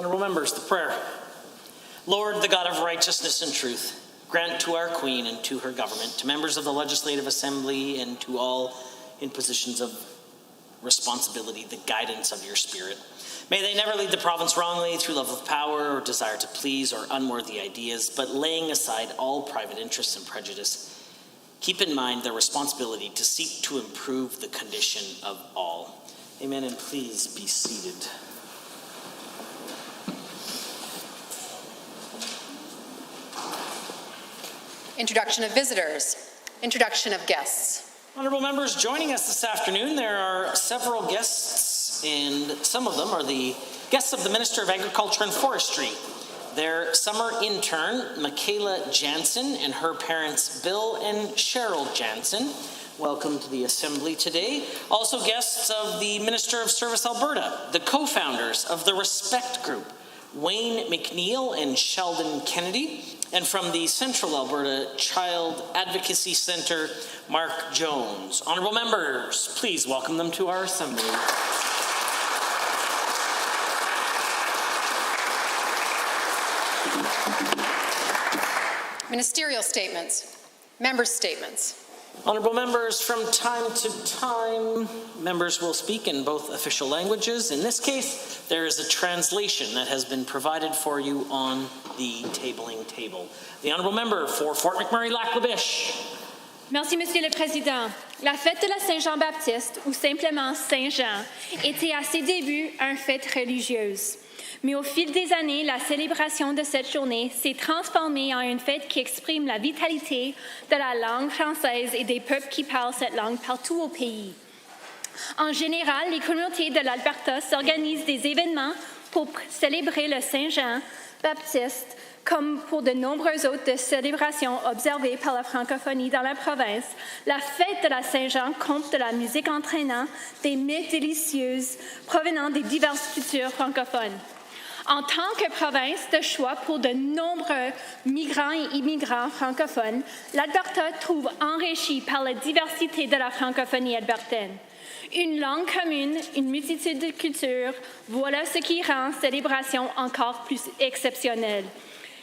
Honourable members, the prayer. Lord, the God of righteousness and truth, grant to our Queen and to her government, to members of the Legislative Assembly and to all in positions of responsibility, the guidance of your Spirit. May they never lead the province wrongly through love of power or desire to please or unworthy ideas, but laying aside all private interests and prejudice, keep in mind their responsibility to seek to improve the condition of all. Amen, and please be seated. Introduction of visitors. Introduction of guests. Honourable members, joining us this afternoon, there are several guests, and some of them are the guests of the Minister of Agriculture and Forestry. Their summer intern, Michaela Jansen, and her parents, Bill and Cheryl Jansen. Welcome to the Assembly today. Also guests of the Minister of Service Alberta, the co-founders of the Respect Group, Wayne McNeil and Sheldon Kennedy, and from the Central Alberta Child Advocacy Centre, Mark Jones. Honourable members, please welcome them to our Assembly. Ministerial statements. Member statements. Honourable members, from time to time, members will speak in both official languages. In this case, there is a translation that has been provided for you on the tabling table. The Honourable Member for Fort McMurray-Lac-La-Biche. Merci, Monsieur le Président. La fête de la Saint-Jean-Baptiste, ou simplement Saint-Jean, était à ses débuts une fête religieuse. Mais au fil des années, la célébration de cette journée s'est transformée en une fête qui exprime la vitalité de la langue française et des peuples qui parlent cette langue partout au pays. En général, les communautés de l'Alberta s'organisent des événements pour célébrer le Saint-Jean-Baptiste, comme pour de nombreuses autres célébrations observées par la francophonie dans la province. La fête de la Saint-Jean compte de la musique entraînante, des mets délicieuses provenant des diverses cultures francophones. En tant que province de choix pour de nombreux migrants et immigrants francophones, l'Alberta trouve enrichie par la diversité de la francophonie albertaine. Une langue commune, une multitude de cultures, voilà ce qui rend cette célébration encore plus exceptionnelle.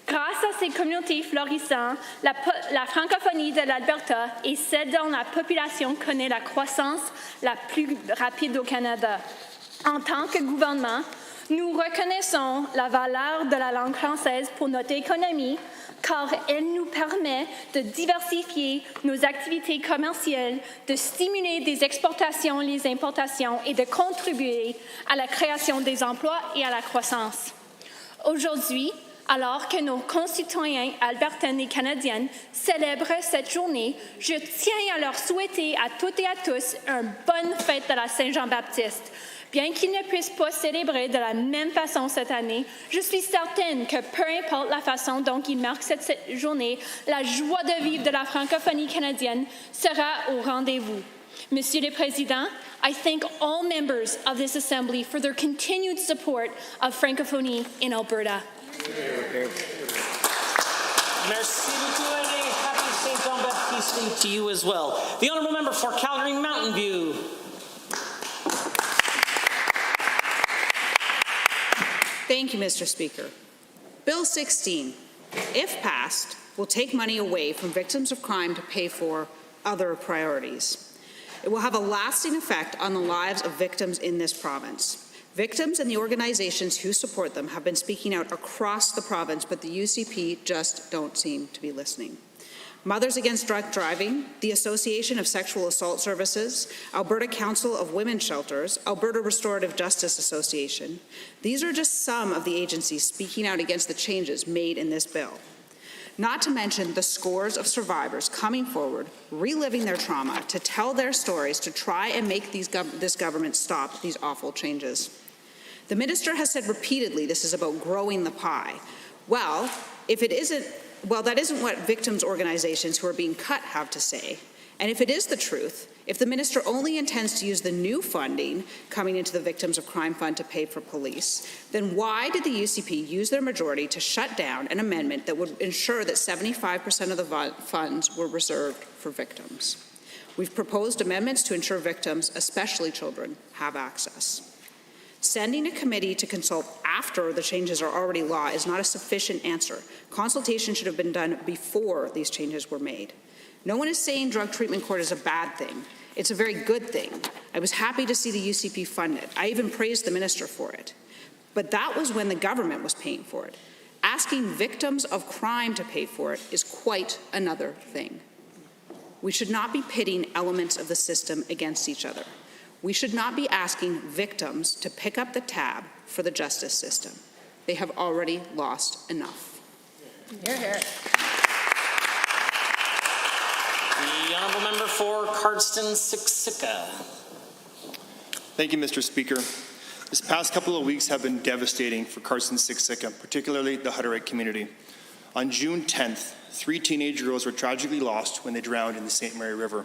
Grâce à ces communautés florissantes, la francophonie de l'Alberta est celle dont la population connaît la croissance la plus rapide au Canada. En tant que gouvernement, nous reconnaissons la valeur de la langue française pour notre économie, car elle nous permet de diversifier nos activités commerciales, de stimuler des exportations et les importations et de contribuer à la création des emplois et à la croissance. Aujourd'hui, alors que nos concitoyens albertains et canadiennes célèbrent cette journée, je tiens à leur souhaiter à toutes et à tous une bonne fête de la Saint-Jean-Baptiste. Bien qu'ils ne puissent pas célébrer de la même façon cette année, je suis certaine que peu importe la façon dont ils marquent cette journée, la joie de vivre de la francophonie canadienne sera au rendez-vous. Monsieur le Président, I thank all members of this Assembly for their continued support of francophonie in Alberta. Merci beaucoup, and a happy St. Jean-Baptiste Day to you as well. The Honourable Member for Calgary Mountain View. Thank you, Mr. Speaker. Bill 16, if passed, will take money away from victims of crime to pay for other priorities. It will have a lasting effect on the lives of victims in this province. Victims and the organizations who support them have been speaking out across the province, but the UCP just don't seem to be listening. Mothers Against Drunk Driving, the Association of Sexual Assault Services, Alberta Council of Women's Shelters, Alberta Restorative Justice Association. These are just some of the agencies speaking out against the changes made in this bill. Not to mention the scores of survivors coming forward, reliving their trauma, to tell their stories, to try and make this government stop these awful changes. The minister has said repeatedly this is about growing the pie. Well, that isn't what victims' organizations who are being cut have to say. And if it is the truth, if the minister only intends to use the new funding coming into the Victims of Crime Fund to pay for police, then why did the UCP use their majority to shut down an amendment that would ensure that 75% of the funds were reserved for victims? We've proposed amendments to ensure victims, especially children, have access. Sending a committee to consult after the changes are already law is not a sufficient answer. Consultation should have been done before these changes were made. No one is saying drug treatment court is a bad thing. It's a very good thing. I was happy to see the UCP fund it. I even praised the minister for it. But that was when the government was paying for it. Asking victims of crime to pay for it is quite another thing. We should not be pitting elements of the system against each other. We should not be asking victims to pick up the tab for the justice system. They have already lost enough. Hear, hear. The honourable member for Cardston-Siksika. Thank you, Mr. Speaker. This past couple of weeks have been devastating for Cardston-Siksika, particularly the Hutterite community. On June 10th, 3 teenage girls were tragically lost when they drowned in the St. Mary River.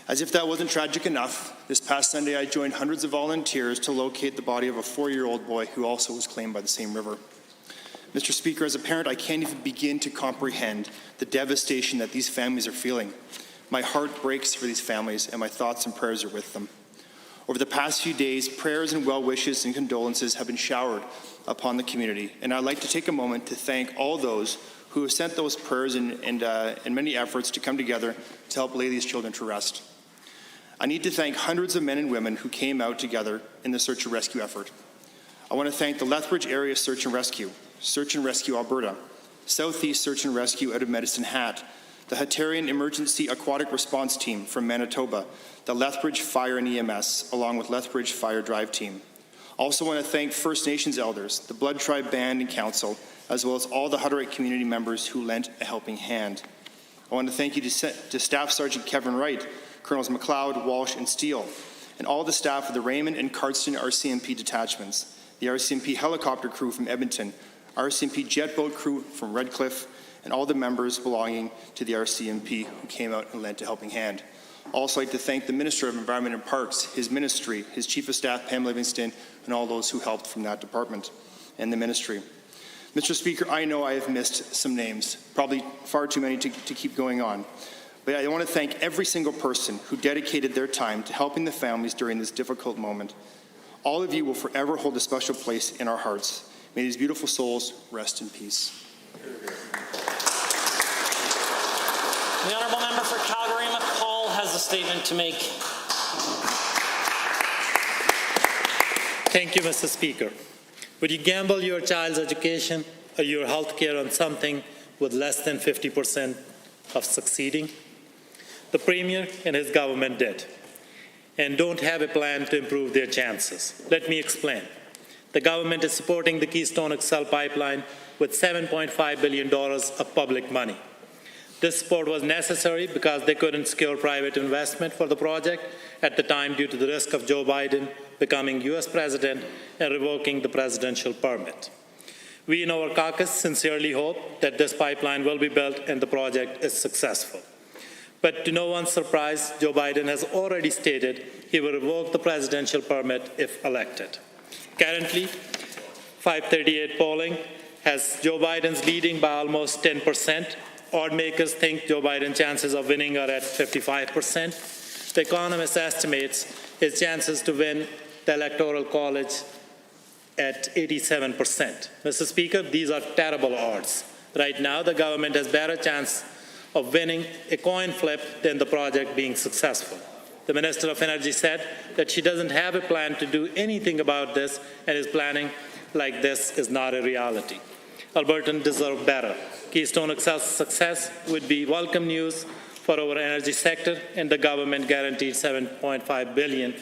As if that wasn't tragic enough, this past Sunday I joined hundreds of volunteers to locate the body of a 4-year-old boy who also was claimed by the same river. Mr. Speaker, as a parent, I can't even begin to comprehend the devastation that these families are feeling. My heart breaks for these families, and my thoughts and prayers are with them. Over the past few days, prayers and well wishes and condolences have been showered upon the community, and I'd like to take a moment to thank all those who have sent those prayers and many efforts to come together to help lay these children to rest. I need to thank hundreds of men and women who came out together in the search and rescue effort. I want to thank the Lethbridge Area Search and Rescue Alberta, Southeast Search and Rescue out of Medicine Hat, the Hatarian Emergency Aquatic Response Team from Manitoba, the Lethbridge Fire and EMS, along with Lethbridge Fire Drive Team. I also want to thank First Nations elders, the Blood Tribe Band and Council, as well as all the Hutterite community members who lent a helping hand. I want to thank you to Staff Sergeant Kevin Wright, Colonels McLeod, Walsh, and Steele, and all the staff of the Raymond and Cardston RCMP detachments, the RCMP helicopter crew from Edmonton, RCMP jet boat crew from Redcliffe, and all the members belonging to the RCMP who came out and lent a helping hand. I'd also like to thank the Minister of Environment and Parks, his ministry, his Chief of Staff, Pam Livingston, and all those who helped from that department and the ministry. Mr. Speaker, I know I have missed some names, probably far too many to keep going on, but I want to thank every single person who dedicated their time to helping the families during this difficult moment. All of you will forever hold a special place in our hearts. May these beautiful souls rest in peace. The honourable member for Calgary-McCall has a statement to make. Thank you, Mr. Speaker. Would you gamble your child's education or your health care on something with less than 50% of succeeding? The Premier and his government did, and don't have a plan to improve their chances. Let me explain. The government is supporting the Keystone XL pipeline with $7.5 billion of public money. This support was necessary because they couldn't secure private investment for the project at the time due to the risk of Joe Biden becoming U.S. president and revoking the presidential permit. We in our caucus sincerely hope that this pipeline will be built and the project is successful. But to no one's surprise, Joe Biden has already stated he will revoke the presidential permit if elected. Currently, 538 polling has Joe Biden's leading by almost 10%. Odd makers think Joe Biden's chances of winning are at 55%. The Economist estimates his chances to win the Electoral College at 87%. Mr. Speaker, these are terrible odds. Right now, the government has better chance of winning a coin flip than the project being successful. The Minister of Energy said that she doesn't have a plan to do anything about this, and his planning like this is not a reality. Albertans deserve better. Keystone XL's success would be welcome news for our energy sector, and the government guaranteed $7.5 billion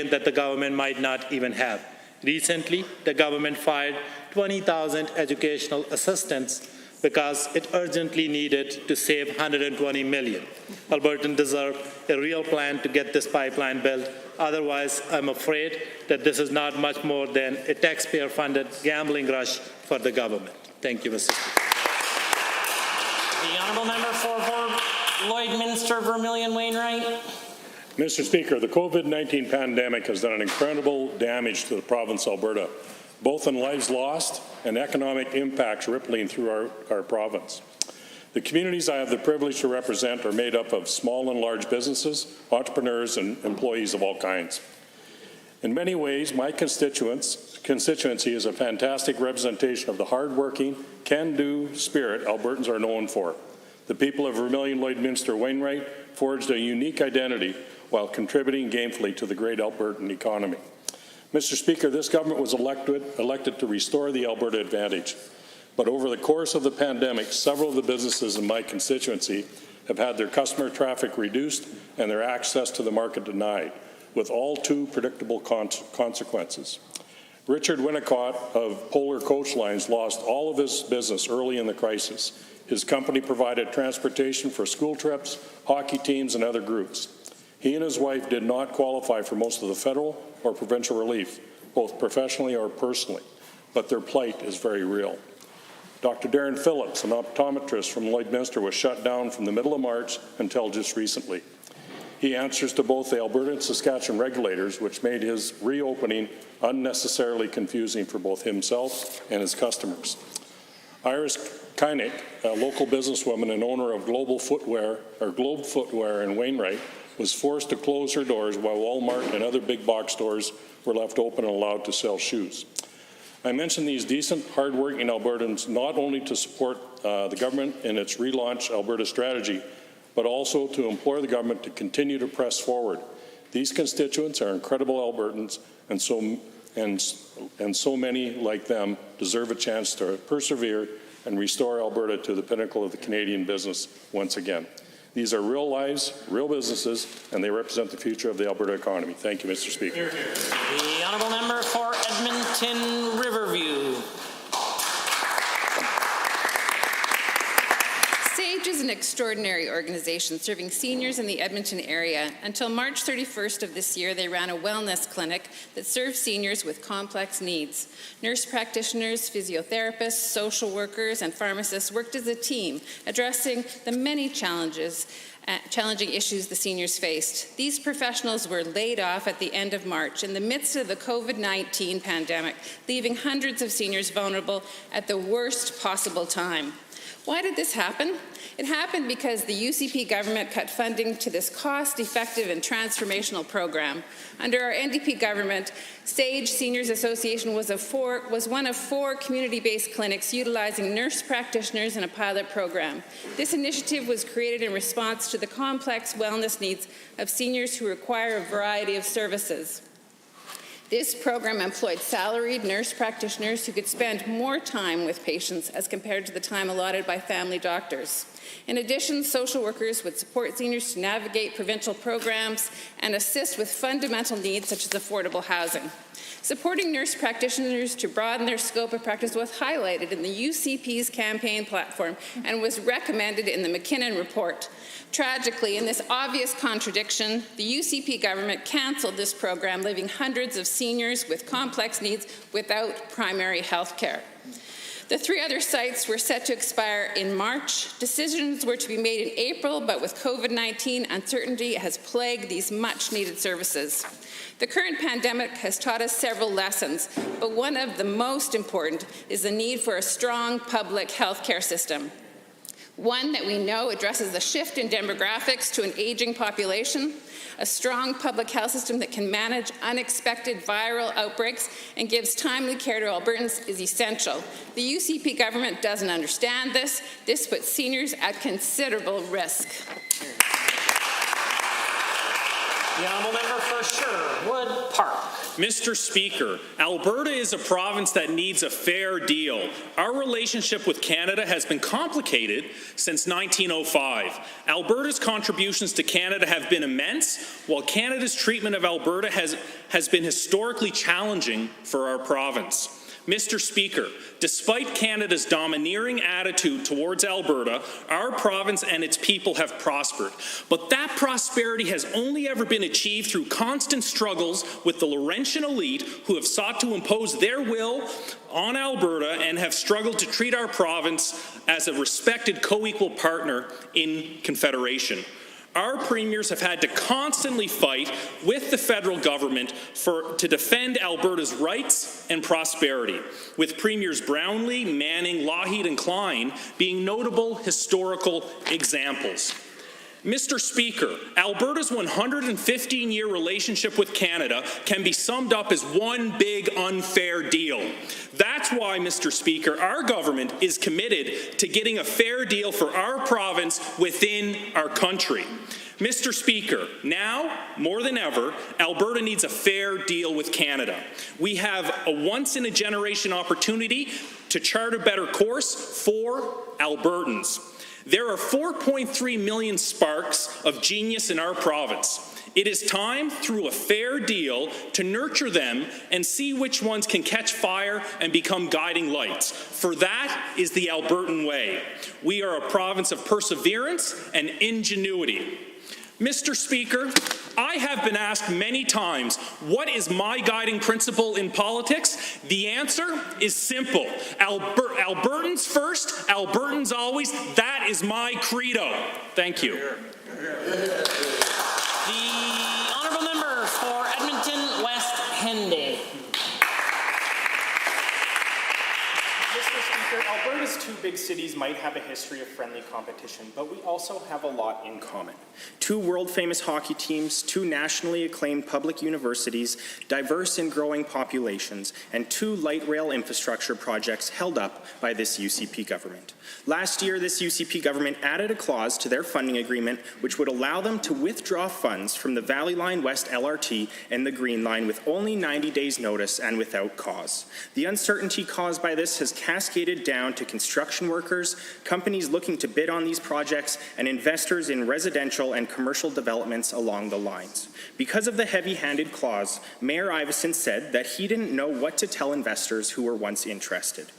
that the government might not even have. Recently, the government fired 20,000 educational assistants because it urgently needed to save $120 million. Albertans deserve a real plan to get this pipeline built. Otherwise, I'm afraid that this is not much more than a taxpayer-funded gambling rush for the government. Thank you, Mr. Speaker. The honourable member for Lloydminster, Vermilion Wainwright. Mr. Speaker, the COVID-19 pandemic has done an incredible damage to the province of Alberta, both in lives lost and economic impacts rippling through our province. The communities I have the privilege to represent are made up of small and large businesses, entrepreneurs, and employees of all kinds. In many ways, my constituency is a fantastic representation of the hard-working, can-do spirit Albertans are known for. The people of Vermilion, Lloydminster, Wainwright forged a unique identity while contributing gainfully to the great Albertan economy. Mr. Speaker, this government was elected to restore the Alberta advantage. But over the course of the pandemic, several of the businesses in my constituency have had their customer traffic reduced and their access to the market denied, with all too predictable consequences. Richard Winnicott of Polar Coach Lines lost all of his business early in the crisis. His company provided transportation for school trips, hockey teams, and other groups. He and his wife did not qualify for most of the federal or provincial relief, both professionally or personally, but their plight is very real. Dr. Darren Phillips, an optometrist from Lloydminster, was shut down from the middle of March until just recently. He answers to both the Alberta and Saskatchewan regulators, which made his reopening unnecessarily confusing for both himself and his customers. Iris Kynick, a local businesswoman and owner of Globe Footwear in Wainwright, was forced to close her doors while Walmart and other big box stores were left open and allowed to sell shoes. I mention these decent, hard-working Albertans not only to support the government in its relaunch Alberta strategy, but also to implore the government to continue to press forward. These constituents are incredible Albertans, and so many like them deserve a chance to persevere and restore Alberta to the pinnacle of the Canadian business once again. These are real lives, real businesses, and they represent the future of the Alberta economy. Thank you, Mr. Speaker. The honourable member for Edmonton Riverview. SAGE is an extraordinary organization serving seniors in the Edmonton area. Until March 31st of this year, they ran a wellness clinic that served seniors with complex needs. Nurse practitioners, physiotherapists, social workers, and pharmacists worked as a team, addressing the many challenging issues the seniors faced. These professionals were laid off at the end of March in the midst of the COVID-19 pandemic, leaving hundreds of seniors vulnerable at the worst possible time. Why did this happen? It happened because the UCP government cut funding to this cost-effective and transformational program. Under our NDP government, SAGE Seniors Association was one of 4 community-based clinics utilizing nurse practitioners in a pilot program. This initiative was created in response to the complex wellness needs of seniors who require a variety of services. This program employed salaried nurse practitioners who could spend more time with patients as compared to the time allotted by family doctors. In addition, social workers would support seniors to navigate provincial programs and assist with fundamental needs such as affordable housing. Supporting nurse practitioners to broaden their scope of practice was highlighted in the UCP's campaign platform and was recommended in the McKinnon report. Tragically, in this obvious contradiction, the UCP government cancelled this program, leaving hundreds of seniors with complex needs without primary health care. The 3 other sites were set to expire in March. Decisions were to be made in April, but with COVID-19, uncertainty has plagued these much-needed services. The current pandemic has taught us several lessons, but one of the most important is the need for a strong public health care system. One that we know addresses the shift in demographics to an aging population, a strong public health system that can manage unexpected viral outbreaks and gives timely care to Albertans is essential. The UCP government doesn't understand this. This puts seniors at considerable risk. The honourable member for Sherwood Park. Mr. Speaker, Alberta is a province that needs a fair deal. Our relationship with Canada has been complicated since 1905. Alberta's contributions to Canada have been immense, while Canada's treatment of Alberta has been historically challenging for our province. Mr. Speaker, despite Canada's domineering attitude towards Alberta, our province and its people have prospered. But that prosperity has only ever been achieved through constant struggles with the Laurentian elite who have sought to impose their will on Alberta and have struggled to treat our province as a respected co-equal partner in Confederation. Our premiers have had to constantly fight with the federal government to defend Alberta's rights and prosperity, with Premiers Brownlee, Manning, Lougheed and Klein being notable historical examples. Mr. Speaker, Alberta's 115-year relationship with Canada can be summed up as one big unfair deal. That's why, Mr. Speaker, our government is committed to getting a fair deal for our province within our country. Mr. Speaker, now, more than ever, Alberta needs a fair deal with Canada. We have a once-in-a-generation opportunity to chart a better course for Albertans. There are 4.3 million sparks of genius in our province. It is time, through a fair deal, to nurture them and see which ones can catch fire and become guiding lights. For that is the Albertan way. We are a province of perseverance and ingenuity. Mr. Speaker, I have been asked many times, what is my guiding principle in politics? The answer is simple. Albertans first, Albertans always. That is my credo. Thank you. The honourable member for Edmonton West Henday. Mr. Speaker, Alberta's two big cities might have a history of friendly competition, but we also have a lot in common. Two world-famous hockey teams, two nationally acclaimed public universities, diverse and growing populations, and two light rail infrastructure projects held up by this UCP government. Last year, this UCP government added a clause to their funding agreement which would allow them to withdraw funds from the Valley Line West LRT and the Green Line with only 90 days' notice and without cause. The uncertainty caused by this has cascaded down to construction workers, companies looking to bid on these projects, and investors in residential and commercial developments along the lines. Because of the heavy-handed clause, Mayor Iveson said that he didn't know what to tell investors who were once interested.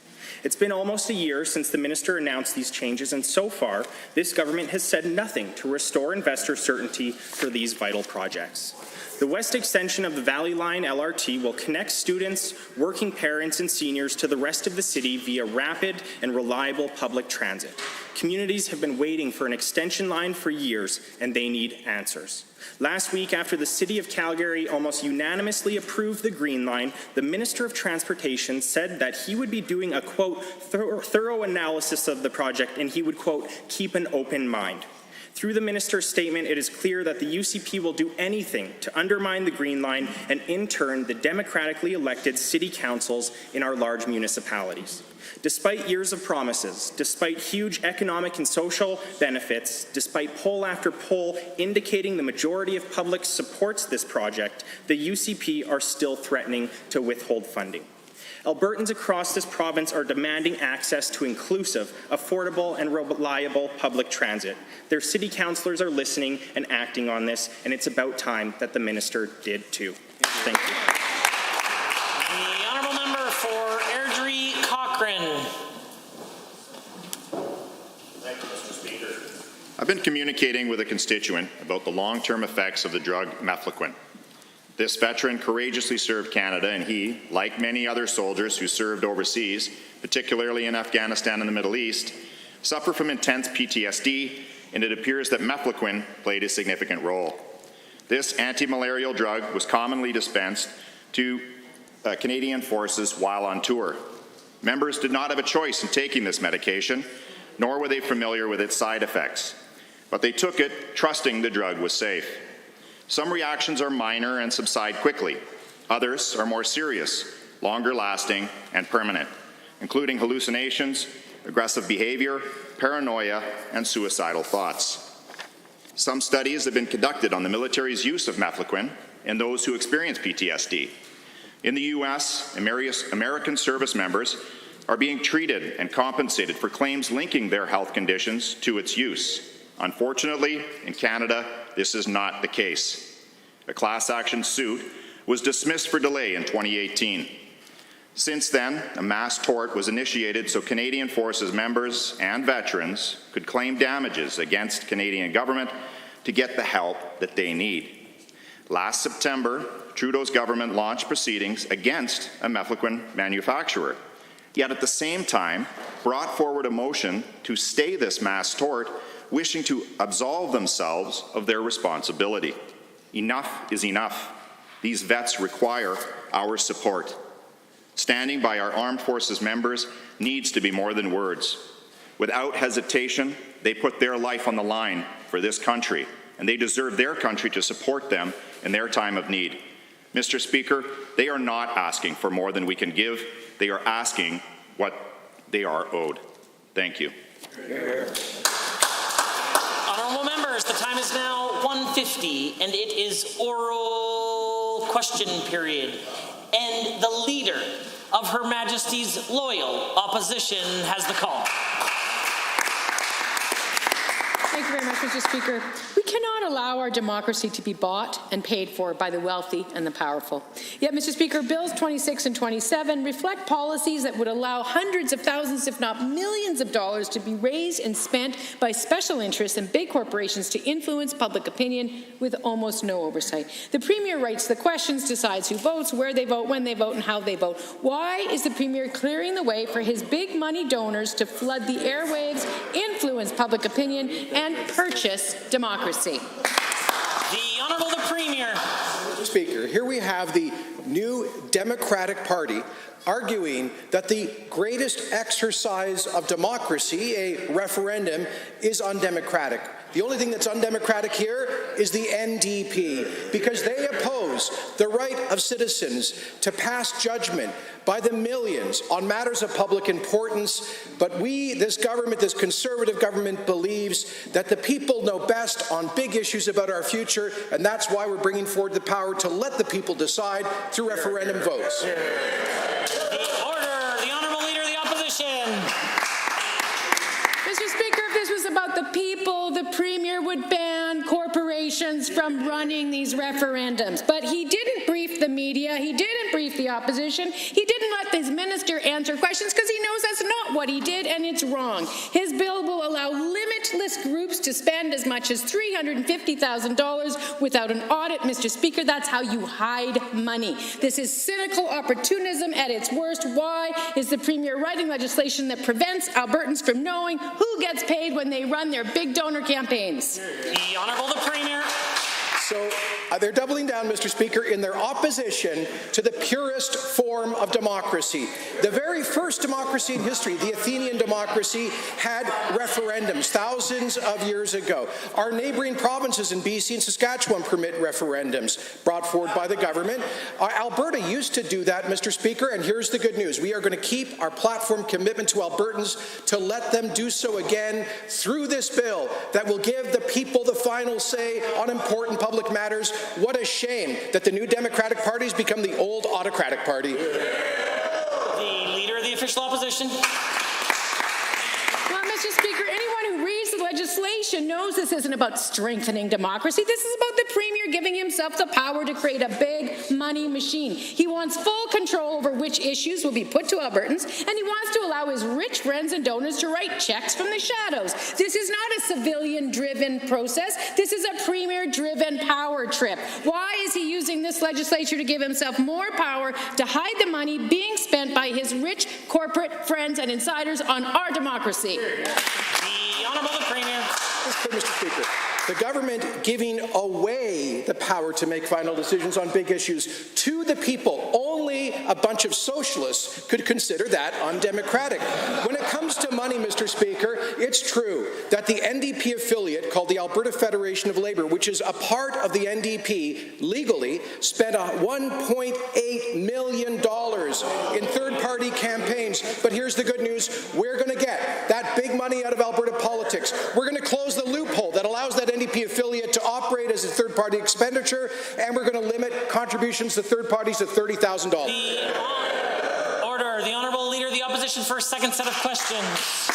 It's been almost a year since the minister announced these changes, and so far, this government has said nothing to restore investor certainty for these vital projects. The west extension of the Valley Line LRT will connect students, working parents, and seniors to the rest of the city via rapid and reliable public transit. Communities have been waiting for an extension line for years, and they need answers. Last week, after the City of Calgary almost unanimously approved the Green Line, the Minister of Transportation said that he would be doing a, quote, thorough analysis of the project, and he would, quote, keep an open mind. Through the minister's statement, it is clear that the UCP will do anything to undermine the Green Line and, in turn, the democratically elected city councils in our large municipalities. Despite years of promises, despite huge economic and social benefits, despite poll after poll indicating the majority of public supports this project, the UCP are still threatening to withhold funding. Albertans across this province are demanding access to inclusive, affordable, and reliable public transit. Their city councillors are listening and acting on this, and it's about time that the minister did too. Thank you. The honourable member for Airdrie Cochrane. Thank you, Mr. Speaker. I've been communicating with a constituent about the long-term effects of the drug mefloquine. This veteran courageously served Canada, and he, like many other soldiers who served overseas, particularly in Afghanistan and the Middle East, suffer from intense PTSD, and it appears that mefloquine played a significant role. This anti-malarial drug was commonly dispensed to Canadian forces while on tour. Members did not have a choice in taking this medication, nor were they familiar with its side effects, but they took it trusting the drug was safe. Some reactions are minor and subside quickly. Others are more serious, longer lasting, and permanent, including hallucinations, aggressive behavior, paranoia, and suicidal thoughts. Some studies have been conducted on the military's use of mefloquine in those who experience PTSD. In the U.S., American service members are being treated and compensated for claims linking their health conditions to its use. Unfortunately, in Canada, this is not the case. A class action suit was dismissed for delay in 2018. Since then, a mass tort was initiated so Canadian Forces members and veterans could claim damages against Canadian government to get the help that they need. Last September, Trudeau's government launched proceedings against a mefloquine manufacturer, yet at the same time brought forward a motion to stay this mass tort, wishing to absolve themselves of their responsibility. Enough is enough. These vets require our support. Standing by our armed forces members needs to be more than words. Without hesitation, they put their life on the line for this country, and they deserve their country to support them in their time of need. Mr. Speaker, they are not asking for more than we can give. They are asking what they are owed. Thank you. Honourable members, the time is now 1:50 and it is oral question period. And the Leader of Her Majesty's Loyal Opposition has the call. Thank you very much, Mr. Speaker. We cannot allow our democracy to be bought and paid for by the wealthy and the powerful. Yet, Mr. Speaker, Bills 26 and 27 reflect policies that would allow hundreds of thousands, if not millions of dollars to be raised and spent by special interests and big corporations to influence public opinion with almost no oversight. The Premier writes the questions, decides who votes, where they vote, when they vote, and how they vote. Why is the Premier clearing the way for his big money donors to flood the airwaves, influence public opinion, and purchase democracy? The Honourable the Premier. Mr. Speaker, here we have the new Democratic Party arguing that the greatest exercise of democracy, a referendum, is undemocratic. The only thing that's undemocratic here is the NDP, because they oppose the right of citizens to pass judgment by the millions on matters of public importance. But this government, this Conservative government, believes that the people know best on big issues about our future, and that's why we're bringing forward the power to let the people decide through referendum votes. The Order, the Honourable Leader of the Opposition. Mr. Speaker, if this was about the people, the Premier would ban corporations from running these referendums. But he didn't brief the media, he didn't brief the opposition, he didn't let his minister answer questions because he knows that's not what he did and it's wrong. His bill will allow limitless groups to spend as much as $350,000 without an audit, Mr. Speaker. That's how you hide money. This is cynical opportunism at its worst. Why is the Premier writing legislation that prevents Albertans from knowing who gets paid when they run their big donor campaigns? The Honourable the Premier. So they're doubling down, Mr. Speaker, in their opposition to the purest form of democracy. The very first democracy in history, the Athenian democracy, had referendums thousands of years ago. Our neighboring provinces in BC and Saskatchewan permit referendums brought forward by the government. Alberta used to do that, Mr. Speaker, and here's the good news. We are going to keep our platform commitment to Albertans to let them do so again through this bill that will give the people the final say on important public matters. What a shame that the new Democratic Party has become the old autocratic party. The Leader of the Official Opposition. Well, Mr. Speaker, anyone who reads the legislation knows this isn't about strengthening democracy. This is about the Premier giving himself the power to create a big money machine. He wants full control over which issues will be put to Albertans, and he wants to allow his rich friends and donors to write checks from the shadows. This is not a civilian-driven process. This is a Premier-driven power trip. Why is he using this legislature to give himself more power to hide the money being spent by his rich corporate friends and insiders on our democracy? The Honourable the Premier. Mr. Speaker, the government giving away the power to make final decisions on big issues to the people. Only a bunch of socialists could consider that undemocratic. When it comes to money, Mr. Speaker, it's true that the NDP affiliate called the Alberta Federation of Labour, which is a part of the NDP legally, spent $1.8 million in third-party campaigns. But here's the good news. We're going to get that big money out of Alberta politics. We're going to close the loophole that allows that NDP affiliate to operate as a third-party expenditure, and we're going to limit contributions to third parties to $30,000. The Order. The Honourable Leader of the Opposition for a second set of questions.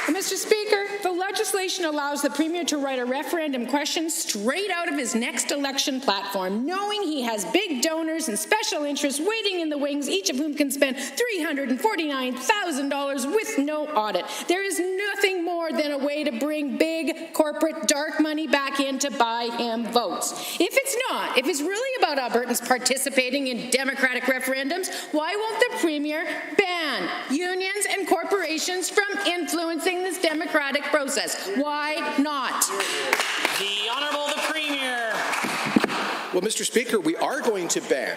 Mr. Speaker, the legislation allows the Premier to write a referendum question straight out of his next election platform, knowing he has big donors and special interests waiting in the wings, each of whom can spend $349,000 with no audit. There is nothing more than a way to bring big corporate dark money back in to buy him votes. If it's really about Albertans participating in democratic referendums, why won't the Premier ban unions and corporations from influencing this democratic process? Why not? The Honourable the Premier. Well, Mr. Speaker, we are going to ban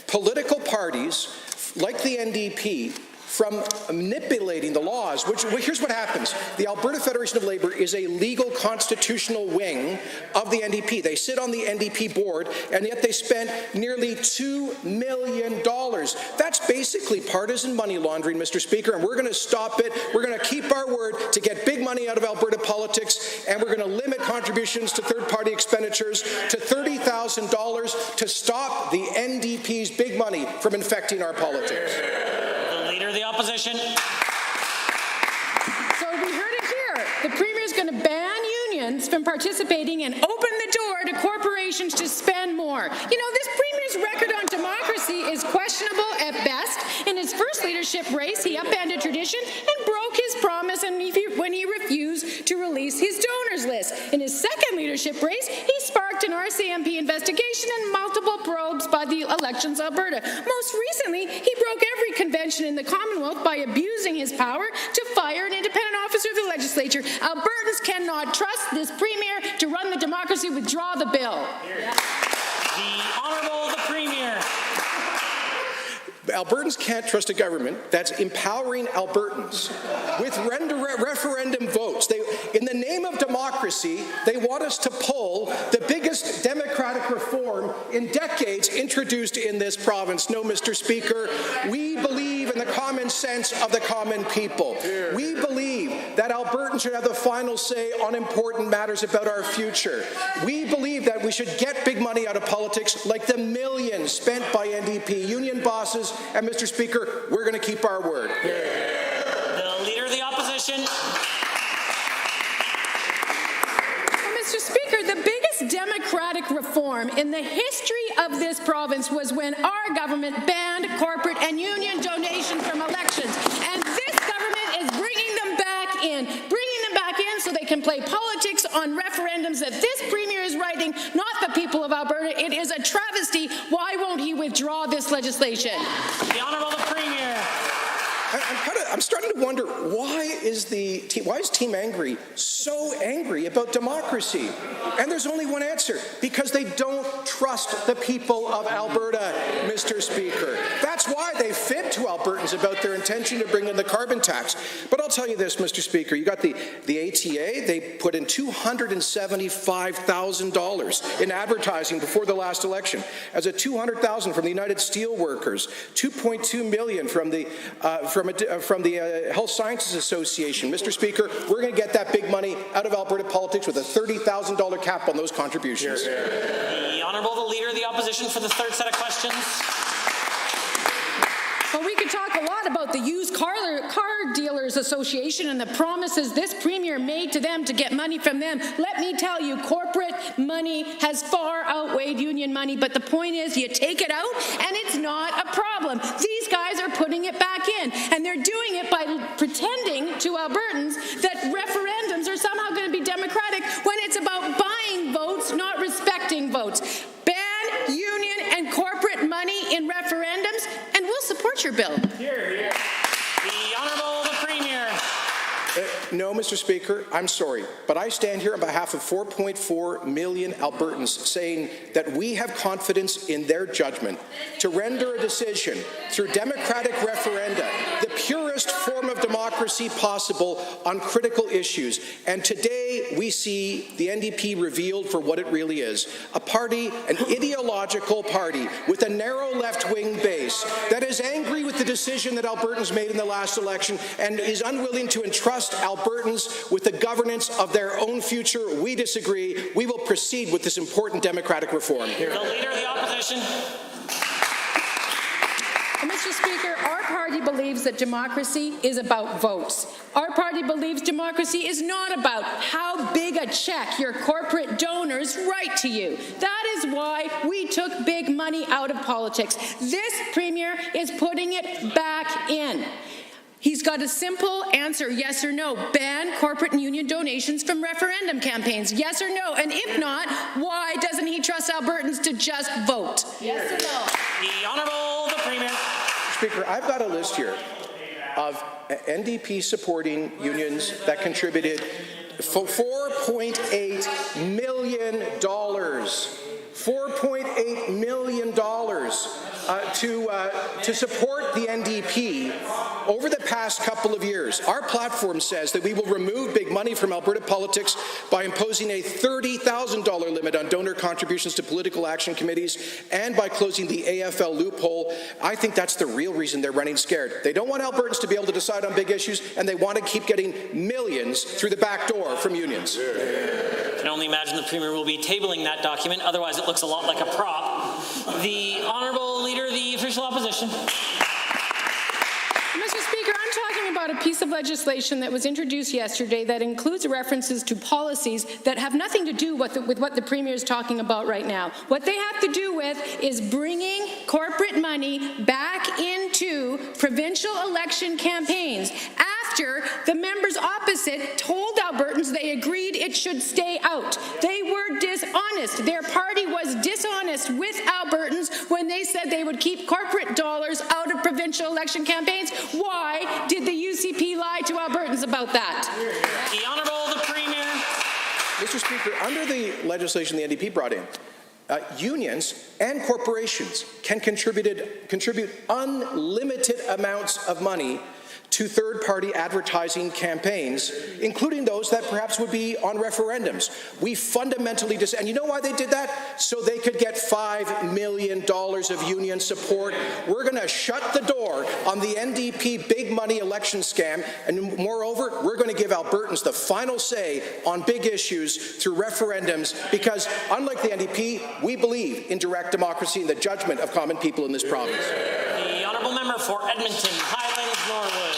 political parties like the NDP from manipulating the laws, here's what happens. The Alberta Federation of Labour is a legal constitutional wing of the NDP. They sit on the NDP board, and yet they spent nearly $2 million. That's basically partisan money laundering, Mr. Speaker, and we're going to stop it. We're going to keep our word to get big money out of Alberta politics, and we're going to limit contributions to third-party expenditures to $30,000 to stop the NDP's big money from infecting our politics. The Leader of the Opposition. So we heard it here. The Premier is going to ban unions from participating and open the door to corporations to spend more. You know, this Premier's record on democracy is questionable at best. In his first leadership race, he upended tradition and broke his promise when he refused to release his donors list. In his second leadership race, he sparked an RCMP investigation and multiple probes by the Elections Alberta. Most recently, he broke every convention in the Commonwealth by abusing his power to fire an independent officer of the legislature. Albertans cannot trust this Premier to run the democracy. Withdraw the bill. The Honourable the Premier. Albertans can't trust a government that's empowering Albertans with referendum votes. In the name of democracy, they want us to pull the biggest democratic reform in decades introduced in this province. No, Mr. Speaker, we believe in the common sense of the common people. We believe that Albertans should have the final say on important matters about our future. We believe that we should get big money out of politics, like the millions spent by NDP union bosses. And Mr. Speaker, we're going to keep our word. The Leader of the Opposition. Well, Mr. Speaker, the biggest democratic reform in the history of this province was when our government banned corporate and union donations from elections. And this government is bringing them back in so they can play politics on referendums that this Premier is writing, not the people of Alberta. It is a travesty. Why won't he withdraw this legislation? The Honourable the Premier. I'm starting to wonder, why is Team Angry so angry about democracy? And there's only one answer: because they don't trust the people of Alberta, Mr. Speaker. That's why they fib to Albertans about their intention to bring in the carbon tax. But I'll tell you this, Mr. Speaker, you got the ATA, they put in $275,000 in advertising before the last election, as a $200,000 from the United Steelworkers, $2.2 million from the Health Sciences Association. Mr. Speaker, we're going to get that big money out of Alberta politics with a $30,000 cap on those contributions. The Honourable the Leader of the Opposition for the third set of questions. Well, we could talk a lot about the Used Car Dealers Association and the promises this Premier made to them to get money from them. Let me tell you, corporate money has far outweighed union money, but the point is you take it out and it's not a problem. These guys are putting it back in, and they're doing it by pretending to Albertans that referendums are somehow going to be democratic when it's about buying votes, not respecting votes. Ban union and corporate money in referendums, and we'll support your bill. Here, here. The Honourable the Premier. No, Mr. Speaker, I'm sorry, but I stand here on behalf of 4.4 million Albertans saying that we have confidence in their judgment to render a decision through democratic referenda, the purest form of democracy possible on critical issues. And today we see the NDP revealed for what it really is: a party, an ideological party with a narrow left-wing base that is angry with the decision that Albertans made in the last election and is unwilling to entrust Albertans with the governance of their own future. We disagree. We will proceed with this important democratic reform. The Leader of the Opposition. Mr. Speaker, our party believes that democracy is about votes. Our party believes democracy is not about how big a check your corporate donors write to you. That is why we took big money out of politics. This Premier is putting it back in. He's got a simple answer: yes or no. Ban corporate and union donations from referendum campaigns. Yes or no? And if not, why doesn't he trust Albertans to just vote? Yes or no? The Honourable the Premier. Speaker, I've got a list here of NDP supporting unions that contributed $4.8 million. $4.8 million to support the NDP over the past couple of years. Our platform says that we will remove big money from Alberta politics by imposing a $30,000 limit on donor contributions to political action committees and by closing the AFL loophole. I think that's the real reason they're running scared. They don't want Albertans to be able to decide on big issues, and they want to keep getting millions through the back door from unions. I can only imagine the Premier will be tabling that document, otherwise it looks a lot like a prop. The Honourable Leader of the Official Opposition. Mr. Speaker, I'm talking about a piece of legislation that was introduced yesterday that includes references to policies that have nothing to do with what the Premier is talking about right now. What they have to do with is bringing corporate money back into provincial election campaigns after the members opposite told Albertans they agreed it should stay out. They were dishonest. Their party was dishonest with Albertans when they said they would keep corporate dollars out of provincial election campaigns. Why did the UCP lie to Albertans about that? The Honourable the Premier. Mr. Speaker, under the legislation the NDP brought in, unions and corporations can contribute unlimited amounts of money to third-party advertising campaigns, including those that perhaps would be on referendums. We fundamentally and you know why they did that? So they could get $5 million of union support. We're going to shut the door on the NDP big money election scam, and moreover, we're going to give Albertans the final say on big issues through referendums, because unlike the NDP, we believe in direct democracy and the judgment of common people in this province. The Honourable Member for Edmonton, Highlands, Norwood.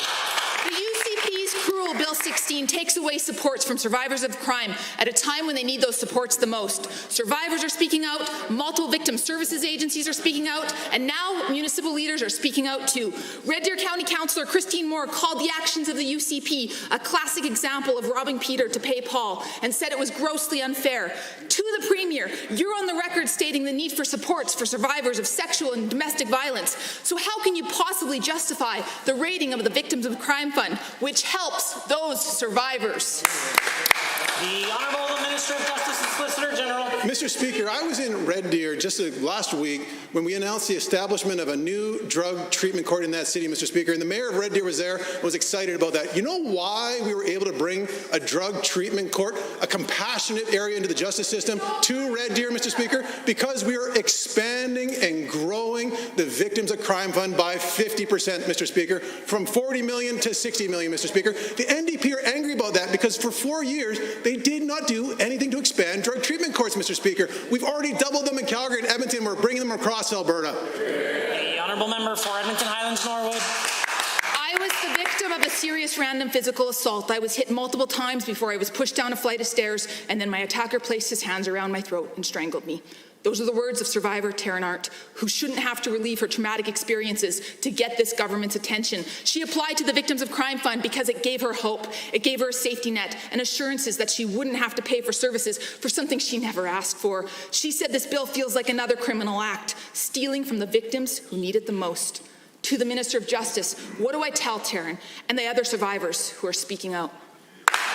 The UCP's cruel Bill 16 takes away supports from survivors of crime at a time when they need those supports the most. Survivors are speaking out, multiple victim services agencies are speaking out, and now municipal leaders are speaking out too. Red Deer County Councillor Christine Moore called the actions of the UCP a classic example of robbing Peter to pay Paul, and said it was grossly unfair. To the Premier, you're on the record stating the need for supports for survivors of sexual and domestic violence. So how can you possibly justify the raiding of the Victims of Crime Fund, which helps those survivors? The Honourable Minister of Justice and Solicitor General. Mr. Speaker, I was in Red Deer just last week when we announced the establishment of a new drug treatment court in that city, Mr. Speaker, and the mayor of Red Deer was there, was excited about that. You know why we were able to bring a drug treatment court, a compassionate area into the justice system, to Red Deer, Mr. Speaker? Because we are expanding and growing the Victims of Crime Fund by 50%, Mr. Speaker, from 40 million to 60 million, Mr. Speaker. The NDP are angry about that because for 4 years, they did not do anything to expand drug treatment courts, Mr. Speaker. We've already doubled them in Calgary and Edmonton. We're bringing them across Alberta. The Honourable Member for Edmonton Highlands Norwood. I was the victim of a serious random physical assault. I was hit multiple times before I was pushed down a flight of stairs, and then my attacker placed his hands around my throat and strangled me. Those are the words of survivor Taryn Art, who shouldn't have to relive her traumatic experiences to get this government's attention. She applied to the Victims of Crime Fund because it gave her hope, it gave her a safety net and assurances that she wouldn't have to pay for services for something she never asked for. She said this bill feels like another criminal act, stealing from the victims who need it the most. To the Minister of Justice, what do I tell Taryn and the other survivors who are speaking out?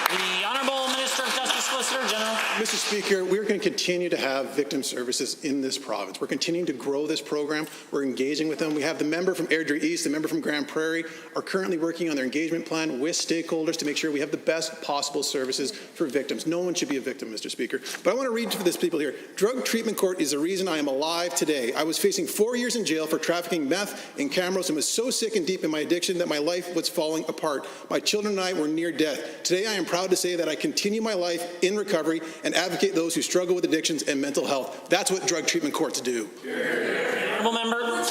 The Honourable Minister of Justice, Solicitor General. Mr. Speaker, we're going to continue to have victim services in this province. We're continuing to grow this program. We're engaging with them. We have the member from Airdrie East, the member from Grand Prairie are currently working on their engagement plan with stakeholders to make sure we have the best possible services for victims. No one should be a victim, Mr. Speaker. But I want to read to this people here. Drug treatment court is the reason I am alive today. I was facing 4 years in jail for trafficking meth in Camrose and was so sick and deep in my addiction that my life was falling apart. My children and I were near death. Today I am proud to say that I continue my life in recovery and advocate those who struggle with addictions and mental health. That's what drug treatment courts do. Honourable Member.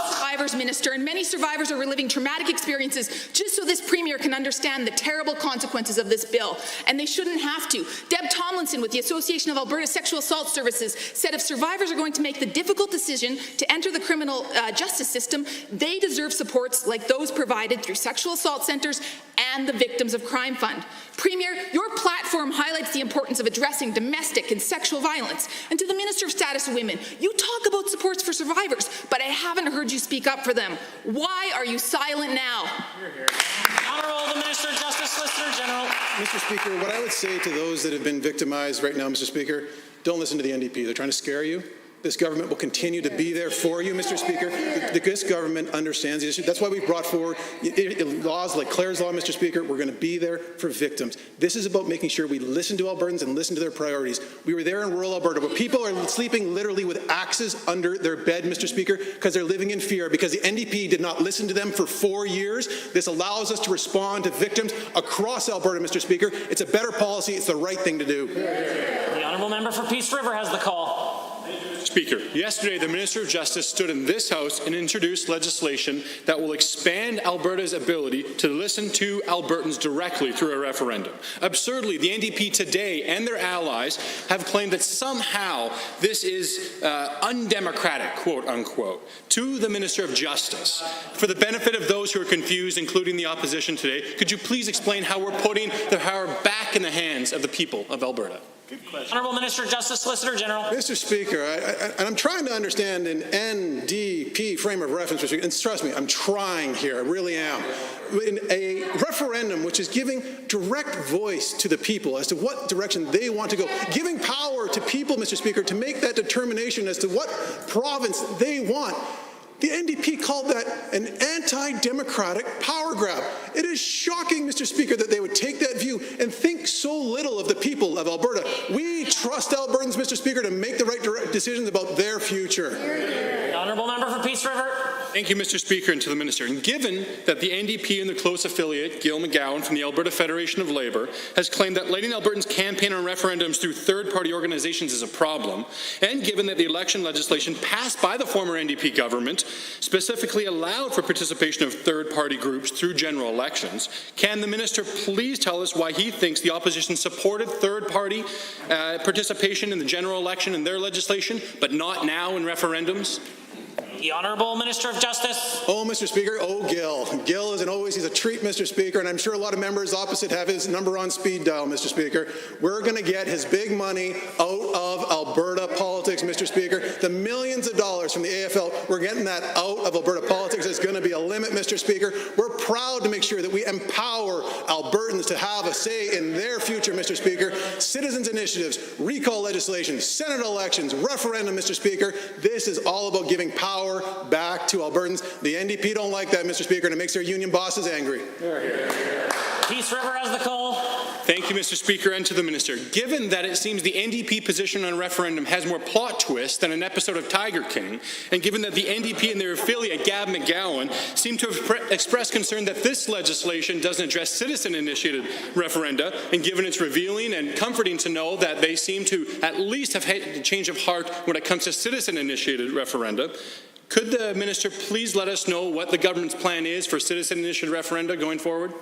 Survivors Minister, and many survivors are reliving traumatic experiences just so this Premier can understand the terrible consequences of this bill, and they shouldn't have to. Deb Tomlinson with the Association of Alberta Sexual Assault Services said if survivors are going to make the difficult decision to enter the criminal justice system, they deserve supports like those provided through sexual assault centres and the Victims of Crime Fund. Premier, your platform highlights the importance of addressing domestic and sexual violence. And to the Minister of Status of Women, you talk about supports for survivors, but I haven't heard you speak up for them. Why are you silent now? Honourable the Minister of Justice, Solicitor General. Mr. Speaker, what I would say to those that have been victimized right now, Mr. Speaker, don't listen to the NDP. They're trying to scare you. This government will continue to be there for you, Mr. Speaker. This government understands the issue. That's why we brought forward laws like Claire's Law, Mr. Speaker. We're going to be there for victims. This is about making sure we listen to Albertans and listen to their priorities. We were there in rural Alberta where people are sleeping literally with axes under their bed, Mr. Speaker, because they're living in fear because the NDP did not listen to them for 4 years. This allows us to respond to victims across Alberta, Mr. Speaker. It's a better policy. It's the right thing to do. The honourable member for Peace River has the call. Speaker, yesterday the Minister of Justice stood in this House and introduced legislation that will expand Alberta's ability to listen to Albertans directly through a referendum. Absurdly, the NDP today and their allies have claimed that somehow this is undemocratic, quote unquote, to the Minister of Justice. For the benefit of those who are confused, including the opposition today, could you please explain how we're putting the power back in the hands of the people of Alberta? Honourable Minister of Justice, Solicitor General. Mr. Speaker, I'm trying to understand an NDP frame of reference, Mr. Speaker, and trust me, I'm trying here, I really am. In a referendum which is giving direct voice to the people as to what direction they want to go, giving power to people, Mr. Speaker, to make that determination as to what province they want. The NDP called that an anti-democratic power grab. It is shocking, Mr. Speaker, that they would take that view and think so little of the people of Alberta. We trust Albertans, Mr. Speaker, to make the right decisions about their future. The honourable member for Peace River. Thank you, Mr. Speaker, and to the Minister. And given that the NDP and their close affiliate, Gil McGowan from the Alberta Federation of Labour, has claimed that letting Albertans campaign on referendums through third-party organizations is a problem, and given that the election legislation passed by the former NDP government specifically allowed for participation of third-party groups through general elections, can the Minister please tell us why he thinks the opposition supported third-party participation in the general election in their legislation, but not now in referendums? The Honourable Minister of Justice. Oh, Mr. Speaker, oh, Gil. Gil, as always, he's a treat, Mr. Speaker, and I'm sure a lot of members opposite have his number on speed dial, Mr. Speaker. We're going to get his big money out of Alberta politics, Mr. Speaker. The millions of dollars from the AFL, we're getting that out of Alberta politics. There's going to be a limit, Mr. Speaker. We're proud to make sure that we empower Albertans to have a say in their future, Mr. Speaker. Citizens initiatives, recall legislation, Senate elections, referendum, Mr. Speaker. This is all about giving power back to Albertans. The NDP don't like that, Mr. Speaker, and it makes their union bosses angry. Peace River has the call. Thank you, Mr. Speaker, and to the Minister. Given that it seems the NDP position on referendum has more plot twists than an episode of Tiger King, and given that the NDP and their affiliate, Gab McGowan, seem to have expressed concern that this legislation doesn't address citizen-initiated referenda, and given it's revealing and comforting to know that they seem to at least have had a change of heart when it comes to citizen-initiated referenda, could the Minister please let us know what the government's plan is for citizen-initiated referenda going forward?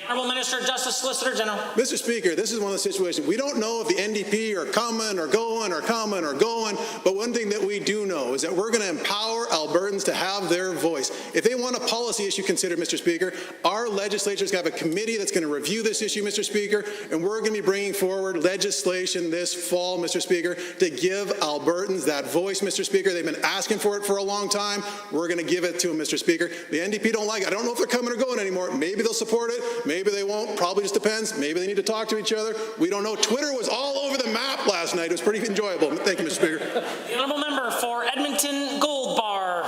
Honourable Minister of Justice, Solicitor General. Mr. Speaker, this is one of the situations. We don't know if the NDP are coming or going or coming or going, but one thing that we do know is that we're going to empower Albertans to have their voice. If they want a policy issue considered, Mr. Speaker, our legislature is going to have a committee that's going to review this issue, Mr. Speaker, and we're going to be bringing forward legislation this fall, Mr. Speaker, to give Albertans that voice, Mr. Speaker. They've been asking for it for a long time. We're going to give it to them, Mr. Speaker. The NDP don't like it. I don't know if they're coming or going anymore. Maybe they'll support it. Maybe they won't. Probably just depends. Maybe they need to talk to each other. We don't know. Twitter was all over the map last night. It was pretty enjoyable. Thank you, Mr. Speaker. The honourable member for Edmonton Gold Bar.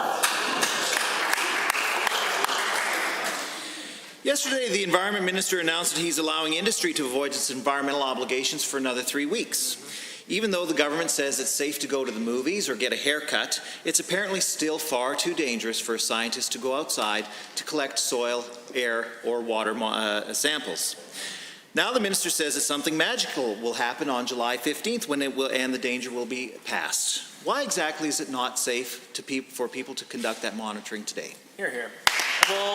Yesterday, the Environment Minister announced that he's allowing industry to avoid its environmental obligations for another 3 weeks. Even though the government says it's safe to go to the movies or get a haircut, it's apparently still far too dangerous for scientists to go outside to collect soil, air, or water samples. Now the minister says that something magical will happen on July 15th when it will, and the danger will be past. Why exactly is it not safe for people to conduct that monitoring today? Hear, hear.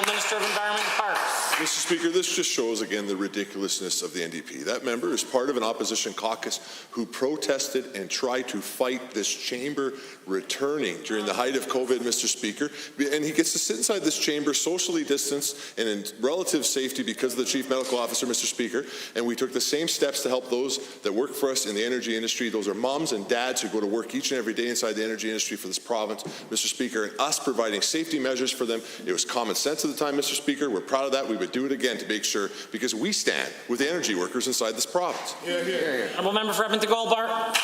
Minister of Environment and Parks. Mr. Speaker, this just shows again the ridiculousness of the NDP. That member is part of an opposition caucus who protested and tried to fight this chamber returning during the height of COVID, Mr. Speaker, and he gets to sit inside this chamber socially distanced and in relative safety because of the Chief Medical Officer, Mr. Speaker, and we took the same steps to help those that work for us in the energy industry. Those are moms and dads who go to work each and every day inside the energy industry for this province, Mr. Speaker, and us providing safety measures for them. It was common sense at the time, Mr. Speaker. We're proud of that. We would do it again to make sure, because we stand with the energy workers inside this province. Honourable member for Edmonton Gold Bar.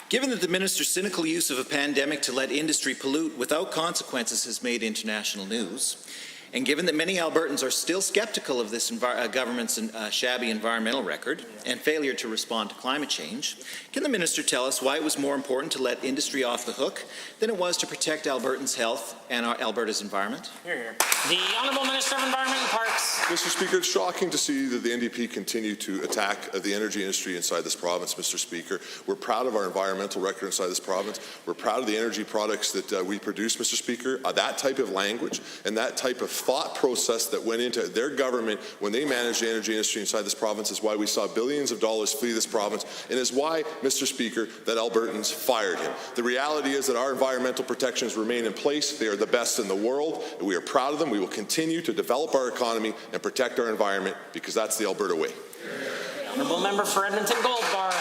Given that the minister's cynical use of a pandemic to let industry pollute without consequences has made international news, and given that many Albertans are still skeptical of this government's shabby environmental record and failure to respond to climate change, can the minister tell us why it was more important to let industry off the hook than it was to protect Albertans' health and Alberta's environment? Hear, hear. The Honourable Minister of Environment and Parks. Mr. Speaker, it's shocking to see that the NDP continue to attack the energy industry inside this province, Mr. Speaker. We're proud of our environmental record inside this province. We're proud of the energy products that we produce, Mr. Speaker. That type of language and that type of thought process that went into their government when they managed the energy industry inside this province is why we saw billions of dollars flee this province, and is why, Mr. Speaker, that Albertans fired him. The reality is that our environmental protections remain in place. They are the best in the world. We are proud of them. We will continue to develop our economy and protect our environment because that's the Alberta way. The Honourable Member for Edmonton Gold Bar.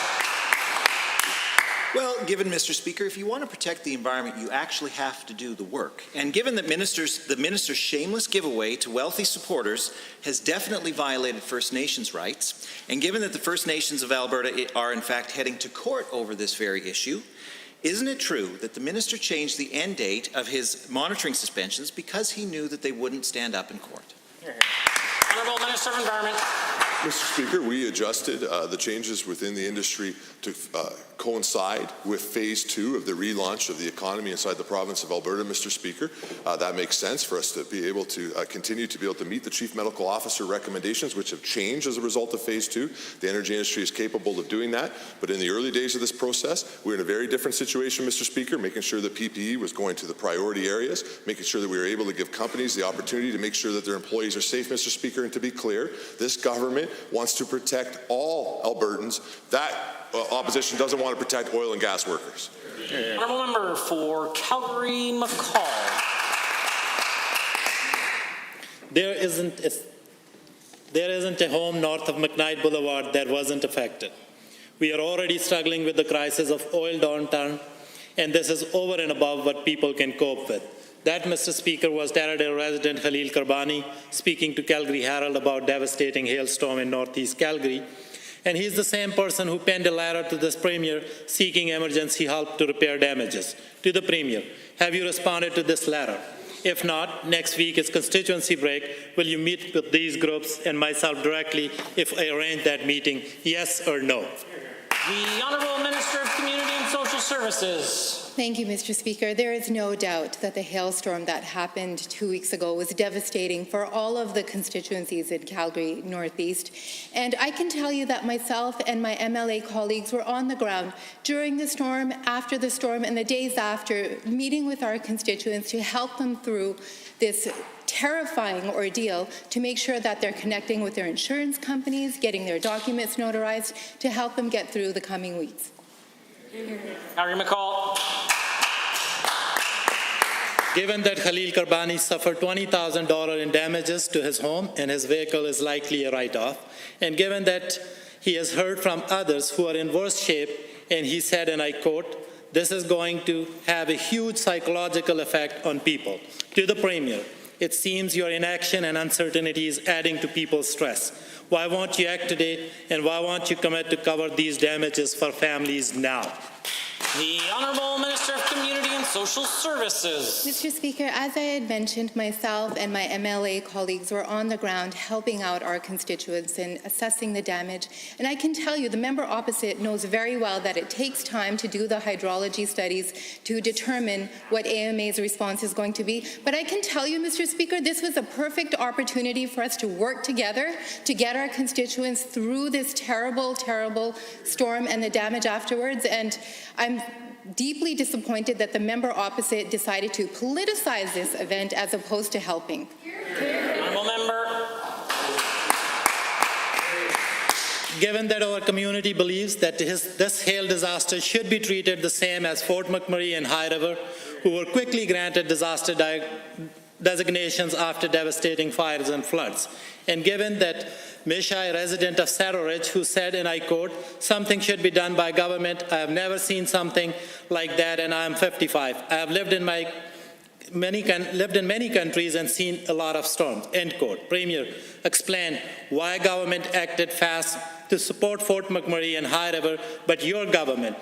Well, given, Mr. Speaker, if you want to protect the environment, you actually have to do the work. And given that the minister's shameless giveaway to wealthy supporters has definitely violated First Nations rights, and given that the First Nations of Alberta are in fact heading to court over this very issue, isn't it true that the minister changed the end date of his monitoring suspensions because he knew that they wouldn't stand up in court? Honourable Minister of Environment. Mr. Speaker, we adjusted the changes within the industry to coincide with phase 2 of the relaunch of the economy inside the province of Alberta, Mr. Speaker. That makes sense for us to be able to continue to be able to meet the Chief Medical Officer recommendations, which have changed as a result of phase 2. The energy industry is capable of doing that, but in the early days of this process, we're in a very different situation, Mr. Speaker, making sure that PPE was going to the priority areas, making sure that we were able to give companies the opportunity to make sure that their employees are safe, Mr. Speaker, and to be clear, this government wants to protect all Albertans. That opposition doesn't want to protect oil and gas workers. Honourable Member for Calgary McCall. There isn't a home north of McKnight Boulevard that wasn't affected. We are already struggling with the crisis of oil downturn, and this is over and above what people can cope with. That, Mr. Speaker, was Taradale resident Khalil Karbani speaking to Calgary Herald about devastating hailstorm in northeast Calgary. And he's the same person who penned a letter to this Premier seeking emergency help to repair damages. To the Premier, have you responded to this letter? If not, next week is constituency break. Will you meet with these groups and myself directly if I arrange that meeting? Yes or no? The Honourable Minister of Community and Social Services. Thank you, Mr. Speaker. There is no doubt that the hailstorm that happened 2 weeks ago was devastating for all of the constituencies in Calgary Northeast. And I can tell you that myself and my MLA colleagues were on the ground during the storm, after the storm, and the days after, meeting with our constituents to help them through this terrifying ordeal, to make sure that they're connecting with their insurance companies, getting their documents notarized, to help them get through the coming weeks. Calgary McCall. Given that Khalil Karbani suffered $20,000 in damages to his home and his vehicle is likely a write-off, and given that he has heard from others who are in worse shape, and he said, and I quote, "This is going to have a huge psychological effect on people." To the Premier, it seems your inaction and uncertainty is adding to people's stress. Why won't you act today, and why won't you commit to cover these damages for families now? The Honourable Minister of Community and Social Services. Mr. Speaker, as I had mentioned, myself and my MLA colleagues were on the ground helping out our constituents in assessing the damage. And I can tell you, the member opposite knows very well that it takes time to do the hydrology studies to determine what AMA's response is going to be. But I can tell you, Mr. Speaker, this was a perfect opportunity for us to work together to get our constituents through this terrible, terrible storm and the damage afterwards. And I'm deeply disappointed that the member opposite decided to politicize this event as opposed to helping. Honourable Member. Given that our community believes that this hail disaster should be treated the same as Fort McMurray and High River, who were quickly granted disaster designations after devastating fires and floods, and given that Mishai, resident of Saddle Ridge, who said, and I quote, "Something should be done by government. I have never seen something like that, and I am 55. I have lived in many countries and seen a lot of storms," end quote. Premier, explain why government acted fast to support Fort McMurray and High River, but your government,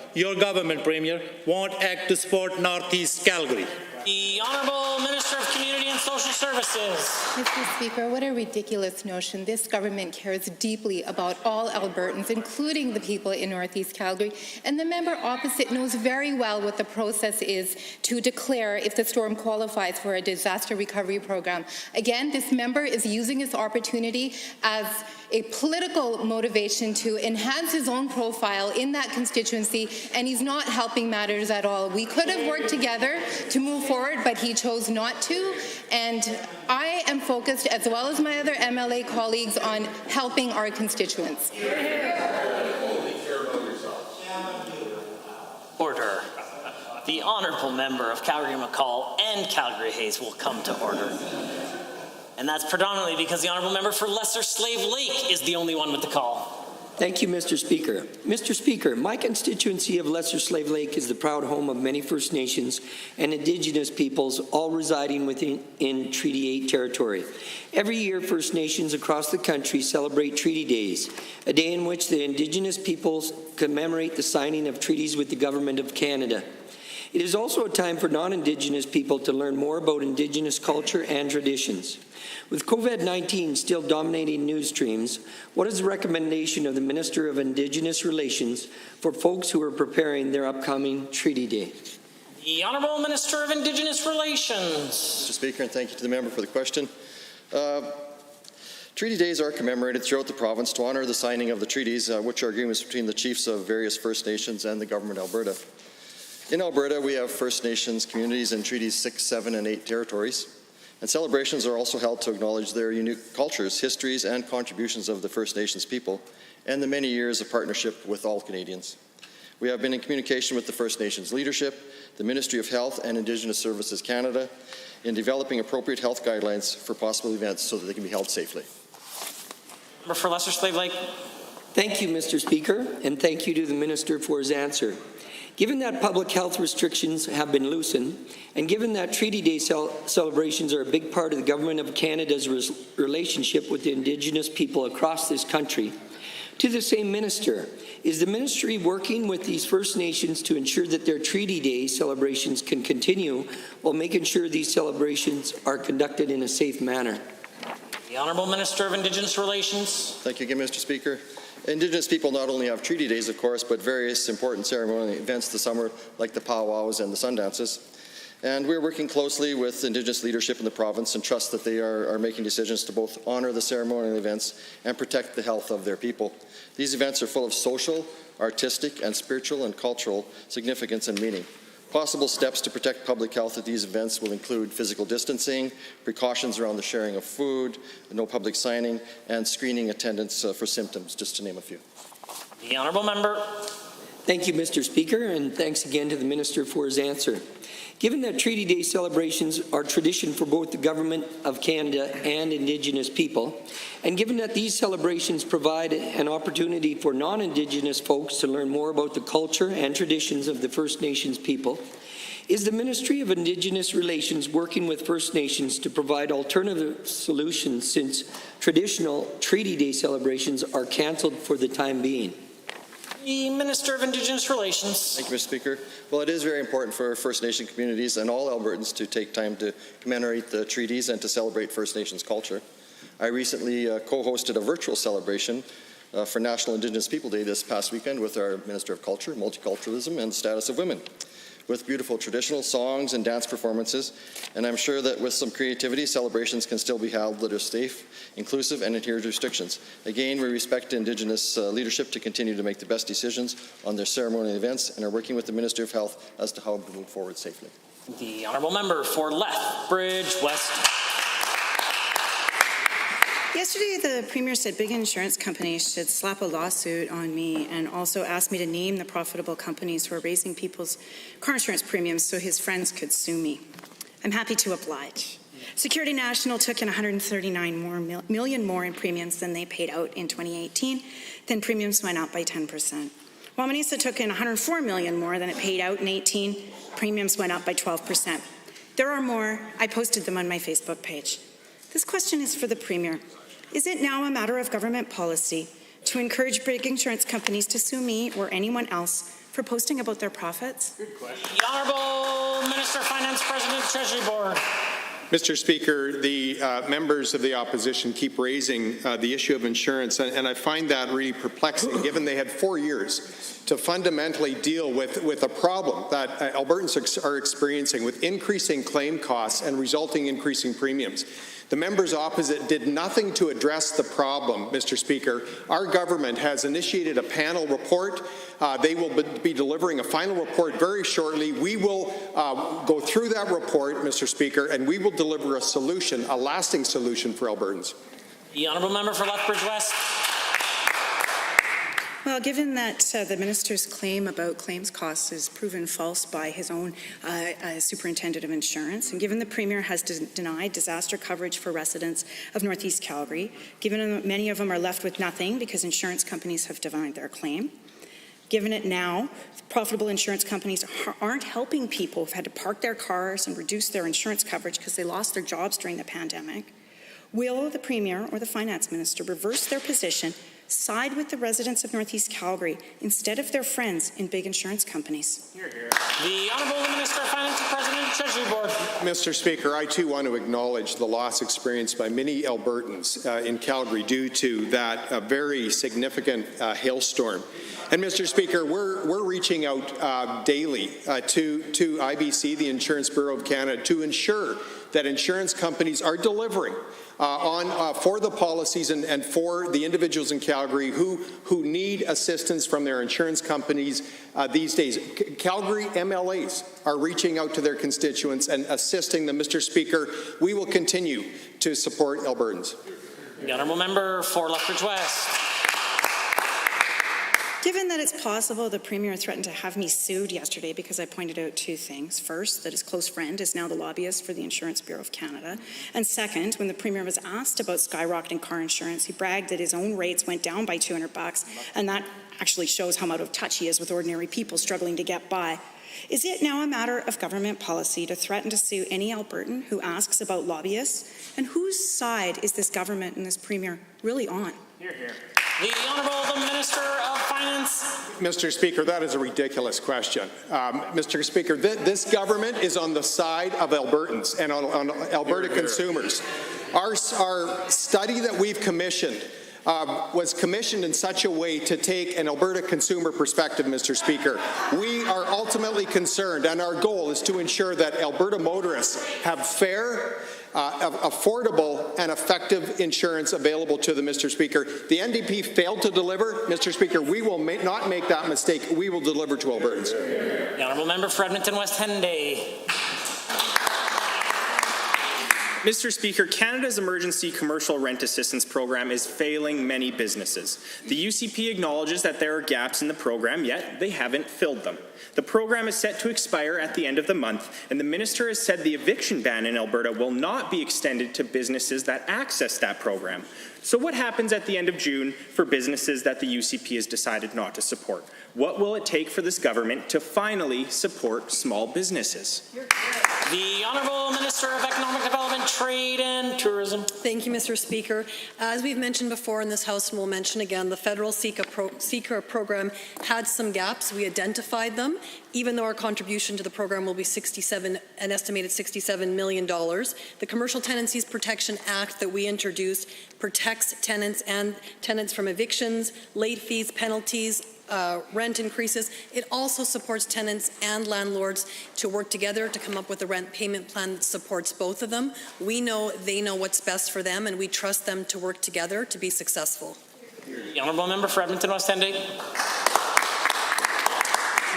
Premier, won't act to support Northeast Calgary. The Honourable Minister of Community and Social Services. Mr. Speaker, what a ridiculous notion. This government cares deeply about all Albertans, including the people in Northeast Calgary, and the member opposite knows very well what the process is to declare if the storm qualifies for a disaster recovery program. Again, this member is using this opportunity as a political motivation to enhance his own profile in that constituency, and he's not helping matters at all. We could have worked together to move forward, but he chose not to, and I am focused, as well as my other MLA colleagues, on helping our constituents. Order. The Honourable Member of Calgary-McCall and Calgary-Hayes will come to order. And that's predominantly because the Honourable Member for Lesser Slave Lake is the only one with the call. Thank you, Mr. Speaker. Mr. Speaker, my constituency of Lesser Slave Lake is the proud home of many First Nations and Indigenous peoples, all residing in Treaty 8 territory. Every year, First Nations across the country celebrate Treaty Days, a day in which the Indigenous peoples commemorate the signing of treaties with the Government of Canada. It is also a time for non-Indigenous people to learn more about Indigenous culture and traditions. With COVID-19 still dominating news streams, what is the recommendation of the Minister of Indigenous Relations for folks who are preparing their upcoming Treaty Day? The Honourable Minister of Indigenous Relations. Mr. Speaker, and thank you to the member for the question. Treaty Days are commemorated throughout the province to honour the signing of the treaties, which are agreements between the chiefs of various First Nations and the Government of Alberta. In Alberta, we have First Nations communities in Treaties 6, 7, and 8 territories. And celebrations are also held to acknowledge their unique cultures, histories, and contributions of the First Nations people, and the many years of partnership with all Canadians. We have been in communication with the First Nations leadership, the Ministry of Health and Indigenous Services Canada, in developing appropriate health guidelines for possible events so that they can be held safely. Member for Lesser Slave Lake. Thank you, Mr. Speaker, and thank you to the Minister for his answer. Given that public health restrictions have been loosened, and given that Treaty Day celebrations are a big part of the Government of Canada's relationship with the Indigenous people across this country, to the same Minister, is the Ministry working with these First Nations to ensure that their Treaty Day celebrations can continue while making sure these celebrations are conducted in a safe manner? The Honourable Minister of Indigenous Relations. Thank you again, Mr. Speaker. Indigenous people not only have treaty days, of course, but various important ceremonial events this summer, like the powwows and the sundances. And we're working closely with Indigenous leadership in the province and trust that they are making decisions to both honour the ceremonial events and protect the health of their people. These events are full of social, artistic, and spiritual and cultural significance and meaning. Possible steps to protect public health at these events will include physical distancing, precautions around the sharing of food, no public signing, and screening attendance for symptoms, just to name a few. The Honourable Member. Thank you, Mr. Speaker, and thanks again to the Minister for his answer. Given that Treaty Day celebrations are tradition for both the Government of Canada and Indigenous people, and given that these celebrations provide an opportunity for non-Indigenous folks to learn more about the culture and traditions of the First Nations people, is the Ministry of Indigenous Relations working with First Nations to provide alternative solutions since traditional Treaty Day celebrations are cancelled for the time being? The Minister of Indigenous Relations. Thank you, Mr. Speaker. Well, it is very important for First Nation communities and all Albertans to take time to commemorate the treaties and to celebrate First Nations culture. I recently co-hosted a virtual celebration for National Indigenous People Day this past weekend with our Minister of Culture, Multiculturalism, and the Status of Women, with beautiful traditional songs and dance performances. And I'm sure that with some creativity, celebrations can still be held that are safe, inclusive, and adhere to restrictions. Again, we respect Indigenous leadership to continue to make the best decisions on their ceremonial events and are working with the Ministry of Health as to how to move forward safely. The Honourable Member for Lethbridge West. Yesterday, the Premier said big insurance companies should slap a lawsuit on me and also asked me to name the profitable companies who are raising people's car insurance premiums so his friends could sue me. I'm happy to oblige. Security National took in $139 million more in premiums than they paid out in 2018. Then premiums went up by 10%. While Manisa took in $104 million more than it paid out in 2018, premiums went up by 12%. There are more. I posted them on my Facebook page. This question is for the Premier. Is it now a matter of government policy to encourage big insurance companies to sue me or anyone else for posting about their profits? Good question. The Honourable Minister of Finance, President, Treasury Board. Mr. Speaker, the members of the opposition keep raising the issue of insurance, and I find that really perplexing, given they had 4 years to fundamentally deal with a problem that Albertans are experiencing with increasing claim costs and resulting increasing premiums. The members opposite did nothing to address the problem, Mr. Speaker. Our government has initiated a panel report. They will be delivering a final report very shortly. We will go through that report, Mr. Speaker, and we will deliver a solution, a lasting solution for Albertans. The Honourable Member for Lethbridge West. Well, given that the minister's claim about claims costs is proven false by his own superintendent of insurance, and given the Premier has denied disaster coverage for residents of Northeast Calgary, given that many of them are left with nothing because insurance companies have denied their claim, given it now, profitable insurance companies aren't helping people who've had to park their cars and reduce their insurance coverage because they lost their jobs during the pandemic, will the Premier or the Finance Minister reverse their position, side with the residents of Northeast Calgary instead of their friends in big insurance companies? Hear, hear. The Honourable Minister of Finance, President, Treasury Board. Mr. Speaker, I too want to acknowledge the loss experienced by many Albertans in Calgary due to that very significant hailstorm. And Mr. Speaker, we're reaching out daily to IBC, the Insurance Bureau of Canada, to ensure that insurance companies are delivering for the policies and for the individuals in Calgary who need assistance from their insurance companies these days. Calgary MLAs are reaching out to their constituents and assisting them. Mr. Speaker, we will continue to support Albertans. The Honourable Member for Lethbridge West. Given that it's possible the Premier threatened to have me sued yesterday because I pointed out two things. First, that his close friend is now the lobbyist for the Insurance Bureau of Canada. And second, when the Premier was asked about skyrocketing car insurance, he bragged that his own rates went down by $200, and that actually shows how out of touch he is with ordinary people struggling to get by. Is it now a matter of government policy to threaten to sue any Albertan who asks about lobbyists? And whose side is this government and this Premier really on? Hear, hear. The Honourable Minister of Finance. Mr. Speaker, that is a ridiculous question. Mr. Speaker, this government is on the side of Albertans and on Alberta consumers. Our study that we've commissioned was commissioned in such a way to take an Alberta consumer perspective, Mr. Speaker. We are ultimately concerned, and our goal is to ensure that Alberta motorists have fair, affordable and effective insurance available to them, Mr. Speaker. The NDP failed to deliver. Mr. Speaker, we will not make that mistake. We will deliver to Albertans. The Honourable Member for Edmonton West Henday. Mr. Speaker, Canada's emergency commercial rent assistance program is failing many businesses. The UCP acknowledges that there are gaps in the program, yet they haven't filled them. The program is set to expire at the end of the month, and the minister has said the eviction ban in Alberta will not be extended to businesses that access that program. So what happens at the end of June for businesses that the UCP has decided not to support? What will it take for this government to finally support small businesses? The Honourable Minister of Economic Development, Trade and Tourism. Thank you, Mr. Speaker. As we've mentioned before in this House and we'll mention again, the federal CECRA program had some gaps. We identified them. Even though our contribution to the program will be an estimated $67 million. The Commercial Tenancies Protection Act that we introduced protects tenants and tenants from evictions, late fees, penalties, rent increases. It also supports tenants and landlords to work together to come up with a rent payment plan that supports both of them. We know they know what's best for them, and we trust them to work together to be successful. The Honourable Member for Edmonton West Henday.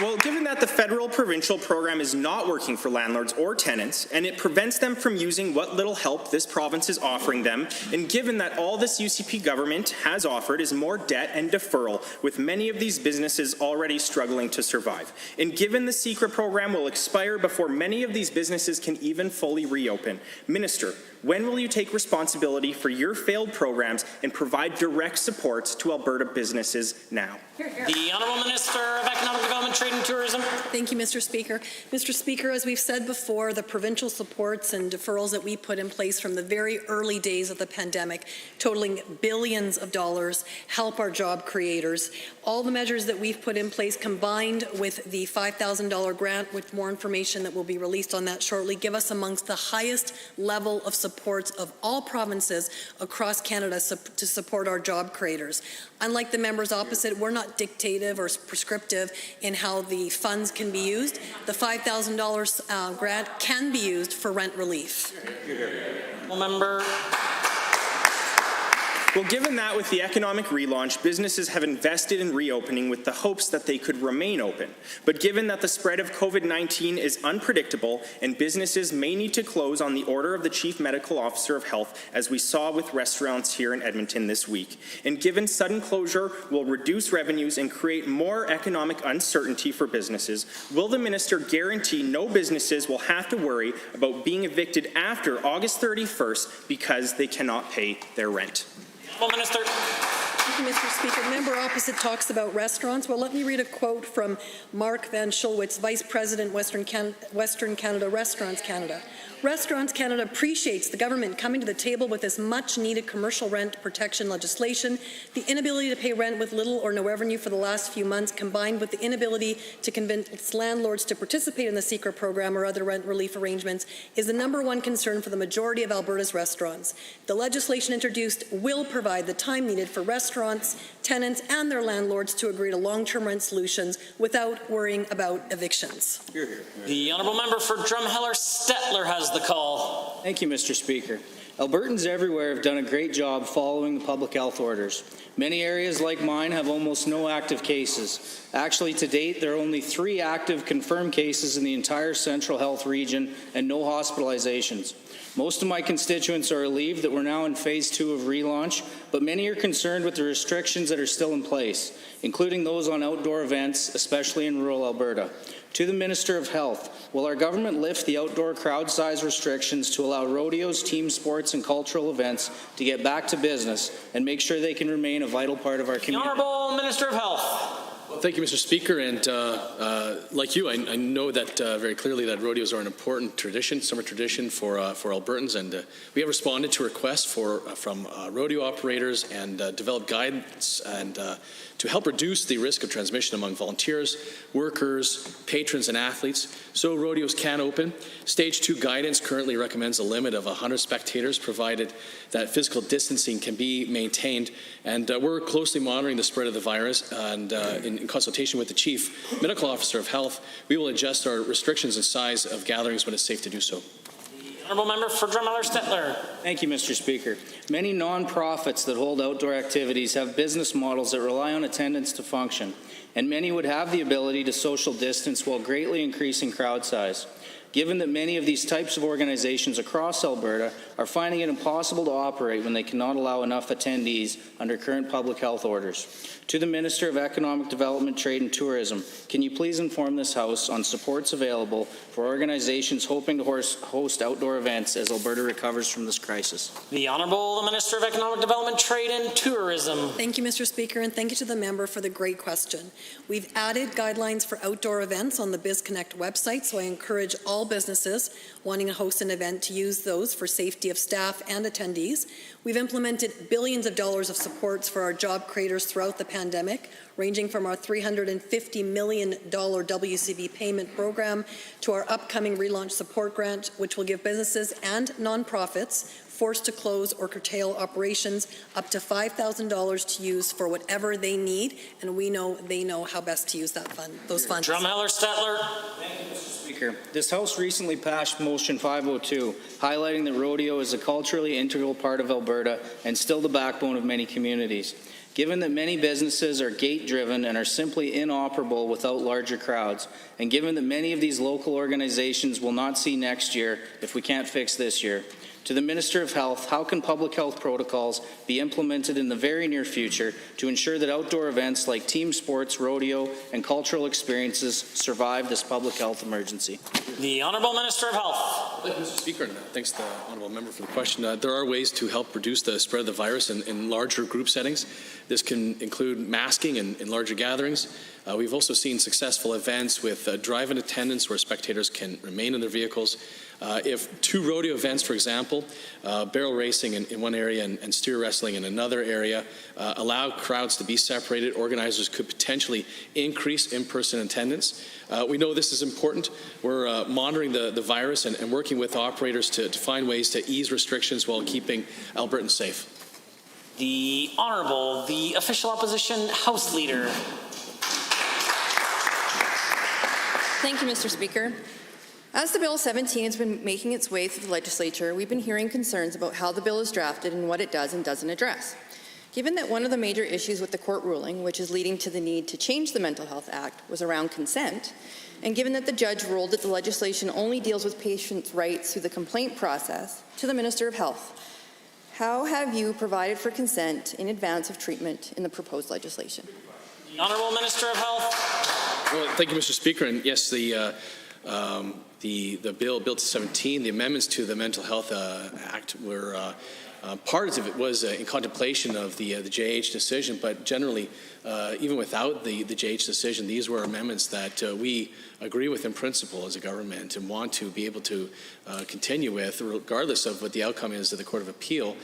Well, given that the federal-provincial program is not working for landlords or tenants, and it prevents them from using what little help this province is offering them, and given that all this UCP government has offered is more debt and deferral, with many of these businesses already struggling to survive, and given the CECRA program will expire before many of these businesses can even fully reopen, Minister, when will you take responsibility for your failed programs and provide direct supports to Alberta businesses now? The Honourable Minister of Economic Development, Trade Trade and Tourism. Thank you, Mr. Speaker. Mr. Speaker, as we've said before, the provincial supports and deferrals that we put in place from the very early days of the pandemic, totaling billions of dollars, help our job creators. All the measures that we've put in place, combined with the $5,000 grant, with more information that will be released on that shortly, give us amongst the highest level of supports of all provinces across Canada to support our job creators. Unlike the members opposite, we're not dictative or prescriptive in how the funds can be used. The $5,000 grant can be used for rent relief. Member. Well, given that with the economic relaunch, businesses have invested in reopening with the hopes that they could remain open. But given that the spread of COVID-19 is unpredictable and businesses may need to close on the order of the Chief Medical Officer of Health, as we saw with restaurants here in Edmonton this week, and given sudden closure will reduce revenues and create more economic uncertainty for businesses, will the minister guarantee no businesses will have to worry about being evicted after August 31st because they cannot pay their rent? Minister. Thank you, Mr. Speaker. The member opposite talks about restaurants. Well, let me read a quote from Mark Van Schulwitz, Vice President, Western Canada Restaurants Canada. Restaurants Canada appreciates the government coming to the table with this much-needed commercial rent protection legislation. The inability to pay rent with little or no revenue for the last few months, combined with the inability to convince landlords to participate in the CECRA program or other rent relief arrangements, is the #1 concern for the majority of Alberta's restaurants. The legislation introduced will provide the time needed for restaurants, tenants, and their landlords to agree to long-term rent solutions without worrying about evictions. The honourable member for Drumheller-Stettler has the call. Thank you, Mr. Speaker. Albertans everywhere have done a great job following the public health orders. Many areas like mine have almost no active cases. Actually, to date, there are only 3 active confirmed cases in the entire Central Health region and no hospitalizations. Most of my constituents are relieved that we're now in phase 2 of relaunch, but many are concerned with the restrictions that are still in place, including those on outdoor events, especially in rural Alberta. To the Minister of Health, will our government lift the outdoor crowd size restrictions to allow rodeos, team sports, and cultural events to get back to business and make sure they can remain a vital part of our community? The Honourable Minister of Health. Well, thank you, Mr. Speaker. And like you, I know that very clearly that rodeos are an important tradition, summer tradition for Albertans, and we have responded to requests from rodeo operators and developed guidance and to help reduce the risk of transmission among volunteers, workers, patrons, and athletes, so rodeos can open. Stage 2 guidance currently recommends a limit of 100 spectators, provided that physical distancing can be maintained. And we're closely monitoring the spread of the virus, and in consultation with the Chief Medical Officer of Health, we will adjust our restrictions and size of gatherings when it's safe to do so. Honourable member for Drumheller-Stettler. Thank you, Mr. Speaker. Many nonprofits that hold outdoor activities have business models that rely on attendance to function, and many would have the ability to social distance while greatly increasing crowd size. Given that many of these types of organizations across Alberta are finding it impossible to operate when they cannot allow enough attendees under current public health orders. To the Minister of Economic Development, Trade and Tourism, can you please inform this House on supports available for organizations hoping to host outdoor events as Alberta recovers from this crisis? The Honourable Minister of Economic Development, Trade and Tourism. Thank you, Mr. Speaker, and thank you to the member for the great question. We've added guidelines for outdoor events on the BizConnect website, so I encourage all businesses wanting to host an event to use those for safety of staff and attendees. We've implemented billions of dollars of supports for our job creators throughout the pandemic, ranging from our $350 million WCB payment program to our upcoming relaunch support grant, which will give businesses and nonprofits forced to close or curtail operations up to $5,000 to use for whatever they need, and we know they know how best to use those funds. Drumheller-Stettler. Thank you, Mr. Speaker. This House recently passed Motion 502, highlighting that rodeo is a culturally integral part of Alberta and still the backbone of many communities. Given that many businesses are gate-driven and are simply inoperable without larger crowds, and given that many of these local organizations will not see next year if we can't fix this year, To the Minister of Health, how can public health protocols be implemented in the very near future to ensure that outdoor events like team sports, rodeo, and cultural experiences survive this public health emergency? The Honourable Minister of Health. Thank you, Mr. Speaker, and thanks to the Honourable Member for the question. There are ways to help reduce the spread of the virus in larger group settings. This can include masking in larger gatherings. We've also seen successful events with drive-in attendance where spectators can remain in their vehicles. If two rodeo events, for example, barrel racing in one area and steer wrestling in another area, allow crowds to be separated, organizers could potentially increase in-person attendance. We know this is important. We're monitoring the virus and working with operators to find ways to ease restrictions while keeping Albertans safe. The Honourable, the Official Opposition House Leader. Thank you, Mr. Speaker. As the Bill 17 has been making its way through the legislature, we've been hearing concerns about how the bill is drafted and what it does and doesn't address. Given that one of the major issues with the court ruling, which is leading to the need to change the Mental Health Act, was around consent, and given that the judge ruled that the legislation only deals with patients' rights through the complaint process, to the Minister of Health, how have you provided for consent in advance of treatment in the proposed legislation? The Honourable Minister of Health. Well, thank you, Mr. Speaker. And yes, the Bill 17, the amendments to the Mental Health Act were part of it was in contemplation of the JH decision, but generally, even without the JH decision, these were amendments that we agree with in principle as a government and want to be able to continue with, regardless of what the outcome is of the Court of Appeal.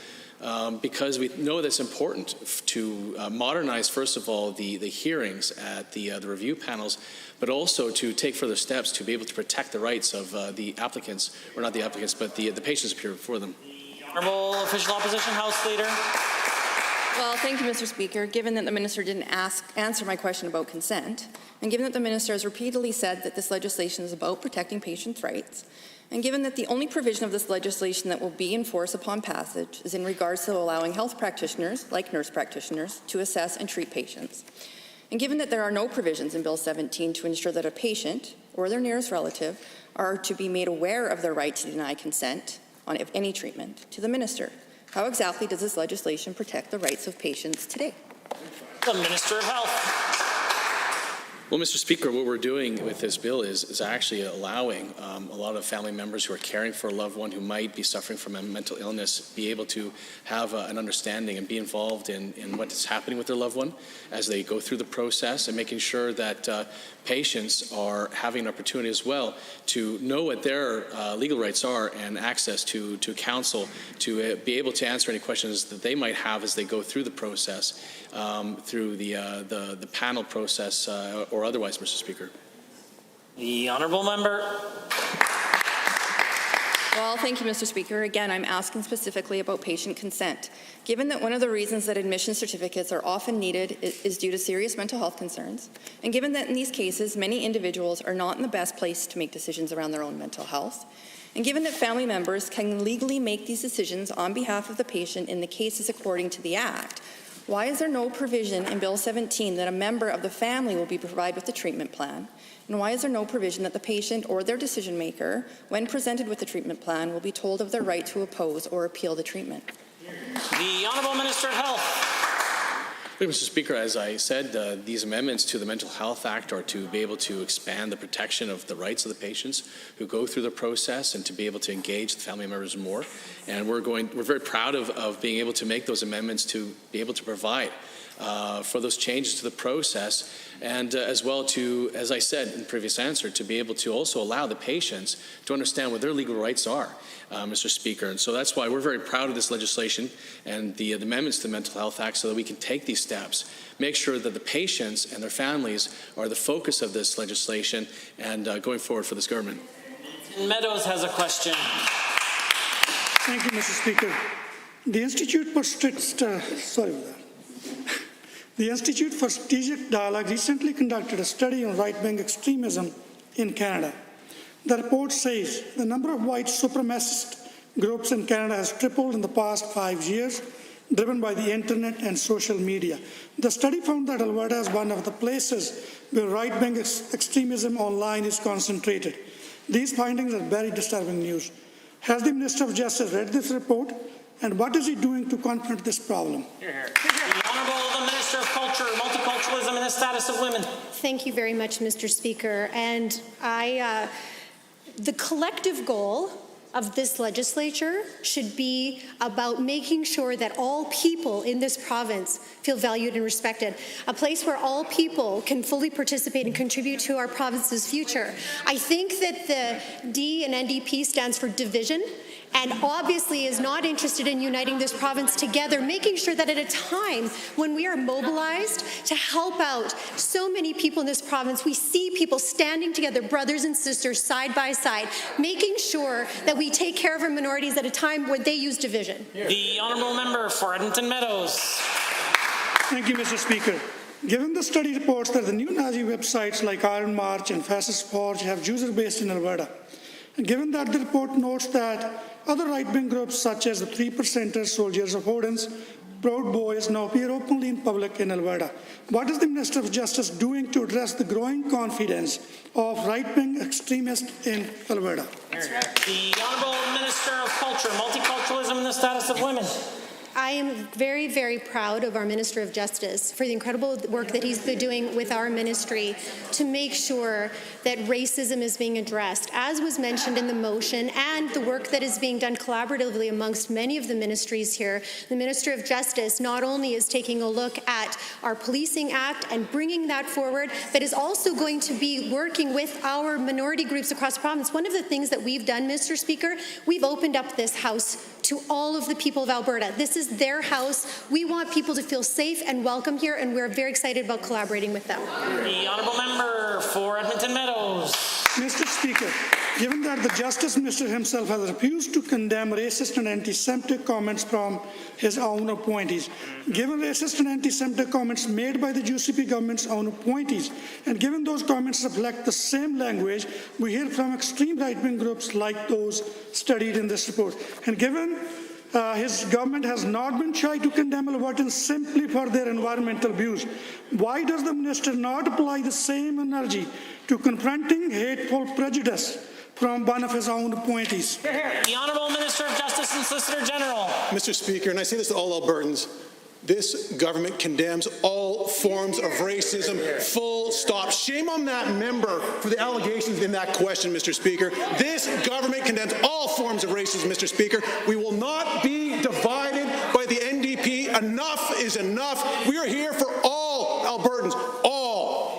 Because we know that's important to modernize, first of all, the hearings at the review panels, but also to take further steps to be able to protect the rights of the applicants, or not the applicants, but the patients appear before them. Honourable Official Opposition House Leader. Well, thank you, Mr. Speaker. Given that the Minister didn't answer my question about consent, and given that the Minister has repeatedly said that this legislation is about protecting patients' rights, and given that the only provision of this legislation that will be in force upon passage is in regards to allowing health practitioners, like nurse practitioners, to assess and treat patients, and given that there are no provisions in Bill 17 to ensure that a patient or their nearest relative are to be made aware of their right to deny consent on any treatment, to the Minister, how exactly does this legislation protect the rights of patients today? The Minister of Health. Well, Mr. Speaker, what we're doing with this bill is actually allowing a lot of family members who are caring for a loved one who might be suffering from a mental illness be able to have an understanding and be involved in what is happening with their loved one as they go through the process, and making sure that patients are having an opportunity as well to know what their legal rights are and access to counsel to be able to answer any questions that they might have as they go through the process, through the panel process or otherwise, Mr. Speaker. The Honourable Member. Well, thank you, Mr. Speaker. Again, I'm asking specifically about patient consent. Given that one of the reasons that admission certificates are often needed is due to serious mental health concerns, and given that in these cases many individuals are not in the best place to make decisions around their own mental health, and given that family members can legally make these decisions on behalf of the patient in the cases according to the Act, why is there no provision in Bill 17 that a member of the family will be provided with a treatment plan? And why is there no provision that the patient or their decision maker, when presented with the treatment plan, will be told of their right to oppose or appeal the treatment? The Honourable Minister of Health. Mr. Speaker, as I said, these amendments to the Mental Health Act are to be able to expand the protection of the rights of the patients who go through the process and to be able to engage the family members more. And we're very proud of being able to make those amendments to be able to provide for those changes to the process, and as well to, as I said in the previous answer, to be able to also allow the patients to understand what their legal rights are, Mr. Speaker. And so that's why we're very proud of this legislation and the amendments to the Mental Health Act, so that we can take these steps, make sure that the patients and their families are the focus of this legislation and going forward for this government. Meadows has a question. Thank you, Mr. Speaker. The Institute for Strategic Dialogue recently conducted a study on right-wing extremism in Canada. The report says the number of white supremacist groups in Canada has tripled in the past 5 years, driven by the internet and social media. The study found that Alberta is one of the places where right-wing extremism online is concentrated. These findings are very disturbing news. Has the Minister of Justice read this report, and what is he doing to confront this problem? The Honourable the Minister of Culture, Multiculturalism and the Status of Women. Thank you very much, Mr. Speaker. And the collective goal of this legislature should be about making sure that all people in this province feel valued and respected, a place where all people can fully participate and contribute to our province's future. I think that the D in NDP stands for division, and obviously is not interested in uniting this province together, making sure that at a time when we are mobilized to help out so many people in this province, we see people standing together, brothers and sisters, side by side, making sure that we take care of our minorities at a time when they use division. The Honourable Member for Edmonton Meadows. Thank you, Mr. Speaker. Given the study reports that the neo-Nazi websites like Iron March and Fascist Forge have users based in Alberta, and given that the report notes that other right-wing groups such as the 3%ers, Soldiers of Odin's, Proud Boys now appear openly in public in Alberta, what is the Minister of Justice doing to address the growing confidence of right-wing extremists in Alberta? The Honourable Minister of Culture, Multiculturalism and the Status of Women. I am very, very proud of our Minister of Justice for the incredible work that he's been doing with our ministry to make sure that racism is being addressed, as was mentioned in the motion, and the work that is being done collaboratively amongst many of the ministries here. The Minister of Justice not only is taking a look at our Policing Act and bringing that forward, but is also going to be working with our minority groups across the province. One of the things that we've done, Mr. Speaker, we've opened up this House to all of the people of Alberta. This is their house. We want people to feel safe and welcome here, and we're very excited about collaborating with them. The Honourable Member for Edmonton Meadows. Mr. Speaker, given that the Justice Minister himself has refused to condemn racist and anti-Semitic comments from his own appointees, given racist and anti-Semitic comments made by the UCP government's own appointees, and given those comments reflect the same language we hear from extreme right-wing groups like those studied in this report, and given his government has not been shy to condemn Albertans simply for their environmental views, why does the minister not apply the same energy to confronting hateful prejudice from one of his own appointees? The Honourable Minister of Justice and Solicitor General. Mr. Speaker, and I say this to all Albertans, this government condemns all forms of racism, full stop. Shame on that member for the allegations in that question, Mr. Speaker. This government condemns all forms of racism, Mr. Speaker. We will not be divided by the NDP. Enough is enough. We are here for all Albertans, all.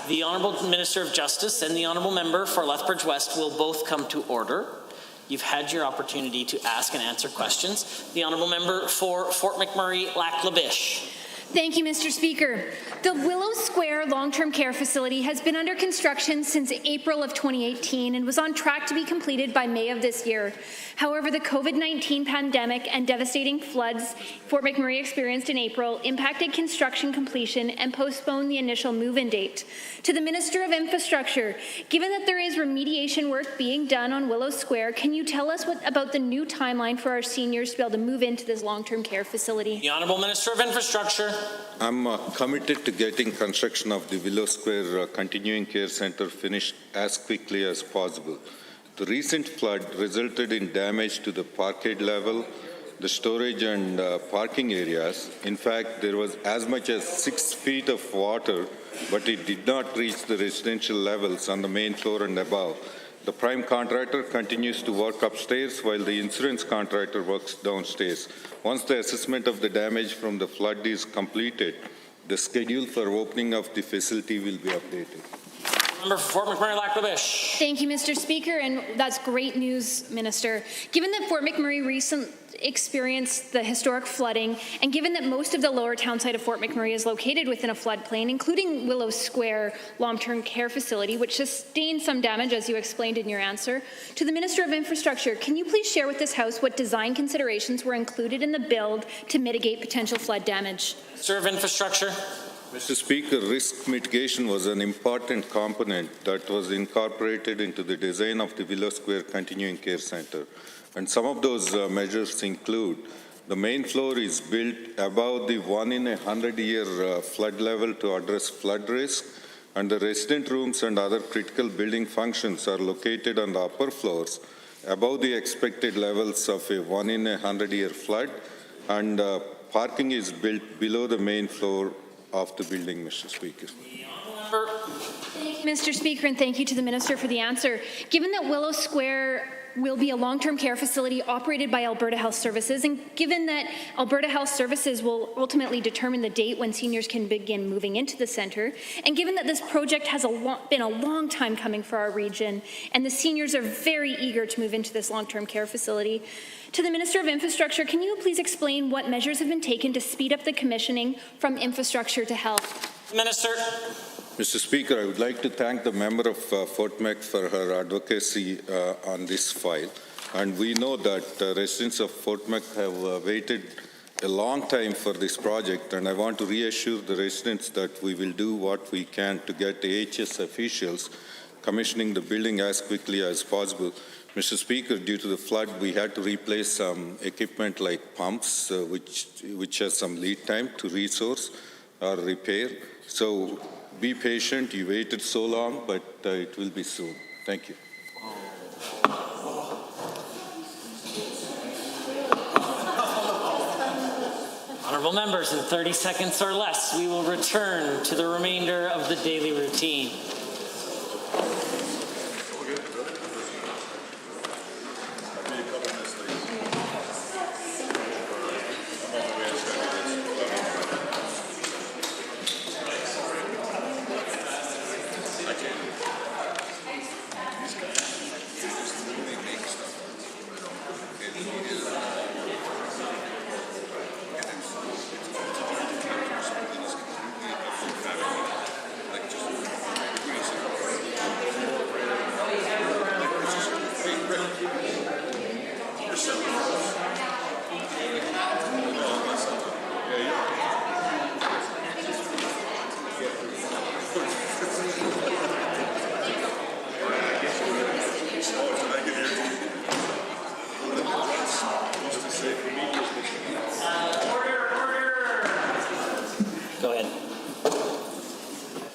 The Honourable Minister of Justice and the Honourable Member for Lethbridge West will both come to order. You've had your opportunity to ask and answer questions. The Honourable Member for Fort McMurray, Lac-La-Biche. Thank you, Mr. Speaker. The Willow Square long-term care facility has been under construction since April of 2018 and was on track to be completed by May of this year. However, the COVID-19 pandemic and devastating floods Fort McMurray experienced in April impacted construction completion and postponed the initial move-in date. To the Minister of Infrastructure, given that there is remediation work being done on Willow Square, can you tell us about the new timeline for our seniors to be able to move into this long-term care facility? The Honourable Minister of Infrastructure. I'm committed to getting construction of the Willow Square Continuing Care Centre finished as quickly as possible. The recent flood resulted in damage to the parkade level, the storage and parking areas. In fact, there was as much as 6 feet of water, but it did not reach the residential levels on the main floor and above. The prime contractor continues to work upstairs while the insurance contractor works downstairs. Once the assessment of the damage from the flood is completed, the schedule for opening of the facility will be updated. Member for Fort McMurray, Lac-La-Biche. Thank you, Mr. Speaker, and that's great news, Minister. Given that Fort McMurray recently experienced the historic flooding, and given that most of the lower town side of Fort McMurray is located within a floodplain, including Willow Square long-term care facility, which sustained some damage, as you explained in your answer, to the Minister of Infrastructure, can you please share with this House what design considerations were included in the build to mitigate potential flood damage? Minister of Infrastructure. Mr. Speaker, risk mitigation was an important component that was incorporated into the design of the Willow Square Continuing Care Centre. And some of those measures include The main floor is built above the 1 in a 100-year flood level to address flood risk, and the resident rooms and other critical building functions are located on the upper floors above the expected levels of a 1 in a 100-year flood, and parking is built below the main floor of the building, Mr. Speaker. Thank you, Mr. Speaker, and thank you to the Minister for the answer. Given that Willow Square will be a long-term care facility operated by Alberta Health Services, and given that Alberta Health Services will ultimately determine the date when seniors can begin moving into the centre, and given that this project has been a long time coming for our region, and the seniors are very eager to move into this long-term care facility, to the Minister of Infrastructure, can you please explain what measures have been taken to speed up the commissioning from infrastructure to health? Minister. Mr. Speaker, I would like to thank the member of Fort Mac for her advocacy on this file. And we know that residents of Fort Mac have waited a long time for this project, and I want to reassure the residents that we will do what we can to get AHS officials commissioning the building as quickly as possible. Mr. Speaker, due to the flood, we had to replace some equipment like pumps, which has some lead time to resource or repair. So be patient. You waited so long, but it will be soon. Thank you. Honourable members, in 30 seconds or less, we will return to the remainder of the daily routine.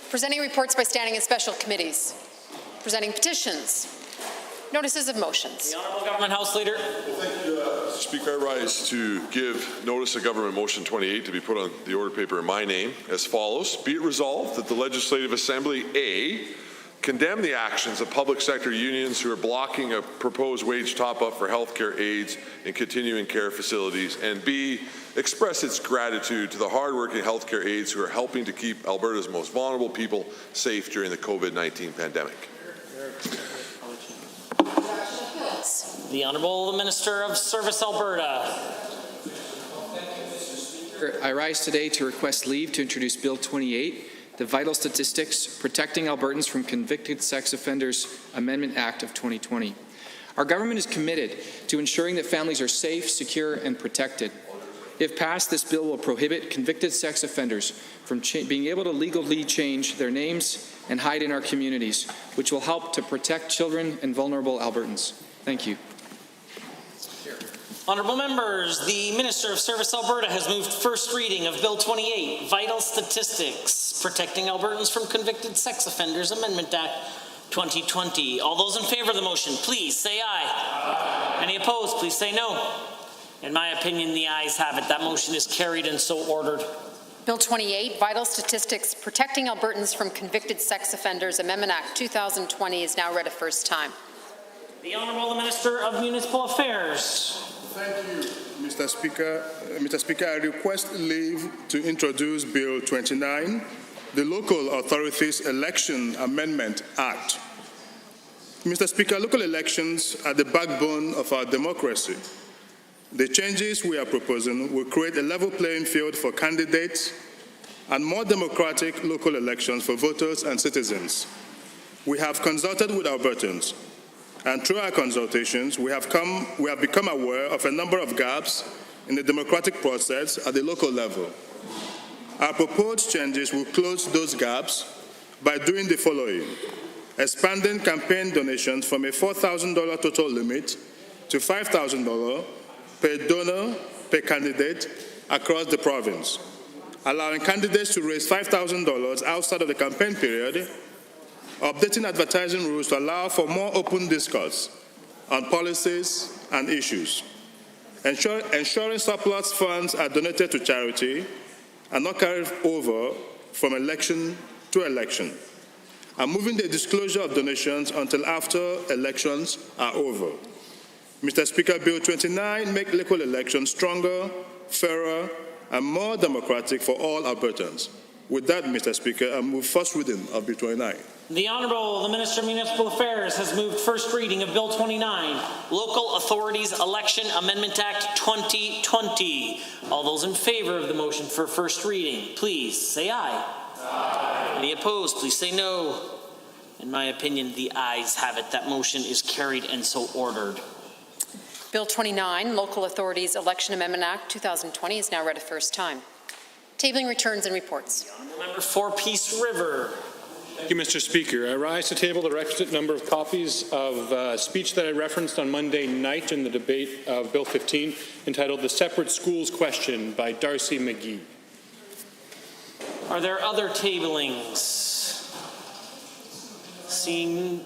Presenting reports by standing and special committees. Presenting petitions. Notices of motions. The Honourable Government House Leader. Thank you, Mr. Speaker. I rise to give notice of Government Motion 28 to be put on the order paper in my name as follows. Be it resolved that the Legislative Assembly, A, condemn the actions of public sector unions who are blocking a proposed wage top-up for healthcare aides in continuing care facilities, and B, express its gratitude to the hardworking healthcare aides who are helping to keep Alberta's most vulnerable people safe during the COVID-19 pandemic. The Honourable Minister of Service Alberta. I rise today to request leave to introduce Bill 28, the Vital Statistics Protecting Albertans from Convicted Sex Offenders Amendment Act of 2020. Our government is committed to ensuring that families are safe, secure, and protected. If passed, this bill will prohibit convicted sex offenders from being able to legally change their names and hide in our communities, which will help to protect children and vulnerable Albertans. Thank you. Honourable members, the Minister of Service Alberta has moved first reading of Bill 28, Vital Statistics Protecting Albertans from Convicted Sex Offenders Amendment Act 2020. All those in favour of the motion, please say aye. Any opposed, please say no. In my opinion, the ayes have it. That motion is carried and so ordered. Bill 28, Vital Statistics Protecting Albertans from Convicted Sex Offenders Amendment Act 2020 is now read a first time. The Honourable Minister of Municipal Affairs. Thank you, Mr. Speaker. Mr. Speaker, I request leave to introduce Bill 29, the Local Authorities Election Amendment Act. Mr. Speaker, local elections are the backbone of our democracy. The changes we are proposing will create a level playing field for candidates and more democratic local elections for voters and citizens. We have consulted with Albertans, and through our consultations, we have become aware of a number of gaps in the democratic process at the local level. Our proposed changes will close those gaps by doing the following: expanding campaign donations from a $4,000 total limit to $5,000 per donor per candidate across the province, allowing candidates to raise $5,000 outside of the campaign period, updating advertising rules to allow for more open discourse on policies and issues, ensuring surplus funds are donated to charity and not carried over from election to election, and moving the disclosure of donations until after elections are over. Mr. Speaker, Bill 29 makes local elections stronger, fairer, and more democratic for all Albertans. With that, Mr. Speaker, I move first reading of Bill 29. The Honourable, the Minister of Municipal Affairs has moved first reading of Bill 29, Local Authorities Election Amendment Act 2020. All those in favour of the motion for first reading, please say aye. Aye. Any opposed, please say no. In my opinion, the ayes have it. That motion is carried and so ordered. Bill 29, Local Authorities Election Amendment Act 2020 is now read a first time. Tabling returns and reports. Member for Peace River. Thank you, Mr. Speaker. I rise to table the requisite number of copies of speech that I referenced on Monday night in the debate of Bill 15, entitled The Separate Schools Question by Darcy McGee. Are there other tablings? Seeing,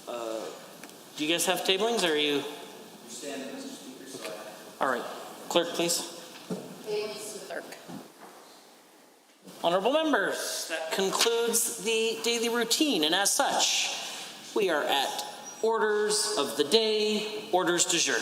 do you guys have tablings, or are you? Okay. All right. Clerk, please. Clerk. Honourable members, that concludes the daily routine, and as such, we are at orders of the day, orders du jour.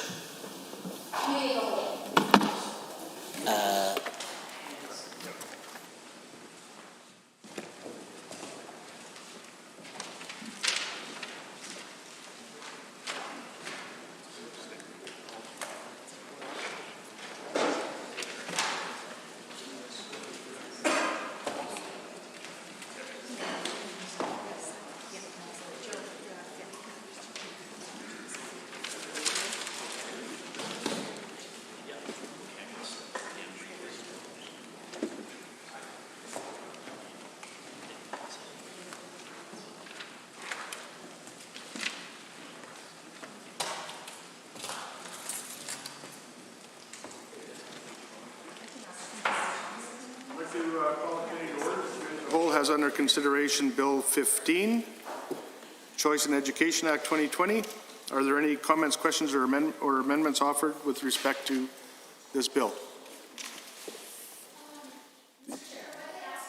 Has under consideration Bill 15, Choice in Education Act 2020. Are there any comments, questions, or amendments offered with respect to this bill?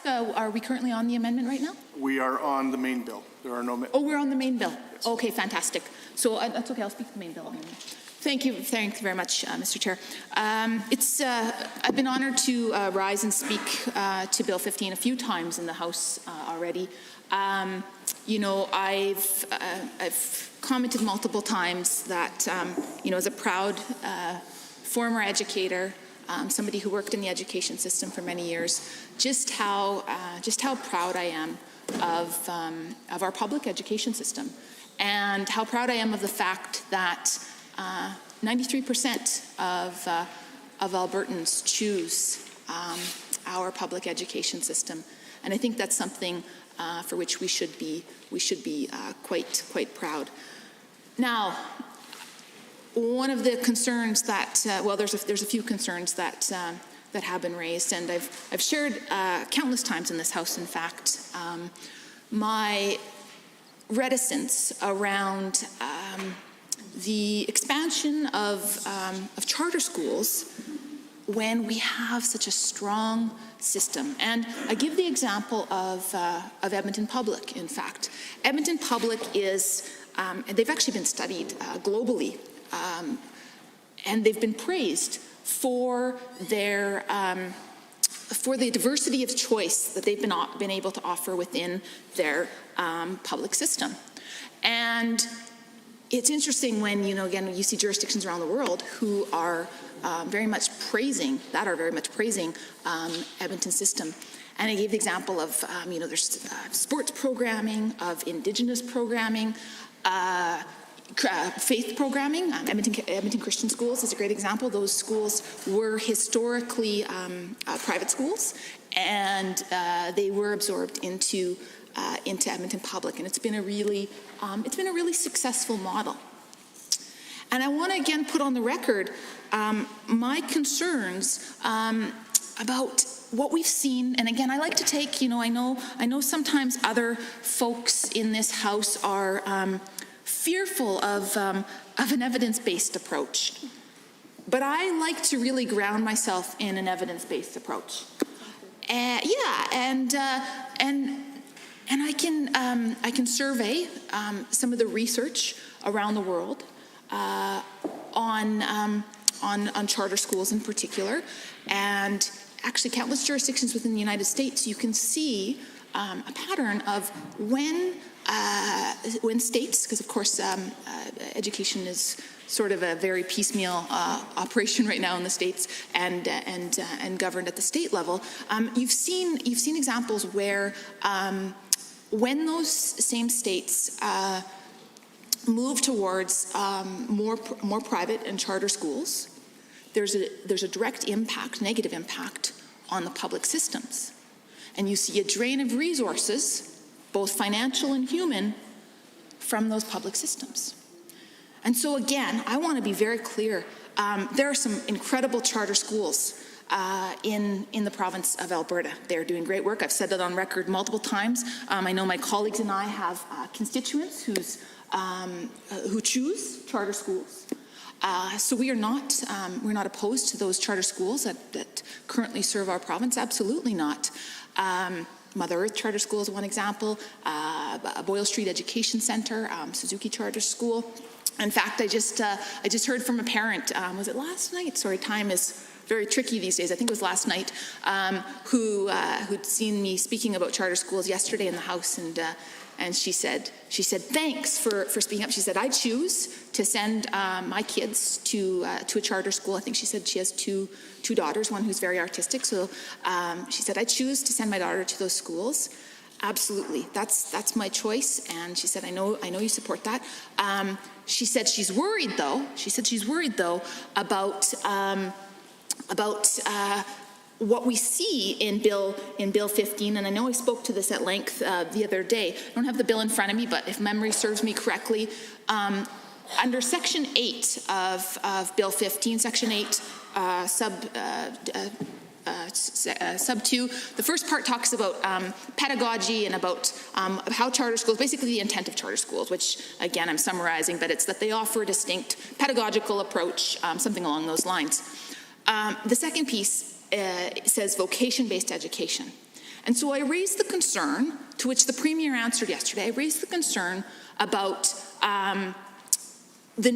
Are we currently on the amendment right now? We are on the main bill. There are no. Oh, we're on the main bill. Yes. Okay, fantastic. So that's okay. I'll speak to the main bill amendment. Thank you very much, Mr. Chair. I've been honored to rise and speak to Bill 15 a few times in the House already. You know, I've commented multiple times that, you know, as a proud former educator, somebody who worked in the education system for many years, just how proud I am of our public education system, and how proud I am of the fact that 93% of Albertans choose our public education system, and I think that's something for which we should be quite proud. Now, one of the concerns that well, there's a few concerns that have been raised, and I've shared countless times in this House. In fact, my reticence around the expansion of charter schools when we have such a strong system. And I give the example of Edmonton Public, in fact. Edmonton Public is, and they've actually been studied globally, and they've been praised for their for the diversity of choice that they've been able to offer within their public system. And it's interesting when, you know, again, you see jurisdictions around the world who are very much praising Edmonton's system. And I gave the example of, you know, there's sports programming, of Indigenous programming, faith programming. Edmonton Christian Schools is a great example. Those schools were historically private schools, and they were absorbed into Edmonton Public, and it's been a really successful model. And I want to again put on the record my concerns about what we've seen. And again, I like to take, I know sometimes other folks in this House are fearful of an evidence-based approach. But I like to really ground myself in an evidence-based approach. And I can survey some of the research around the world on charter schools in particular, and actually countless jurisdictions within the United States. You can see a pattern of when states, because of course education is sort of a very piecemeal operation right now in the states, and governed at the state level. You've seen examples where when those same states move towards more private and charter schools, there's a direct impact, negative impact on the public systems, and you see a drain of resources, both financial and human, from those public systems. And so again, I want to be very clear. There are some incredible charter schools in the province of Alberta. They're doing great work. I've said that on record multiple times. I know my colleagues and I have constituents who choose charter schools. So we're not opposed to those charter schools that currently serve our province. Absolutely not. Mother Earth Charter School is one example. Boyle Street Education Center, Suzuki Charter School. In fact, I just heard from a parent. Was it last night? Sorry, time is very tricky these days. I think it was last night. Who'd seen me speaking about charter schools yesterday in the House, and she said thanks for speaking up. She said, I choose to send my kids to a charter school. I think she said she has two daughters, one who's very artistic. So she said, I choose to send my daughter to those schools. Absolutely, that's my choice. And she said, I know you support that. She said she's worried though. About what we see in Bill 15, and I know I spoke to this at length the other day. I don't have the bill in front of me, but if memory serves me correctly, under Section 8 of Bill 15, Section 8, Sub 2, the first part talks about pedagogy and about how charter schools, basically the intent of charter schools, which again I'm summarizing, but it's that they offer a distinct pedagogical approach, something along those lines. The second piece says vocation-based education. And so I raised the concern, to which the Premier answered yesterday, I raised the concern about why the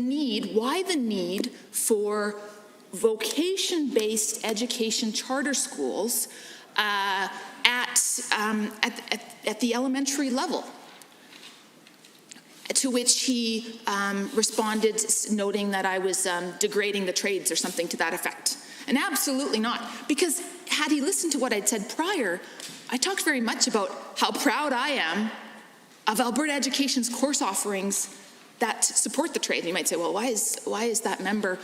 need for vocation-based education charter schools at the elementary level. To which he responded, noting that I was degrading the trades or something to that effect. And absolutely not, because had he listened to what I'd said prior, I talked very much about how proud I am of Alberta Education's course offerings that support the trade. And you might say, well, why is that member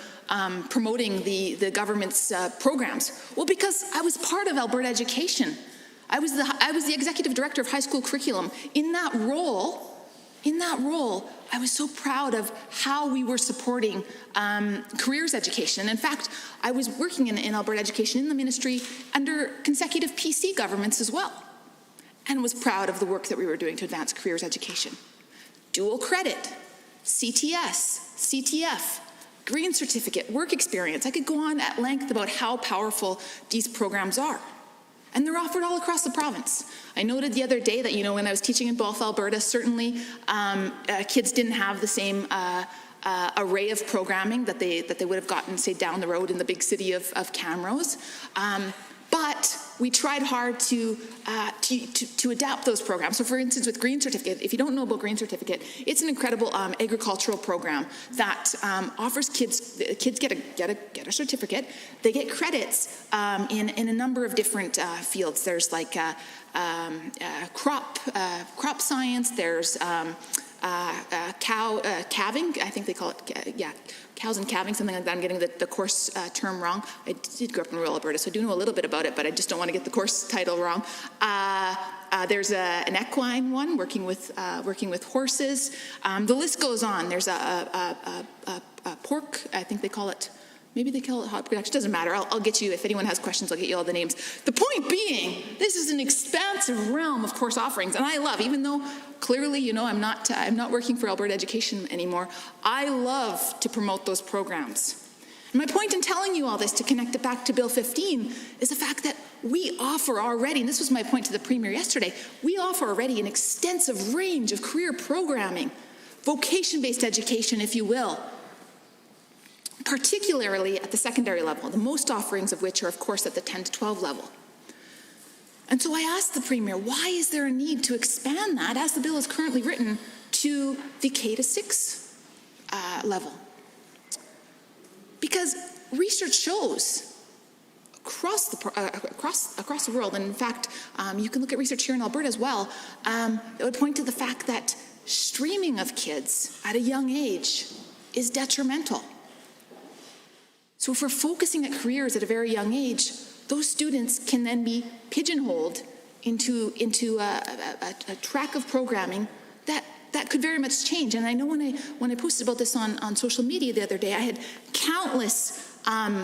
promoting the government's programs? Well, because I was part of Alberta Education. I was the executive director of high school curriculum. In that role, I was so proud of how we were supporting careers education. In fact, I was working in Alberta Education in the ministry under consecutive PC governments as well, and was proud of the work that we were doing to advance careers education. Dual credit, CTS, CTF, green certificate, work experience. I could go on at length about how powerful these programs are. And they're offered all across the province. I noted the other day that, when I was teaching in Both, Alberta, certainly kids didn't have the same array of programming that they would have gotten, say, down the road in the big city of Camrose. But we tried hard to adapt those programs. So for instance, with Green Certificate, if you don't know about Green Certificate, it's an incredible agricultural program that offers kids get a certificate. They get credits in a number of different fields. There's like crop science, there's calving, I think they call it, cows and calving, something like that. I'm getting the course term wrong. I did grow up in rural Alberta, so I do know a little bit about it, but I just don't want to get the course title wrong. There's an equine one working with horses. The list goes on. There's a pork, I think they call it. Maybe they call it hot production. Doesn't matter. I'll get you, if anyone has questions, I'll get you all the names. The point being, this is an expansive realm of course offerings, and I love, even though clearly, you know, I'm not working for Alberta Education anymore, I love to promote those programs. And my point in telling you all this, to connect it back to Bill 15, is the fact that we offer already, and this was my point to the Premier yesterday, we offer already an extensive range of career programming, vocation-based education, if you will, particularly at the secondary level, the most offerings of which are, of course, at the 10 to 12 level. And so I asked the Premier, why is there a need to expand that, as the bill is currently written, to the K to 6 level? Because research shows across the world, and in fact, you can look at research here in Alberta as well, that would point to the fact that streaming of kids at a young age is detrimental. So if we're focusing at careers at a very young age, those students can then be pigeonholed into a track of programming that could very much change. And I know when I posted about this on social media the other day, I had countless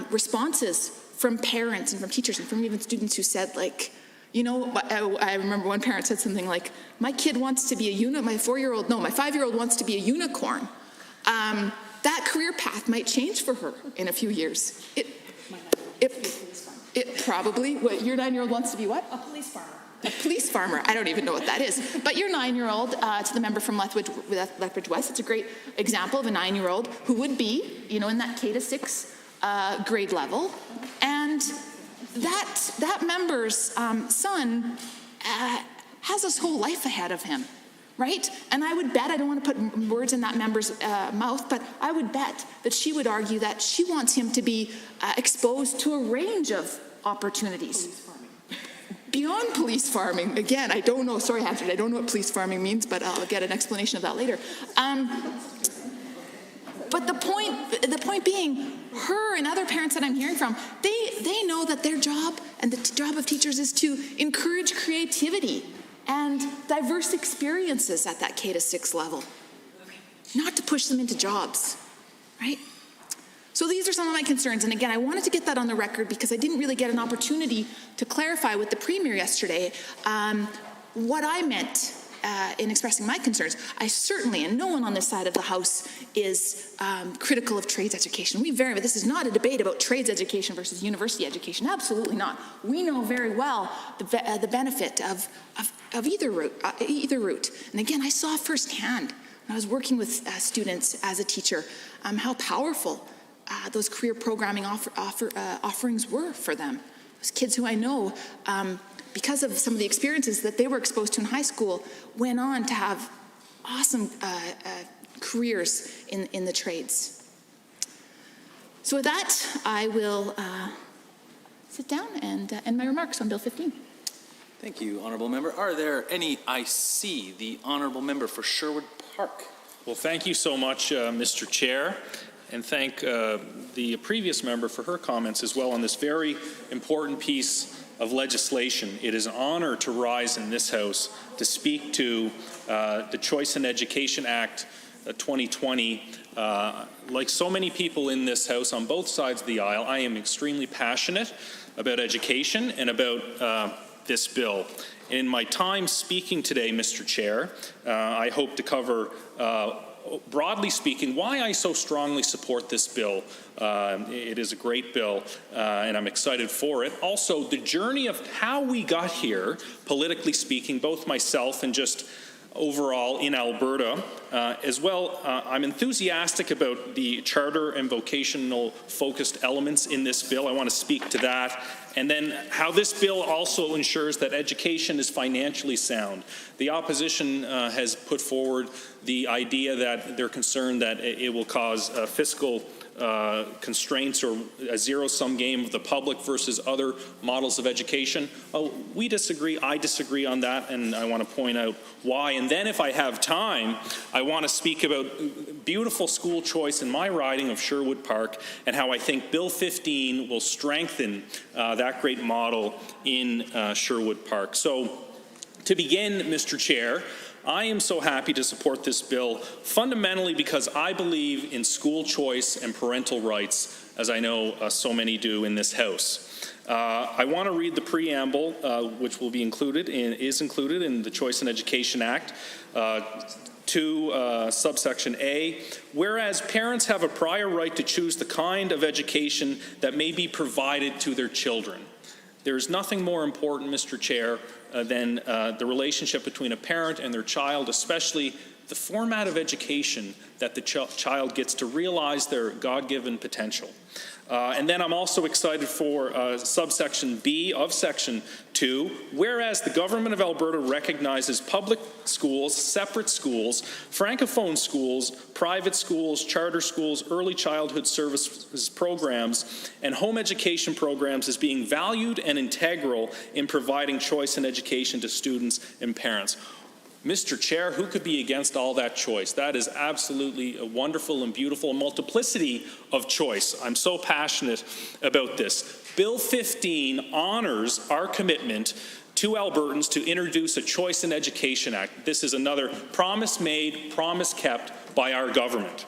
responses from parents and from teachers and from even students who said, like, you know, I remember one parent said something like, my kid wants to be my 5-year-old wants to be a unicorn. That career path might change for her in a few years. It probably, your 9-year-old wants to be what? A police farmer. A police farmer. I don't even know what that is. But your 9-year-old, to the member from Lethbridge West, it's a great example of a 9-year-old who would be, you know, in that K to 6 grade level. And that member's son has his whole life ahead of him. Right? And I would bet, I don't want to put words in that member's mouth, but I would bet that she would argue that she wants him to be exposed to a range of opportunities. Beyond police farming. Again, I don't know, sorry Hansard, I don't know what police farming means, but I'll get an explanation of that later. But the point being, her and other parents that I'm hearing from, they know that their job and the job of teachers is to encourage creativity and diverse experiences at that K to 6 level, not to push them into jobs, right? So these are some of my concerns, and again, I wanted to get that on the record because I didn't really get an opportunity to clarify with the Premier yesterday what I meant in expressing my concerns. I certainly, and no one on this side of the House is critical of trades education. This is not a debate about trades education versus university education. Absolutely not. We know very well the benefit of either route. And again, I saw firsthand when I was working with students as a teacher how powerful those career programming offerings were for them. Those kids who I know, because of some of the experiences that they were exposed to in high school, went on to have awesome careers in the trades. So with that, I will sit down and end my remarks on Bill 15. Thank you, Honourable Member. Are there any? I see the Honourable Member for Sherwood Park. Well, thank you so much, Mr. Chair, and thank the previous member for her comments as well on this very important piece of legislation. It is an honor to rise in this House to speak to the Choice in Education Act 2020. Like so many people in this House on both sides of the aisle, I am extremely passionate about education and about this bill. In my time speaking today, Mr. Chair, I hope to cover broadly speaking, why I so strongly support this bill. It is a great bill, and I'm excited for it. Also, the journey of how we got here, politically speaking, both myself and just overall in Alberta, as well. I'm enthusiastic about the charter and vocational focused elements in this bill. I want to speak to that. And then how this bill also ensures that education is financially sound. The opposition has put forward the idea that they're concerned that it will cause fiscal constraints or a zero-sum game of the public versus other models of education. We disagree. I disagree on that, and I want to point out why. And then if I have time, I want to speak about beautiful school choice in my riding of Sherwood Park and how I think Bill 15 will strengthen that great model in Sherwood Park. So To begin, Mr. Chair, I am so happy to support this bill, fundamentally because I believe in school choice and parental rights, as I know so many do in this House. I want to read the preamble, which will be is included in the Choice in Education Act, to subsection A. Whereas parents have a prior right to choose the kind of education that may be provided to their children. There's nothing more important, Mr. Chair, than the relationship between a parent and their child, especially the format of education that the child gets to realize their God-given potential. And then I'm also excited for subsection B of section 2, whereas the government of Alberta recognizes public schools, separate schools, francophone schools, private schools, charter schools, early childhood services programs, and home education programs as being valued and integral in providing choice in education to students and parents. Mr. Chair, who could be against all that choice? That is absolutely a wonderful and beautiful multiplicity of choice. I'm so passionate about this. Bill 15 honors our commitment to Albertans to introduce a Choice in Education Act. This is another promise made, promise kept by our government.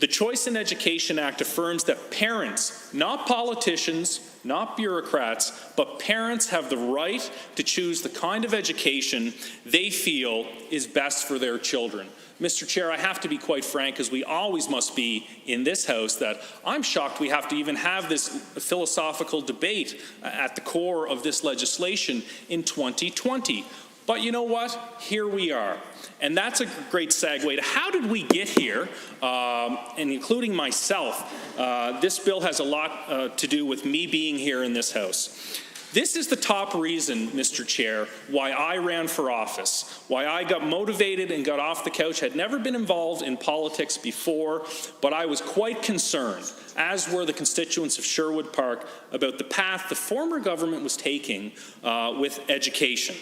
The Choice in Education Act affirms that parents, not politicians, not bureaucrats, but parents have the right to choose the kind of education they feel is best for their children. Mr. Chair, I have to be quite frank, as we always must be in this House, that I'm shocked we have to even have this philosophical debate at the core of this legislation in 2020. But you know what? Here we are. And that's a great segue to how did we get here, and including myself. This bill has a lot to do with me being here in this House. This is the top reason, Mr. Chair, why I ran for office, why I got motivated and got off the couch, had never been involved in politics before, but I was quite concerned, as were the constituents of Sherwood Park, about the path the former government was taking with education.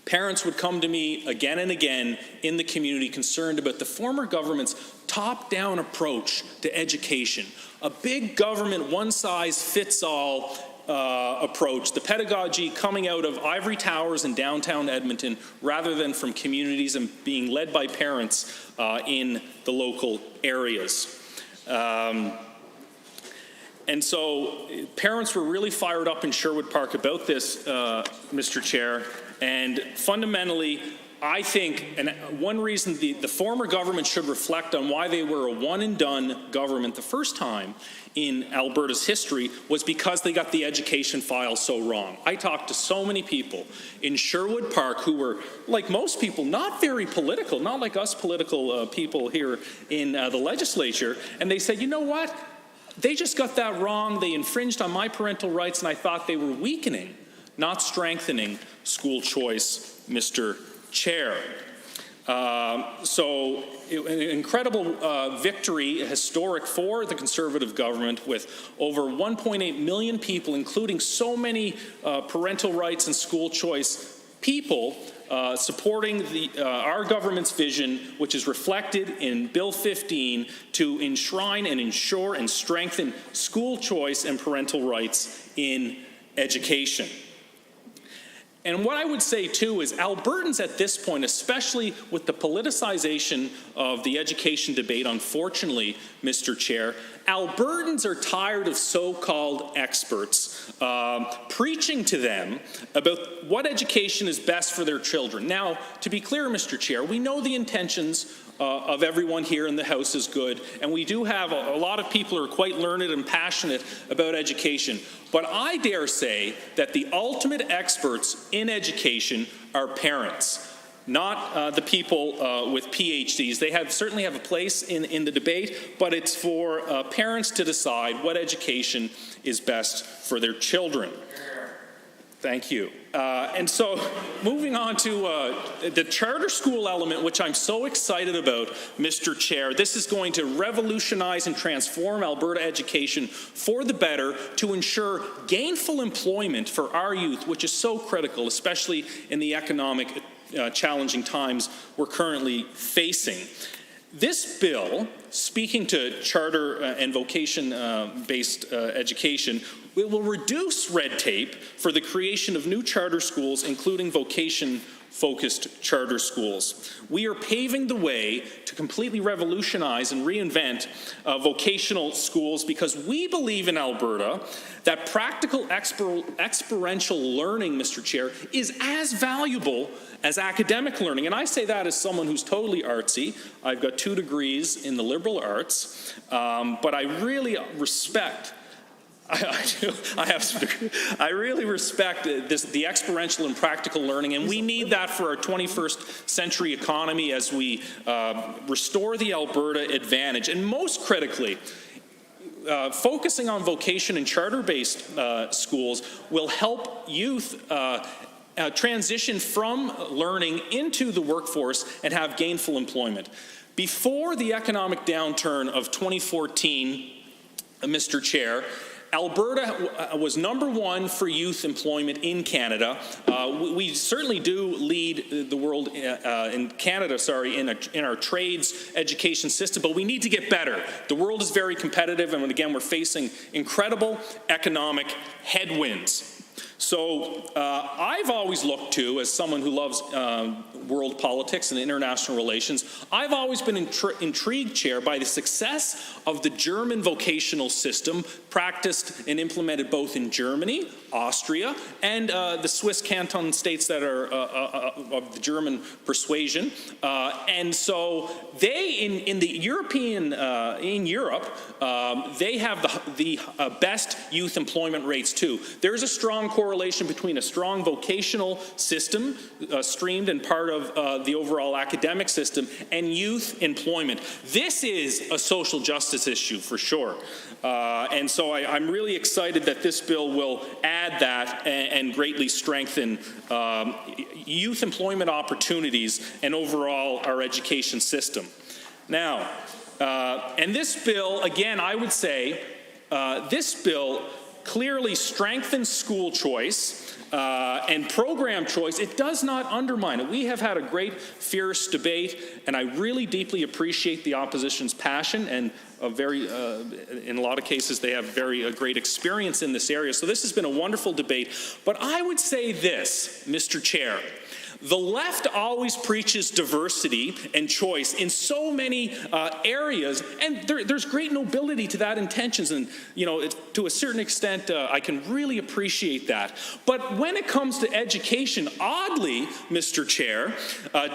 Parents would come to me again and again in the community concerned about the former government's top-down approach to education. A big government, one-size-fits-all approach, the pedagogy coming out of ivory towers in downtown Edmonton rather than from communities and being led by parents in the local areas. And so parents were really fired up in Sherwood Park about this, Mr. Chair. And fundamentally, I think, and one reason the former government should reflect on why they were a one-and-done government the first time in Alberta's history was because they got the education file so wrong. I talked to so many people in Sherwood Park who were, like most people, not very political, not like us political people here in the legislature, and they said, you know what? They just got that wrong. They infringed on my parental rights, and I thought they were weakening, not strengthening school choice, Mr. Chair. So an incredible victory, historic for the Conservative government, with over 1.8 million people, including so many parental rights and school choice people, supporting our government's vision, which is reflected in Bill 15, to enshrine and ensure and strengthen school choice and parental rights in education. And what I would say, too, is Albertans at this point, especially with the politicization of the education debate, unfortunately, Mr. Chair, Albertans are tired of so-called experts preaching to them about what education is best for their children. Now, to be clear, Mr. Chair, we know the intentions of everyone here in the House is good, and we do have a lot of people who are quite learned and passionate about education. But I dare say that the ultimate experts in education are parents, not the people with PhDs. They certainly have a place in the debate, but it's for parents to decide what education is best for their children. Thank you. And so moving on to the charter school element, which I'm so excited about, Mr. Chair. This is going to revolutionize and transform Alberta education for the better to ensure gainful employment for our youth, which is so critical, especially in the economic challenging times we're currently facing. This bill, speaking to charter and vocation-based education, it will reduce red tape for the creation of new charter schools, including vocation-focused charter schools. We are paving the way to completely revolutionize and reinvent vocational schools because we believe in Alberta that practical experiential learning, Mr. Chair, is as valuable as academic learning. And I say that as someone who's totally artsy. I've got 2 degrees in the liberal arts, but I really respect I really respect the experiential and practical learning, and we need that for our 21st century economy as we restore the Alberta advantage. And most critically, focusing on vocation and charter-based schools will help youth transition from learning into the workforce and have gainful employment. Before the economic downturn of 2014, Mr. Chair, Alberta was #1 for youth employment in Canada. We certainly do lead the world in Canada, in our trades education system, but we need to get better. The world is very competitive, and again, we're facing incredible economic headwinds. So I've always looked to, as someone who loves world politics and international relations, I've always been intrigued, Chair, by the success of the German vocational system practiced and implemented both in Germany, Austria, and the Swiss canton states that are of the German persuasion. And so they, in Europe, they have the best youth employment rates too. There's a strong correlation between a strong vocational system, streamed and part of the overall academic system, and youth employment. This is a social justice issue for sure. And so I'm really excited that this bill will add that and greatly strengthen youth employment opportunities and overall our education system. Now, and this bill, again, I would say, this bill clearly strengthens school choice and program choice. It does not undermine it. We have had a great, fierce debate, and I really deeply appreciate the opposition's passion and in a lot of cases, they have very great experience in this area. So this has been a wonderful debate. But I would say this, Mr. Chair. The left always preaches diversity and choice in so many areas, and there's great nobility to that intentions, and to a certain extent, I can really appreciate that. But when it comes to education, oddly, Mr. Chair,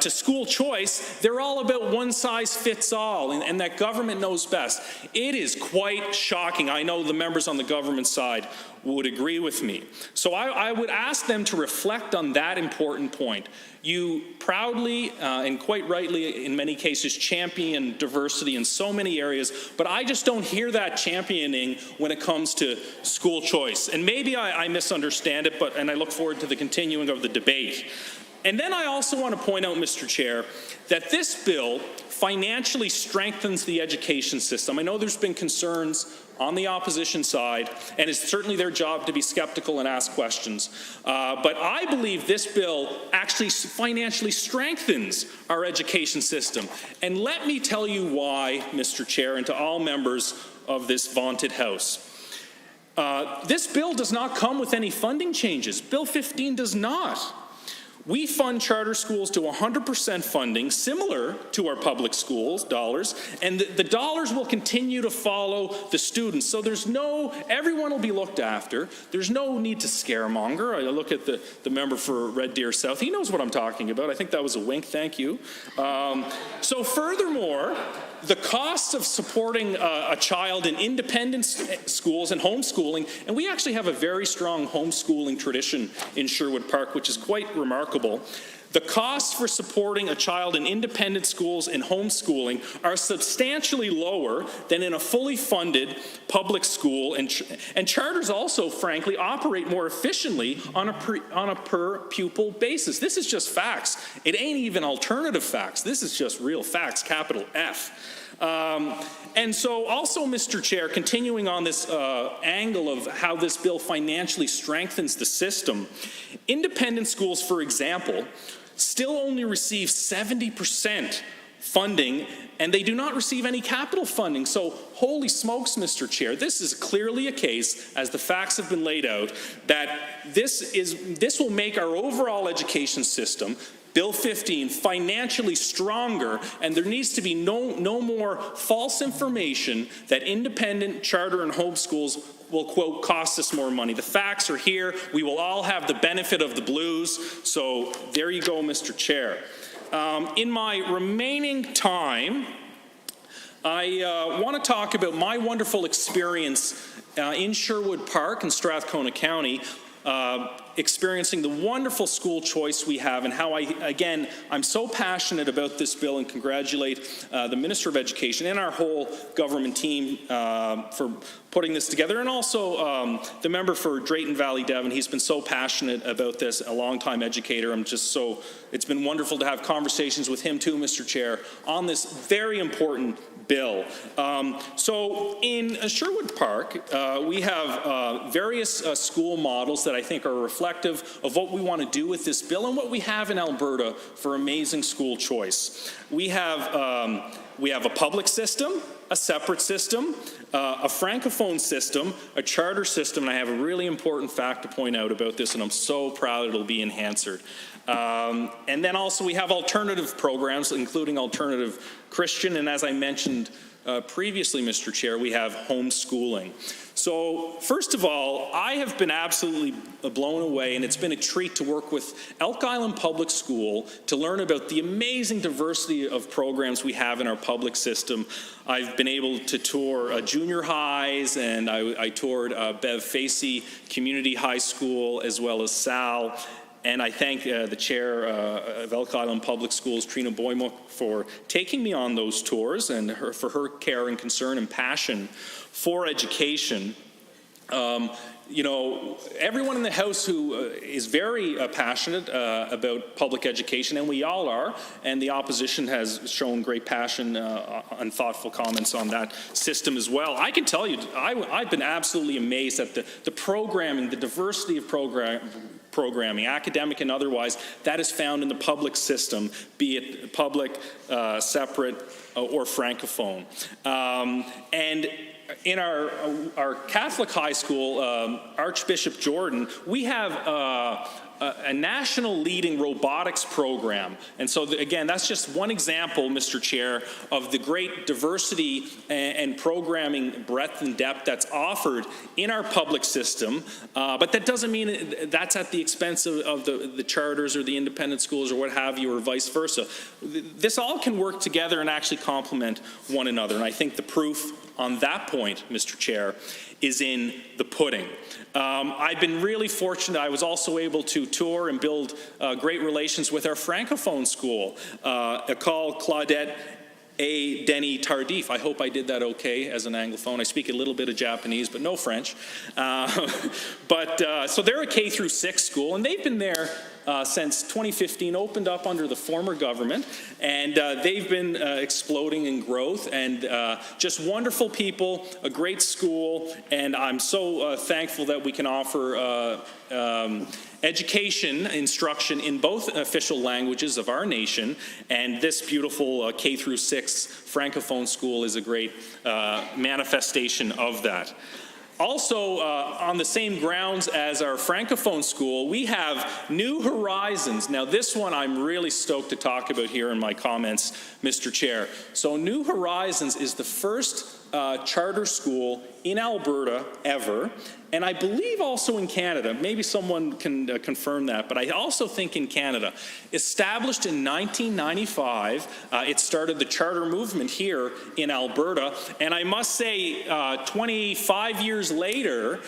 to school choice, they're all about one size fits all, and that government knows best. It is quite shocking. I know the members on the government side would agree with me. So I would ask them to reflect on that important point. You proudly and quite rightly in many cases champion diversity in so many areas, but I just don't hear that championing when it comes to school choice. And maybe I misunderstand it, and I look forward to the continuing of the debate. And then I also want to point out, Mr. Chair, that this bill financially strengthens the education system. I know there's been concerns on the opposition side, and it's certainly their job to be skeptical and ask questions. But I believe this bill actually financially strengthens our education system. And let me tell you why, Mr. Chair, and to all members of this vaunted House. This bill does not come with any funding changes. Bill 15 does not. We fund charter schools to 100% funding, similar to our public schools dollars, and the dollars will continue to follow the students. So everyone will be looked after. There's no need to scaremonger. I look at the member for Red Deer South. He knows what I'm talking about. I think that was a wink. Thank you. So furthermore, the costs of supporting a child in independent schools and homeschooling, and we actually have a very strong homeschooling tradition in Sherwood Park, which is quite remarkable. The costs for supporting a child in independent schools and homeschooling are substantially lower than in a fully funded public school, and charters also, frankly, operate more efficiently on a per pupil basis. This is just facts. It ain't even alternative facts. This is just real facts, capital F. And so also, Mr. Chair, continuing on this angle of how this bill financially strengthens the system, independent schools, for example, still only receive 70% funding, and they do not receive any capital funding. So, holy smokes, Mr. Chair, this is clearly a case, as the facts have been laid out, that this will make our overall education system, Bill 15, financially stronger, and there needs to be no more false information that independent, charter, and homeschools will, quote, cost us more money. The facts are here. We will all have the benefit of the blues. So there you go, Mr. Chair. In my remaining time, I want to talk about my wonderful experience in Sherwood Park in Strathcona County, experiencing the wonderful school choice we have, and how I'm so passionate about this bill, and congratulate the Minister of Education and our whole government team for putting this together, and also the member for Drayton Valley Devon. He's been so passionate about this, a longtime educator. It's been wonderful to have conversations with him too, Mr. Chair, on this very important bill. So in Sherwood Park, we have various school models that I think are reflective of what we want to do with this bill and what we have in Alberta for amazing school choice. We have a public system, a separate system, a francophone system, a charter system, and I have a really important fact to point out about this, and I'm so proud it'll be in Hansard. And then also we have alternative programs, including alternative Christian, and as I mentioned previously, Mr. Chair, we have homeschooling. So first of all, I have been absolutely blown away, and it's been a treat to work with Elk Island Public School to learn about the amazing diversity of programs we have in our public system. I've been able to tour junior highs, and I toured Bev Facey Community High School as well as Sal. And I thank the chair of Elk Island Public Schools, Trina Boymuk, for taking me on those tours, and for her care and concern and passion for education. You know, everyone in the House who is very passionate about public education, and we all are, and the opposition has shown great passion and thoughtful comments on that system as well. I can tell you, I've been absolutely amazed at the programming, the diversity of programming, academic and otherwise, that is found in the public system, be it public, separate, or francophone. And in our Catholic high school, Archbishop Jordan, we have a national leading robotics program. And so, again, that's just one example, Mr. Chair, of the great diversity and programming breadth and depth that's offered in our public system. But that doesn't mean that's at the expense of the charters or the independent schools or what have you, or vice versa. This all can work together and actually complement one another. And I think the proof on that point, Mr. Chair, is in the pudding. I've been really fortunate. I was also able to tour and build great relations with our francophone school, École Claudette A. Denis Tardif. I hope I did that okay as an Anglophone. I speak a little bit of Japanese, but no French. So they're a K through 6 school, and they've been there since 2015, opened up under the former government, and they've been exploding in growth, and just wonderful people, a great school, and I'm so thankful that we can offer education, instruction in both official languages of our nation, and this beautiful K through 6 Francophone school is a great manifestation of that. Also, on the same grounds as our Francophone school, we have New Horizons. Now, this one I'm really stoked to talk about here in my comments, Mr. Chair. So, New Horizons is the first charter school in Alberta ever, and I believe also in Canada. Maybe someone can confirm that, but I also think in Canada. Established in 1995, it started the charter movement here in Alberta, and I must say 25 years later,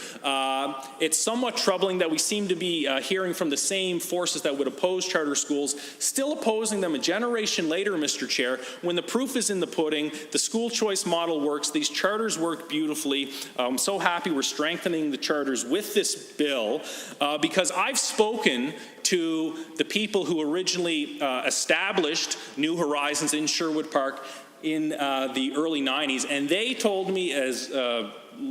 it's somewhat troubling that we seem to be hearing from the same forces that would oppose charter schools, still opposing them a generation later, Mr. Chair, when the proof is in the pudding, the school choice model works, these charters work beautifully. I'm so happy we're strengthening the charters with this bill because I've spoken to the people who originally established New Horizons in Sherwood Park in the early 90s, and they told me as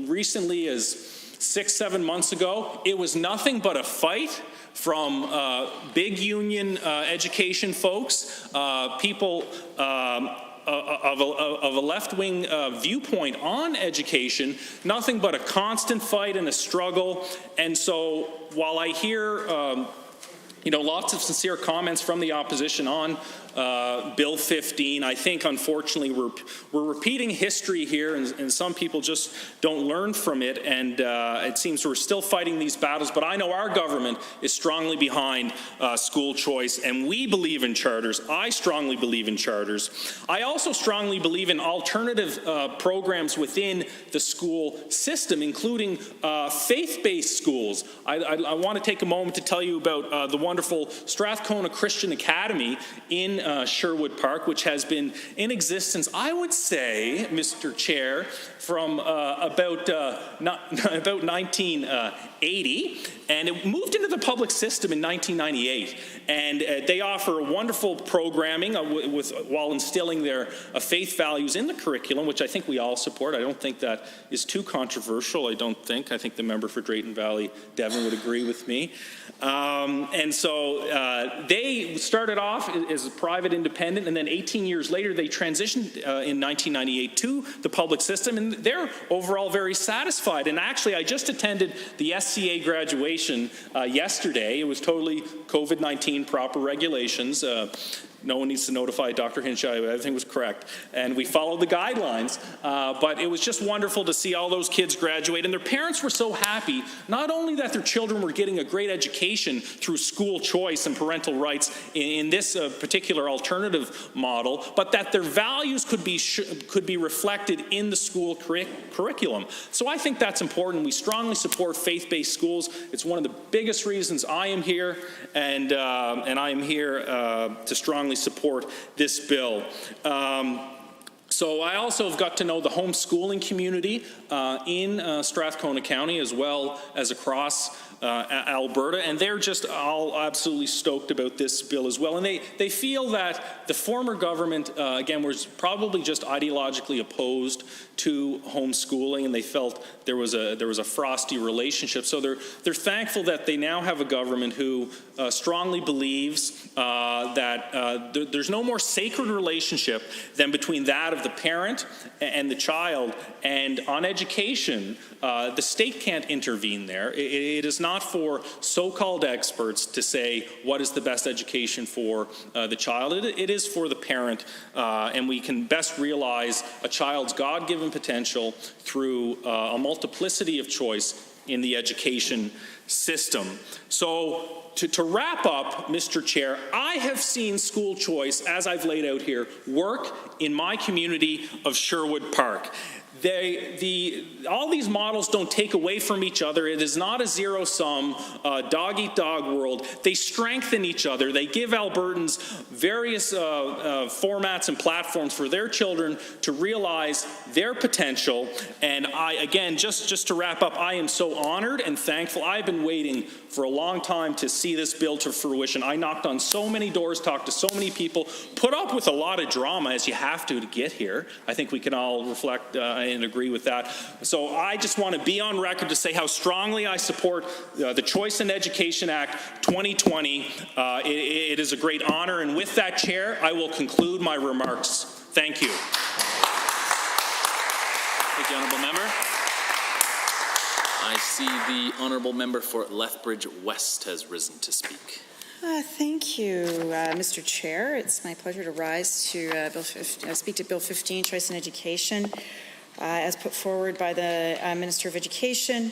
recently as 6-7 months ago, it was nothing but a fight from big union education folks, people of a left-wing viewpoint on education, nothing but a constant fight and a struggle. And so while I hear lots of sincere comments from the opposition on Bill 15. I think, unfortunately, we're repeating history here, and some people just don't learn from it, and it seems we're still fighting these battles. But I know our government is strongly behind school choice, and we believe in charters. I strongly believe in charters. I also strongly believe in alternative programs within the school system, including faith-based schools. I want to take a moment to tell you about the wonderful Strathcona Christian Academy in Sherwood Park, which has been in existence, I would say, Mr. Chair, from about 1980, and it moved into the public system in 1998. And they offer wonderful programming while instilling their faith values in the curriculum, which I think we all support. I don't think that is too controversial. I think the member for Drayton Valley, Devon, would agree with me. And so they started off as a private independent, and then 18 years later they transitioned in 1998 to the public system, and they're overall very satisfied. And actually, I just attended the SCA graduation yesterday. It was totally COVID-19 proper regulations. No one needs to notify Dr. Hinshaw. Everything was correct. And we followed the guidelines. But it was just wonderful to see all those kids graduate. And their parents were so happy, not only that their children were getting a great education through school choice and parental rights in this particular alternative model, but that their values could be reflected in the school curriculum. So I think that's important. We strongly support faith-based schools. It's one of the biggest reasons I am here, and I am here to strongly support this bill. So I also have got to know the homeschooling community in Strathcona County as well as across Alberta, and they're just all absolutely stoked about this bill as well. And they feel that the former government, again, was probably just ideologically opposed to homeschooling, and they felt there was a frosty relationship. So they're thankful that they now have a government who strongly believes that there's no more sacred relationship than between that of the parent and the child. And on education, the state can't intervene there. It is not for so-called experts to say what is the best education for the child. It is for the parent, and we can best realize a child's God-given potential through a multiplicity of choice in the education system. So to wrap up, Mr. Chair, I have seen school choice, as I've laid out here, work in my community of Sherwood Park. All these models don't take away from each other. It is not a zero-sum, dog-eat-dog world. They strengthen each other. They give Albertans various formats and platforms for their children to realize their potential. And again, just to wrap up, I am so honored and thankful. I've been waiting for a long time to see this bill to fruition. I knocked on so many doors, talked to so many people, put up with a lot of drama, as you have to get here. I think we can all reflect and agree with that. So I just want to be on record to say how strongly I support the Choice in Education Act 2020. It is a great honor, and with that, Chair, I will conclude my remarks. Thank you. Thank you, Honourable Member. I see the Honourable Member for Lethbridge West has risen to speak. Thank you, Mr. Chair. It's my pleasure to rise to speak to Bill 15, Choice in Education, as put forward by the Minister of Education.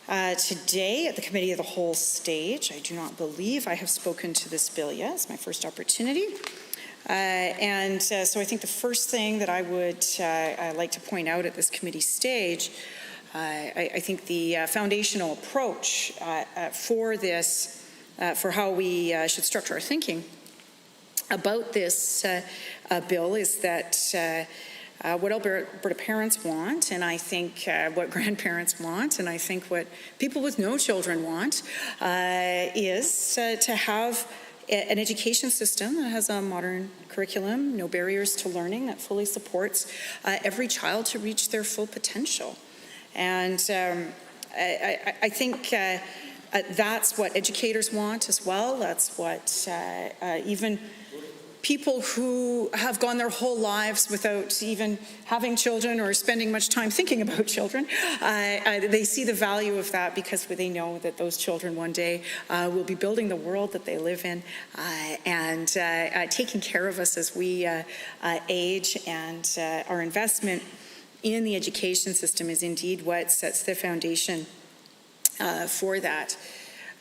Today, at the Committee of the Whole stage, I do not believe I have spoken to this bill yet. It's my first opportunity. So I think the first thing that I would like to point out at this committee stage, I think the foundational approach for this, for how we should structure our thinking about this bill is that what Alberta parents want, and I think what grandparents want, and I think what people with no children want, is to have an education system that has a modern curriculum, no barriers to learning, that fully supports every child to reach their full potential. And I think that's what educators want as well. That's what even people who have gone their whole lives without even having children or spending much time thinking about children, they see the value of that because they know that those children one day will be building the world that they live in and taking care of us as we age, and our investment in the education system is indeed what sets the foundation for that.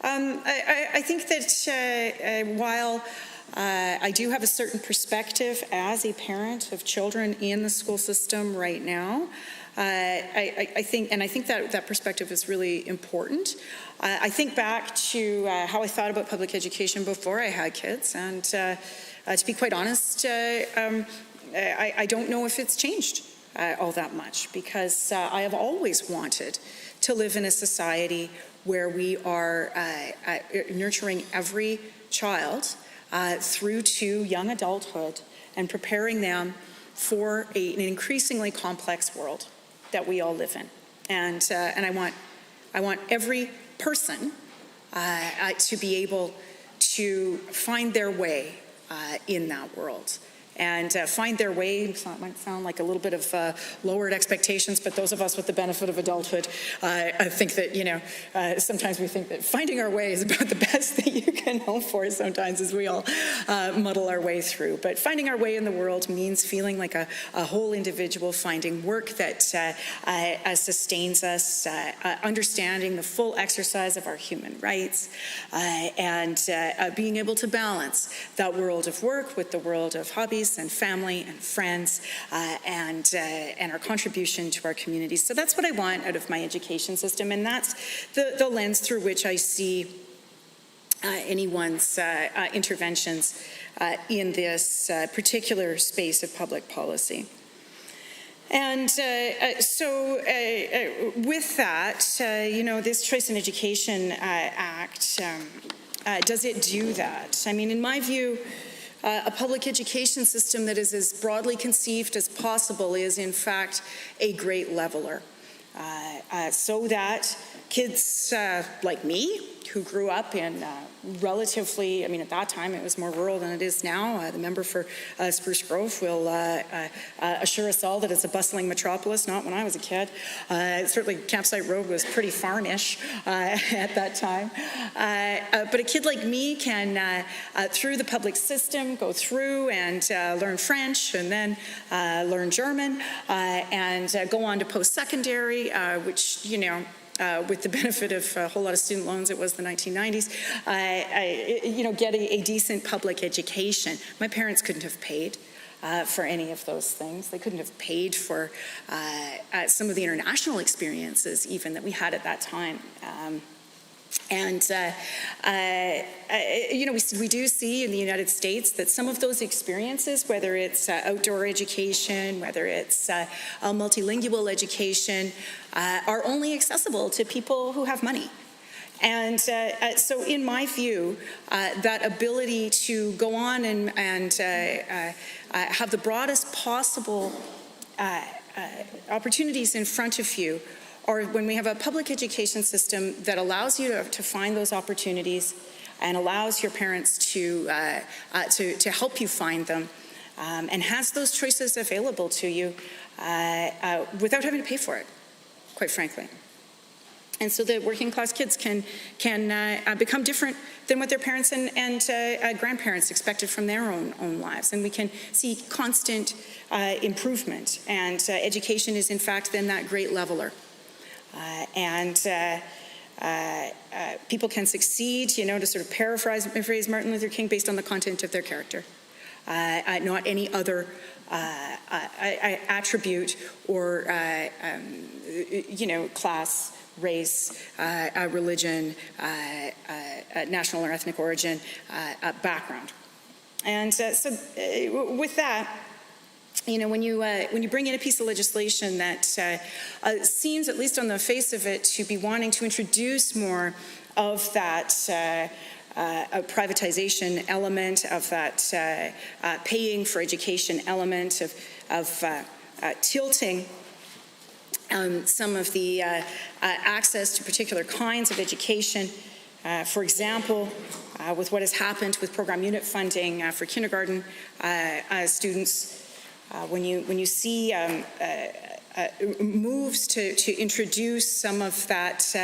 I think that while I do have a certain perspective as a parent of children in the school system right now, I think that perspective is really important. I think back to how I thought about public education before I had kids, and to be quite honest, I don't know if it's changed all that much, because I have always wanted to live in a society where we are nurturing every child through to young adulthood and preparing them for an increasingly complex world that we all live in. And I want every person to be able to find their way in that world. And find their way. It might sound like a little bit of lowered expectations, but those of us with the benefit of adulthood, I think that, sometimes we think that finding our way is about the best that you can hope for sometimes, as we all muddle our way through. But finding our way in the world means feeling like a whole individual, finding work that sustains us, understanding the full exercise of our human rights, and being able to balance that world of work with the world of hobbies and family and friends, and our contribution to our communities. So that's what I want out of my education system, and that's the lens through which I see anyone's interventions in this particular space of public policy. And so with that, this Choice in Education Act, does it do that? I mean, in my view, a public education system that is as broadly conceived as possible is, in fact, a great leveler. So that kids like me, who grew up in relatively, at that time it was more rural than it is now. The member for Spruce Grove will assure us all that it's a bustling metropolis, not when I was a kid. Certainly Campsite Road was pretty farmish at that time. But a kid like me can, through the public system, go through and learn French, and then learn German, and go on to post-secondary, which, with the benefit of a whole lot of student loans, it was the 1990s, get a decent public education. My parents couldn't have paid for any of those things. They couldn't have paid for some of the international experiences even that we had at that time. We do see in the United States that some of those experiences, whether it's outdoor education, whether it's multilingual education, are only accessible to people who have money. And so in my view, that ability to go on and have the broadest possible opportunities in front of you, or when we have a public education system that allows you to find those opportunities and allows your parents to help you find them, and has those choices available to you without having to pay for it, quite frankly. And so that working class kids can become different than what their parents and grandparents expected from their own lives. And we can see constant improvement. And education is, in fact, then that great leveler. People can succeed, to sort of paraphrase Martin Luther King, based on the content of their character, not any other attribute or, class, race, religion, national or ethnic origin, background. And so with that, when you bring in a piece of legislation that seems, at least on the face of it, to be wanting to introduce more of that privatization element, of that paying for education element, of tilting some of the access to particular kinds of education. For example, with what has happened with program unit funding for kindergarten students, when you see moves to introduce some of that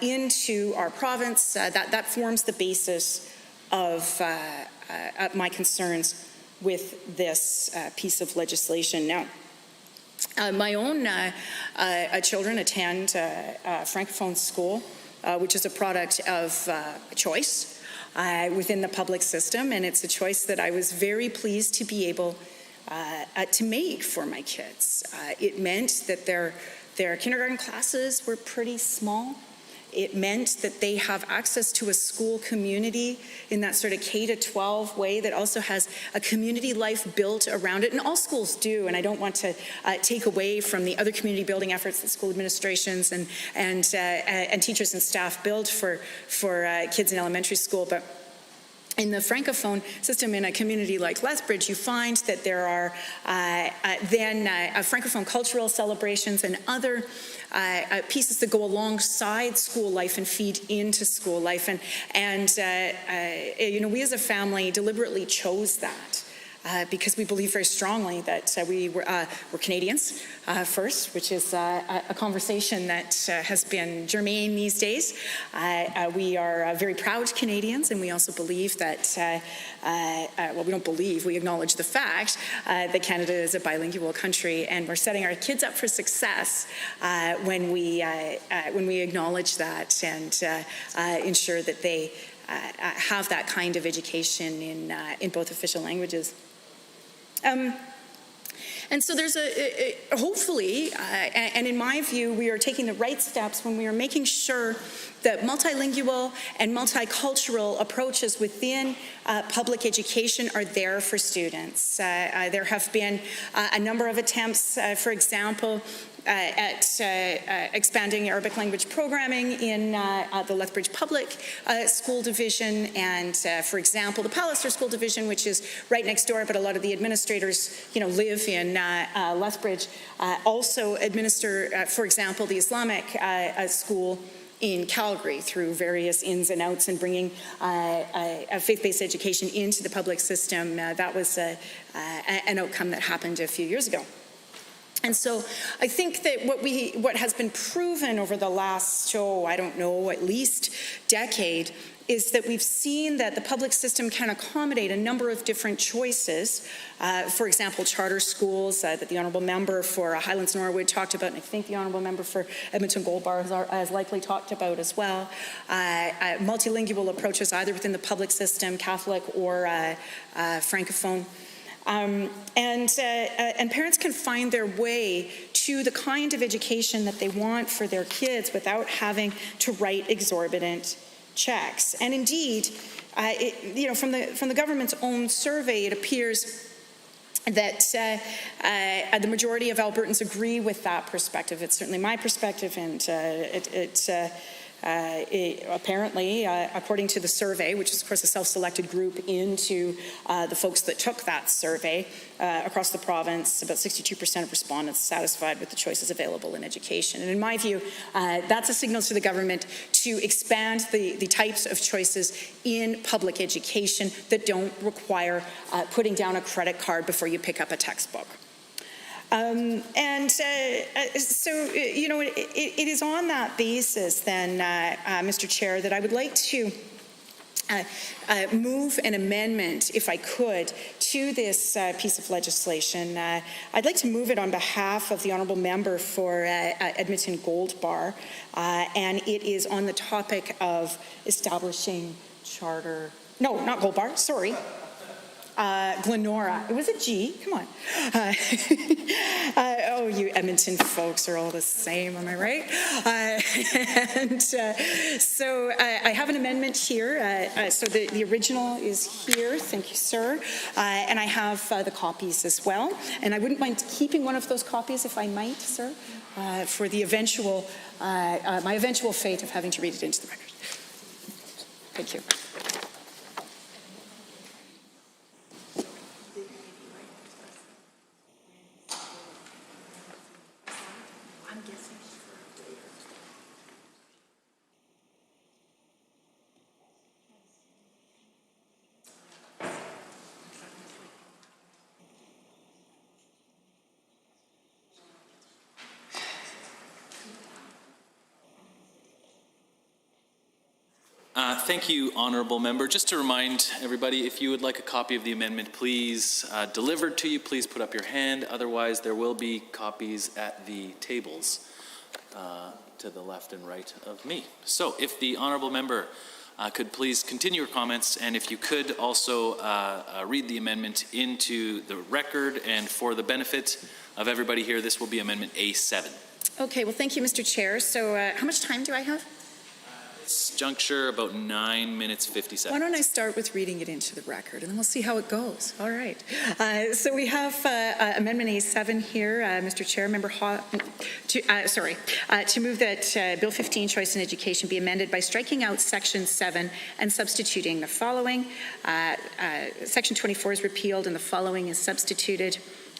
into our province, that forms the basis of my concerns with this piece of legislation. Now, my own children attend Francophone school, which is a product of choice within the public system, and it's a choice that I was very pleased to be able to make for my kids. It meant that their kindergarten classes were pretty small. It meant that they have access to a school community in that sort of K-12 way that also has a community life built around it, and all schools do, and I don't want to take away from the other community building efforts that school administrations and teachers and staff build for kids in elementary school, but in the Francophone system in a community like Lethbridge, you find that there are Francophone cultural celebrations and other pieces that go alongside school life and feed into school life. And we as a family deliberately chose that. Because we believe very strongly that we're Canadians first, which is a conversation that has been germane these days. We are very proud Canadians, and we also believe that, we don't believe, we acknowledge the fact that Canada is a bilingual country, and we're setting our kids up for success when we acknowledge that and ensure that they have that kind of education in both official languages. And so there's hopefully, and in my view, we are taking the right steps when we are making sure that multilingual and multicultural approaches within public education are there for students. There have been a number of attempts, for example, at expanding Arabic language programming in the Lethbridge Public School Division, and for example, the Palliser School Division, which is right next door, but a lot of the administrators, live in Lethbridge, also administer, for example, the Islamic school in Calgary through various ins and outs and bringing a faith-based education into the public system. That was an outcome that happened a few years ago. And so I think that what has been proven over the last, at least decade, is that we've seen that the public system can accommodate a number of different choices. For example, charter schools that the Honourable Member for Highlands Norwood talked about, and I think the Honourable Member for Edmonton Gold Bar has likely talked about as well. Multilingual approaches either within the public system, Catholic or Francophone. And parents can find their way to the kind of education that they want for their kids without having to write exorbitant checks. And indeed, from the government's own survey, it appears that the majority of Albertans agree with that perspective. It's certainly my perspective, and apparently, according to the survey, which is of course a self-selected group into the folks that took that survey across the province, about 62% of respondents satisfied with the choices available in education. And in my view, that's a signal to the government to expand the types of choices in public education that don't require putting down a credit card before you pick up a textbook. It is on that basis then, Mr. Chair, that I would like to move an amendment, if I could, to this piece of legislation. I'd like to move it on behalf of the Honourable Member for Edmonton Gold Bar, and it is on the topic of establishing charter, no, not Gold Bar, sorry. Glenora. It was a G. Come on. You Edmonton folks are all the same, am I right? So I have an amendment here. So the original is here. Thank you, sir. And I have the copies as well. And I wouldn't mind keeping one of those copies if I might, sir, for the eventual, my eventual fate of having to read it into the record. Thank you. Thank you, Honourable Member. Just to remind everybody, if you would like a copy of the amendment, please delivered to you, please put up your hand. Otherwise, there will be copies at the tables to the left and right of me. So if the Honourable Member could please continue your comments, and if you could also read the amendment into the record, and for the benefit of everybody here, this will be Amendment A7. Okay, well, thank you, Mr. Chair. So how much time do I have? This juncture, about 9 minutes, 50 seconds. Why don't I start with reading it into the record, and then we'll see how it goes. All right. So we have Amendment A7 here, Mr. Chair. Member to move that Bill 15, Choice in Education, be amended by striking out Section 7 and substituting the following. Section 24 is repealed, and the following is substituted.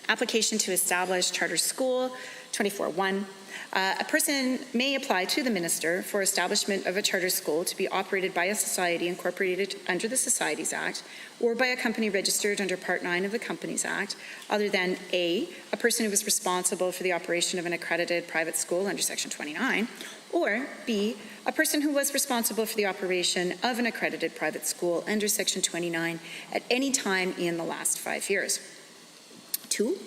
Application to establish charter school, 24.1. A person may apply to the minister for establishment of a charter school to be operated by a society incorporated under the Societies Act or by a company registered under Part 9 of the Companies Act, other than A, a person who is responsible for the operation of an accredited private school under Section 29, or B, a person who was responsible for the operation of an accredited private school under Section 29 at any time in the last 5 years. 2,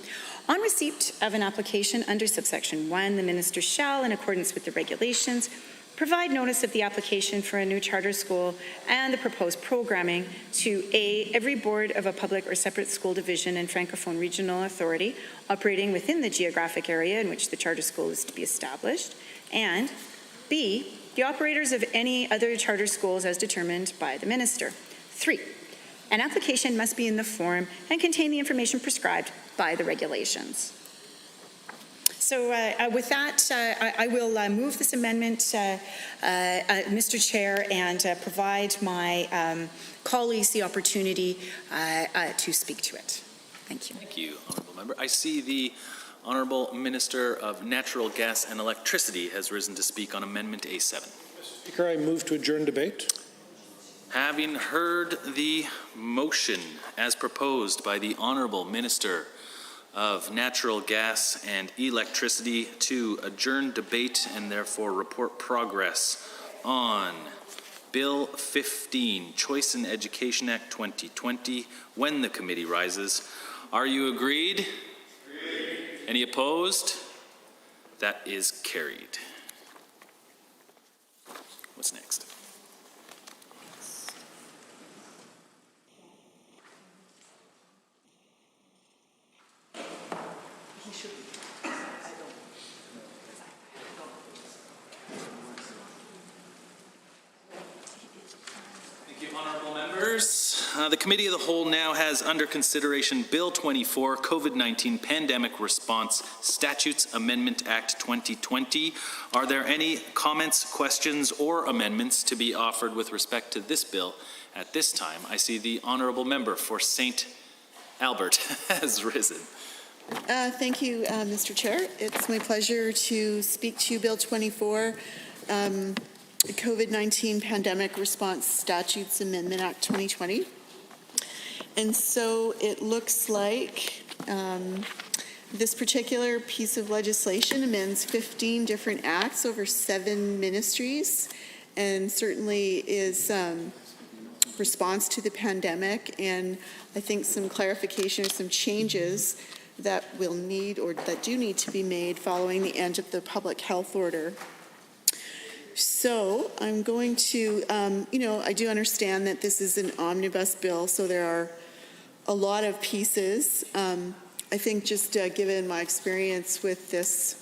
on receipt of an application under subsection 1, the minister shall, in accordance with the regulations, provide notice of the application for a new charter school and the proposed programming to A, every board of a public or separate school division and Francophone regional authority operating within the geographic area in which the charter school is to be established, and B, the operators of any other charter schools as determined by the minister. 3, an application must be in the form and contain the information prescribed by the regulations. So with that, I will move this amendment, Mr. Chair, and provide my colleagues the opportunity to speak to it. Thank you. Thank you, Honourable Member. I see the Honourable Minister of Natural Gas and Electricity has risen to speak on Amendment A7. Mr. Speaker, I move to adjourn debate. Having heard the motion as proposed by the Honourable Minister of Natural Gas and Electricity to adjourn debate and therefore report progress on Bill 15, Choice in Education Act 2020, when the committee rises. Are you agreed? Agreed. Any opposed? That is carried. What's next? The Committee of the Whole now has under consideration Bill 24, COVID-19 Pandemic Response Statutes Amendment Act 2020. Are there any comments, questions, or amendments to be offered with respect to this bill at this time? I see the Honourable Member for St. Albert has risen. Thank you, Mr. Chair. It's my pleasure to speak to Bill 24, COVID-19 Pandemic Response Statutes Amendment Act 2020. And so it looks like this particular piece of legislation amends 15 different acts over 7 ministries, and certainly is response to the pandemic, and I think some clarification or some changes that will need or that do need to be made following the end of the public health order. So I'm going to, I do understand that this is an omnibus bill, so there are a lot of pieces. I think just given my experience with this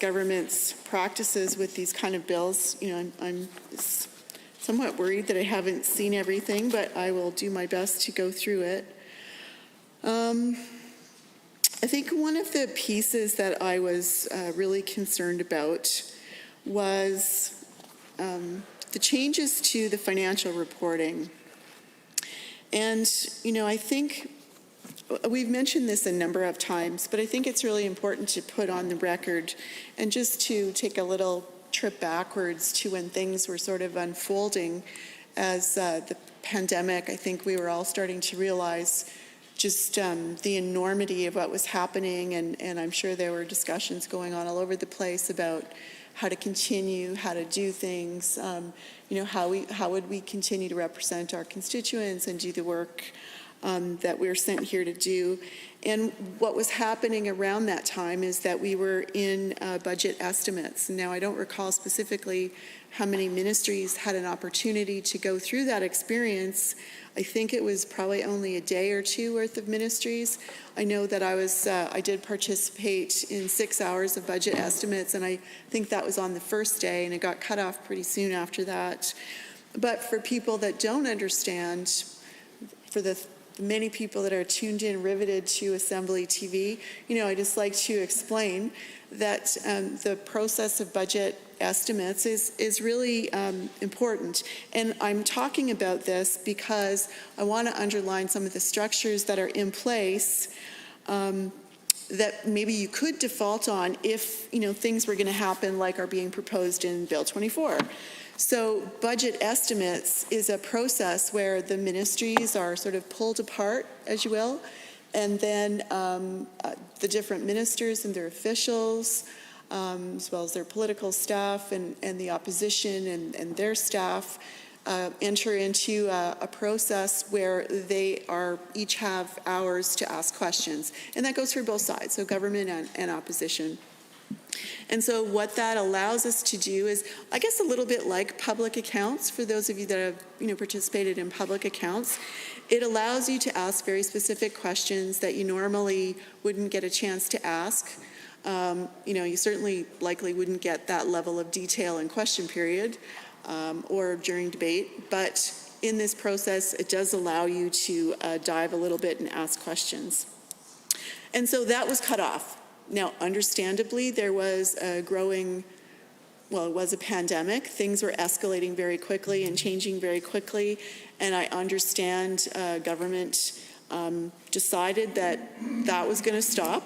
government's practices with these kind of bills, I'm somewhat worried that I haven't seen everything, but I will do my best to go through it. I think one of the pieces that I was really concerned about was the changes to the financial reporting. And, I think we've mentioned this a number of times, but I think it's really important to put on the record and just to take a little trip backwards to when things were sort of unfolding as the pandemic. I think we were all starting to realize just the enormity of what was happening, and I'm sure there were discussions going on all over the place about how to continue, how to do things, how would we continue to represent our constituents and do the work that we're sent here to do. And what was happening around that time is that we were in budget estimates. Now, I don't recall specifically how many ministries had an opportunity to go through that experience. I think it was probably only a day or two worth of ministries. I know that I did participate in 6 hours of budget estimates, and I think that was on the first day, and it got cut off pretty soon after that. But for people that don't understand, for the many people that are tuned in, riveted to Assembly TV, I just like to explain that the process of budget estimates is really important. And I'm talking about this because I want to underline some of the structures that are in place that maybe you could default on if, things were going to happen like are being proposed in Bill 24. So budget estimates is a process where the ministries are sort of pulled apart, as you will, and then the different ministers and their officials, as well as their political staff and the opposition and their staff, enter into a process where they each have hours to ask questions. And that goes for both sides, so government and opposition. And so what that allows us to do is, I guess, a little bit like public accounts. For those of you that have participated in public accounts, it allows you to ask very specific questions that you normally wouldn't get a chance to ask. You certainly likely wouldn't get that level of detail in question period or during debate, but in this process it does allow you to dive a little bit and ask questions. And so that was cut off. Now, understandably, there was it was a pandemic. Things were escalating very quickly and changing very quickly, and I understand government decided that was going to stop,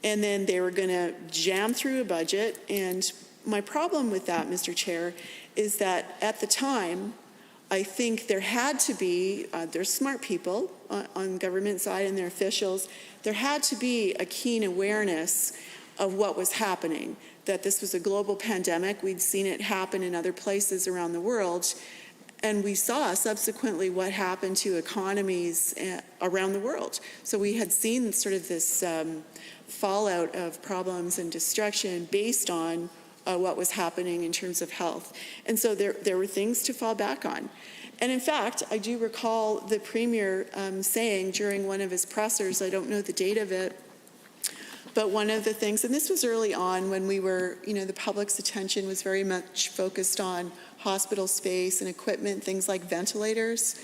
and then they were going to jam through a budget. And my problem with that, Mr. Chair, is that at the time, I think there had to be, there's smart people on government side and their officials, there had to be a keen awareness of what was happening, that this was a global pandemic. We'd seen it happen in other places around the world, and we saw subsequently what happened to economies around the world. So we had seen sort of this fallout of problems and destruction based on what was happening in terms of health. And so there were things to fall back on. And in fact, I do recall the Premier saying during one of his pressers, I don't know the date of it, but one of the things, and this was early on when we were, the public's attention was very much focused on hospital space and equipment, things like ventilators.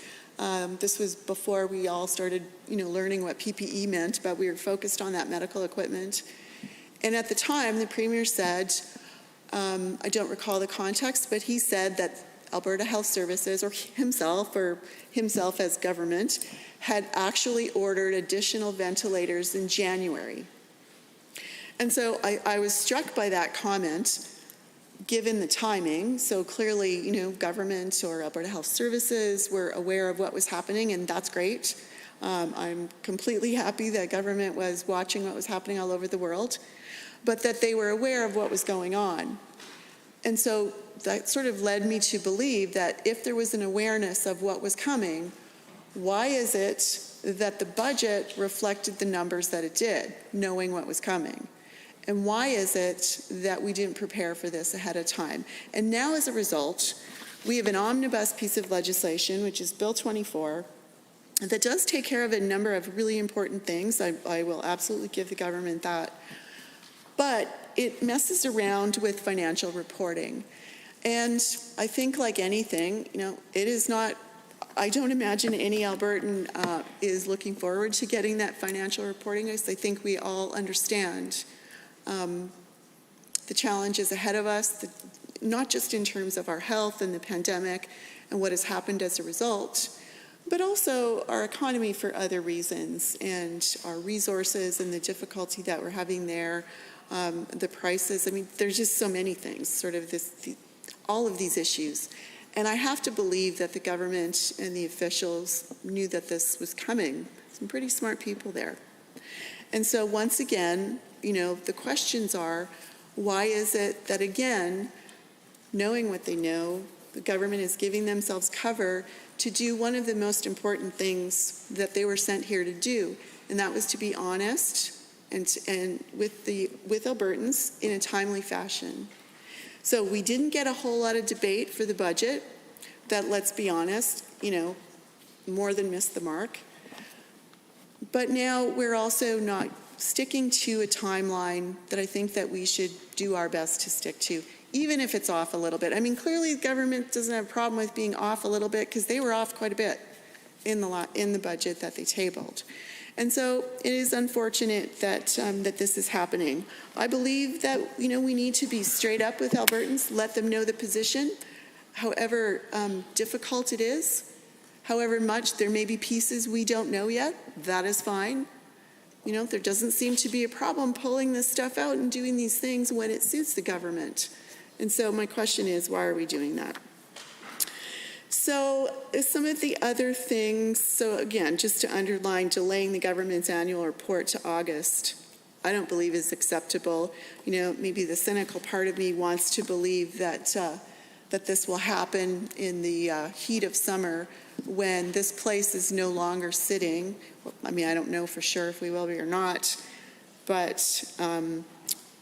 This was before we all started, learning what PPE meant, but we were focused on that medical equipment. And at the time, the Premier said, I don't recall the context, but he said that Alberta Health Services, or himself as government, had actually ordered additional ventilators in January. And so I was struck by that comment, given the timing. So clearly, government or Alberta Health Services were aware of what was happening, and that's great. I'm completely happy that government was watching what was happening all over the world, but that they were aware of what was going on. And so that sort of led me to believe that if there was an awareness of what was coming, why is it that the budget reflected the numbers that it did, knowing what was coming? And why is it that we didn't prepare for this ahead of time? And now, as a result, we have an omnibus piece of legislation, which is Bill 24, that does take care of a number of really important things. I will absolutely give the government that. But it messes around with financial reporting. And I think, like anything, it is not, I don't imagine any Albertan is looking forward to getting that financial reporting. I think we all understand the challenges ahead of us, not just in terms of our health and the pandemic and what has happened as a result, but also our economy for other reasons, and our resources and the difficulty that we're having there, the prices. I mean, there's just so many things, sort of all of these issues. And I have to believe that the government and the officials knew that this was coming. Some pretty smart people there. And so once again, the questions are, Why is it that, again, knowing what they know, the government is giving themselves cover to do one of the most important things that they were sent here to do, and that was to be honest and with Albertans in a timely fashion. So we didn't get a whole lot of debate for the budget that, let's be honest, more than missed the mark. But now we're also not sticking to a timeline that I think that we should do our best to stick to, even if it's off a little bit. I mean, clearly the government doesn't have a problem with being off a little bit, because they were off quite a bit in the budget that they tabled. And so it is unfortunate that that this is happening. I believe that we need to be straight up with Albertans, let them know the position, however difficult it is, however much there may be pieces we don't know yet. That is fine. There doesn't seem to be a problem pulling this stuff out and doing these things when it suits the government. And so my question is, why are we doing that? So some of the other things, so again, just to underline, delaying the government's annual report to August, I don't believe is acceptable. Maybe the cynical part of me wants to believe that that this will happen in the heat of summer when this place is no longer sitting. I mean, I don't know for sure if we will be or not, but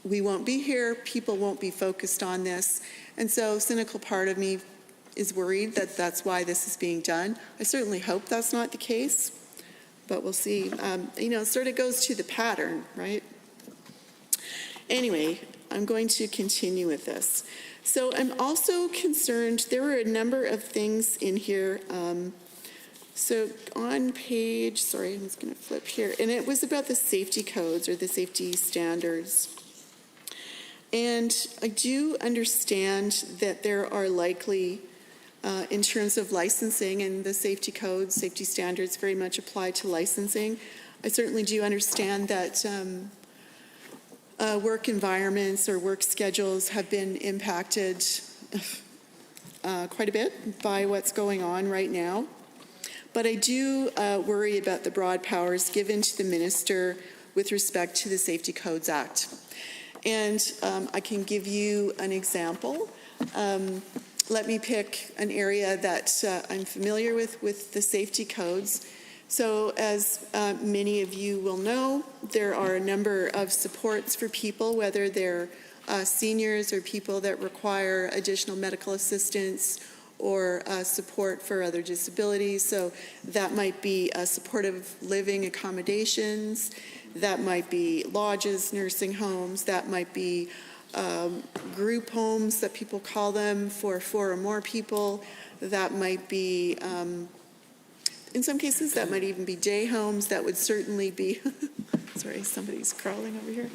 we won't be here. People won't be focused on this. And so cynical part of me is worried that that's why this is being done. I certainly hope that's not the case, but we'll see. It sort of goes to the pattern, right? Anyway, I'm going to continue with this. So I'm also concerned, there were a number of things in here. So on page, sorry, I'm just going to flip here, and it was about the safety codes or the safety standards. And I do understand that there are likely, in terms of licensing and the safety codes, safety standards very much apply to licensing. I certainly do understand that work environments or work schedules have been impacted quite a bit by what's going on right now. But I do worry about the broad powers given to the minister with respect to the Safety Codes Act. And I can give you an example. Let me pick an area that I'm familiar with the safety codes. So as many of you will know, there are a number of supports for people, whether they're seniors or people that require additional medical assistance or support for other disabilities. So that might be supportive living accommodations, that might be lodges, nursing homes, that might be group homes that people call them for 4 or more people, that might be in some cases, that might even be day homes. That would certainly be, sorry, somebody's crawling over here.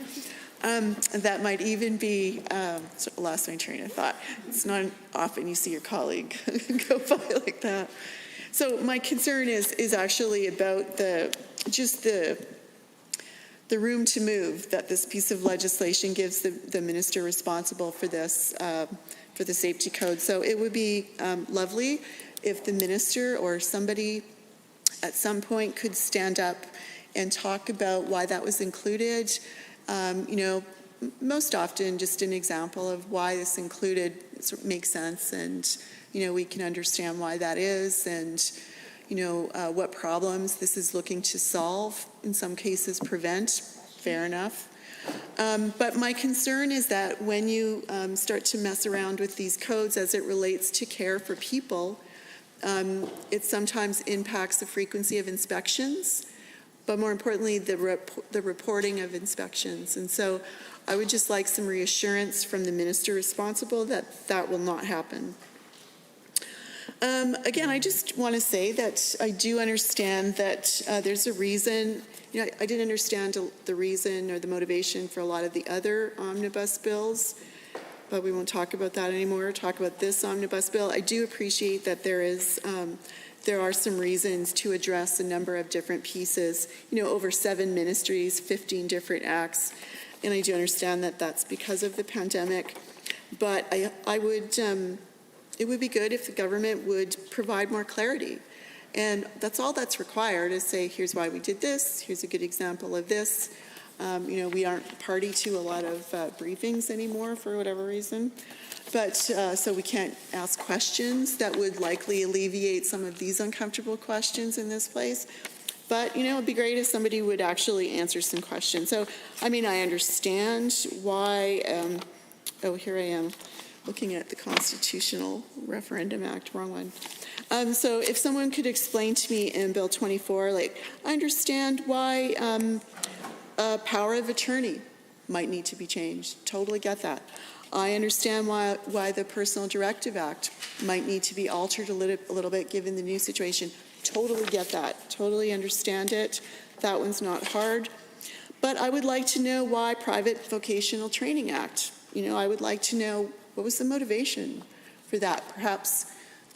That might even be, lost my train of thought. It's not often you see your colleague go by like that. So my concern is actually about the room to move that this piece of legislation gives the minister responsible for this, for the safety code. So it would be lovely if the minister or somebody at some point could stand up and talk about why that was included. Most often just an example of why this included makes sense, and we can understand why that is, and what problems this is looking to solve, in some cases prevent. Fair enough. But my concern is that when you start to mess around with these codes as it relates to care for people, it sometimes impacts the frequency of inspections, but more importantly, the reporting of inspections. And so I would just like some reassurance from the minister responsible that that will not happen. Again, I just want to say that I do understand that there's a reason. I didn't understand the reason or the motivation for a lot of the other omnibus bills, but we won't talk about that anymore. Talk about this omnibus bill. I do appreciate that there are some reasons to address a number of different pieces. Over 7 ministries, 15 different acts, and I do understand that that's because of the pandemic. But I would. It would be good if the government would provide more clarity. And that's all that's required, is say, here's why we did this, here's a good example of this. We aren't party to a lot of briefings anymore for whatever reason. But so we can't ask questions that would likely alleviate some of these uncomfortable questions in this place. But, it'd be great if somebody would actually answer some questions. So, I understand why, here I am looking at the Constitutional Referendum Act, wrong one. So if someone could explain to me in Bill 24, I understand why power of attorney might need to be changed. Totally get that. I understand why the Personal Directive Act might need to be altered a little bit given the new situation. Totally get that. Totally understand it. That one's not hard. But I would like to know why Private Vocational Training Act. I would like to know what was the motivation for that. Perhaps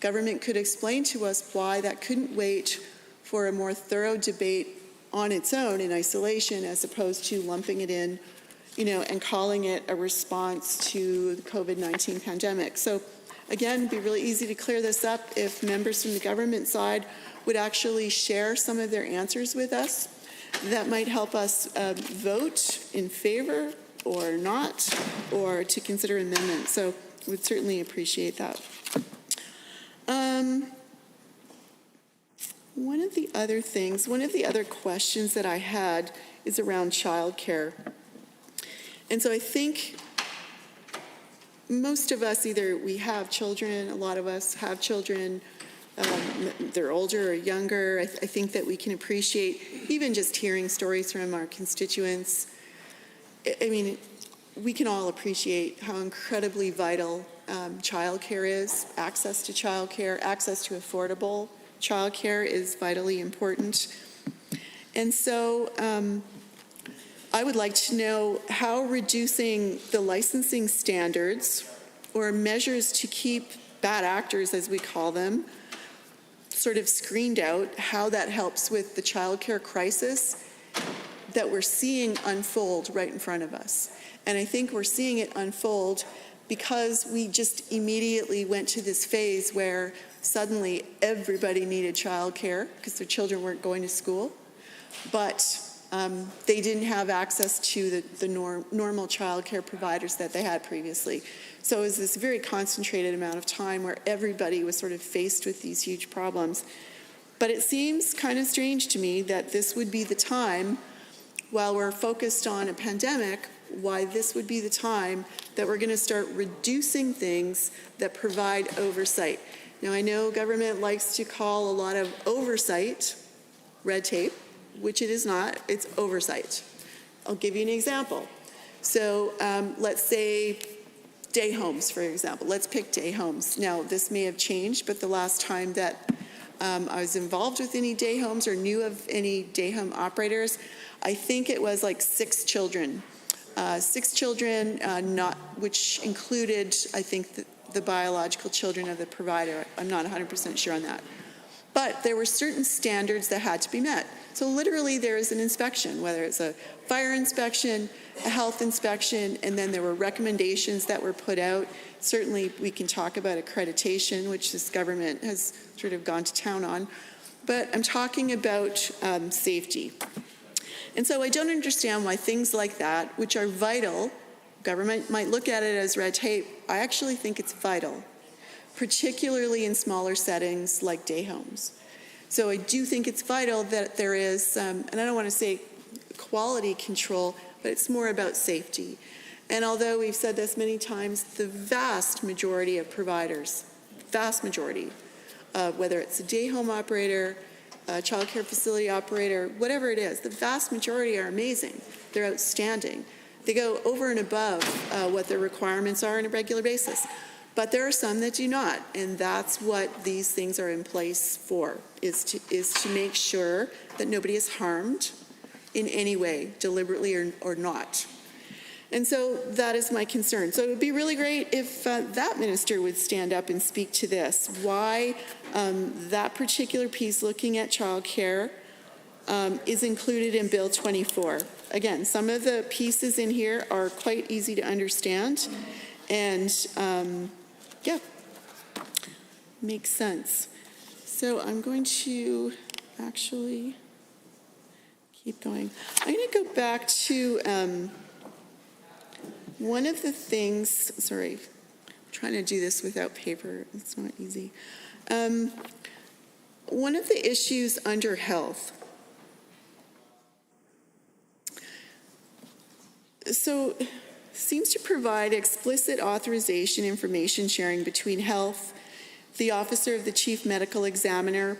government could explain to us why that couldn't wait for a more thorough debate on its own in isolation as opposed to lumping it in and calling it a response to the COVID-19 pandemic. So again, it'd be really easy to clear this up if members from the government side would actually share some of their answers with us. That might help us vote in favor or not, or to consider amendments. So we'd certainly appreciate that. One of the other questions that I had is around childcare. And so I think most of us, either we have children, a lot of us have children, they're older or younger. I think that we can appreciate even just hearing stories from our constituents. We can all appreciate how incredibly vital childcare is. Access to childcare, access to affordable childcare is vitally important. And so I would like to know how reducing the licensing standards or measures to keep bad actors, as we call them, sort of screened out, how that helps with the childcare crisis that we're seeing unfold right in front of us. And I think we're seeing it unfold because we just immediately went to this phase where suddenly everybody needed childcare because their children weren't going to school, but they didn't have access to the normal childcare providers that they had previously. So it was this very concentrated amount of time where everybody was sort of faced with these huge problems. But it seems kind of strange to me that this would be the time, while we're focused on a pandemic, why this would be the time that we're going to start reducing things that provide oversight. Now, I know government likes to call a lot of oversight red tape, which it is not. It's oversight. I'll give you an example. So let's say day homes, for example. Let's pick day homes. Now, this may have changed, but the last time that I was involved with any day homes or knew of any day home operators, I think it was like 6 children. 6 children, which included, I think, the biological children of the provider. I'm not 100% sure on that. But there were certain standards that had to be met. So literally there is an inspection, whether it's a fire inspection, a health inspection, and then there were recommendations that were put out. Certainly we can talk about accreditation, which this government has sort of gone to town on. But I'm talking about safety. And so I don't understand why things like that, which are vital, government might look at it as red tape. I actually think it's vital, particularly in smaller settings like day homes. So I do think it's vital that there is, and I don't want to say quality control, but it's more about safety. And although we've said this many times, the vast majority of providers, vast majority, whether it's a day home operator, a child care facility operator, whatever it is, the vast majority are amazing. They're outstanding. They go over and above what their requirements are on a regular basis. But there are some that do not, and that's what these things are in place for, is to make sure that nobody is harmed in any way, deliberately or not. And so that is my concern. So it would be really great if that minister would stand up and speak to this, why that particular piece looking at childcare is included in Bill 24. Again, some of the pieces in here are quite easy to understand, and yeah, makes sense. So I'm going to actually keep going. I'm going to go back to one of the things, sorry, I'm trying to do this without paper. It's not easy. One of the issues under health. So, seems to provide explicit authorization information sharing between health, the officer of the chief medical examiner,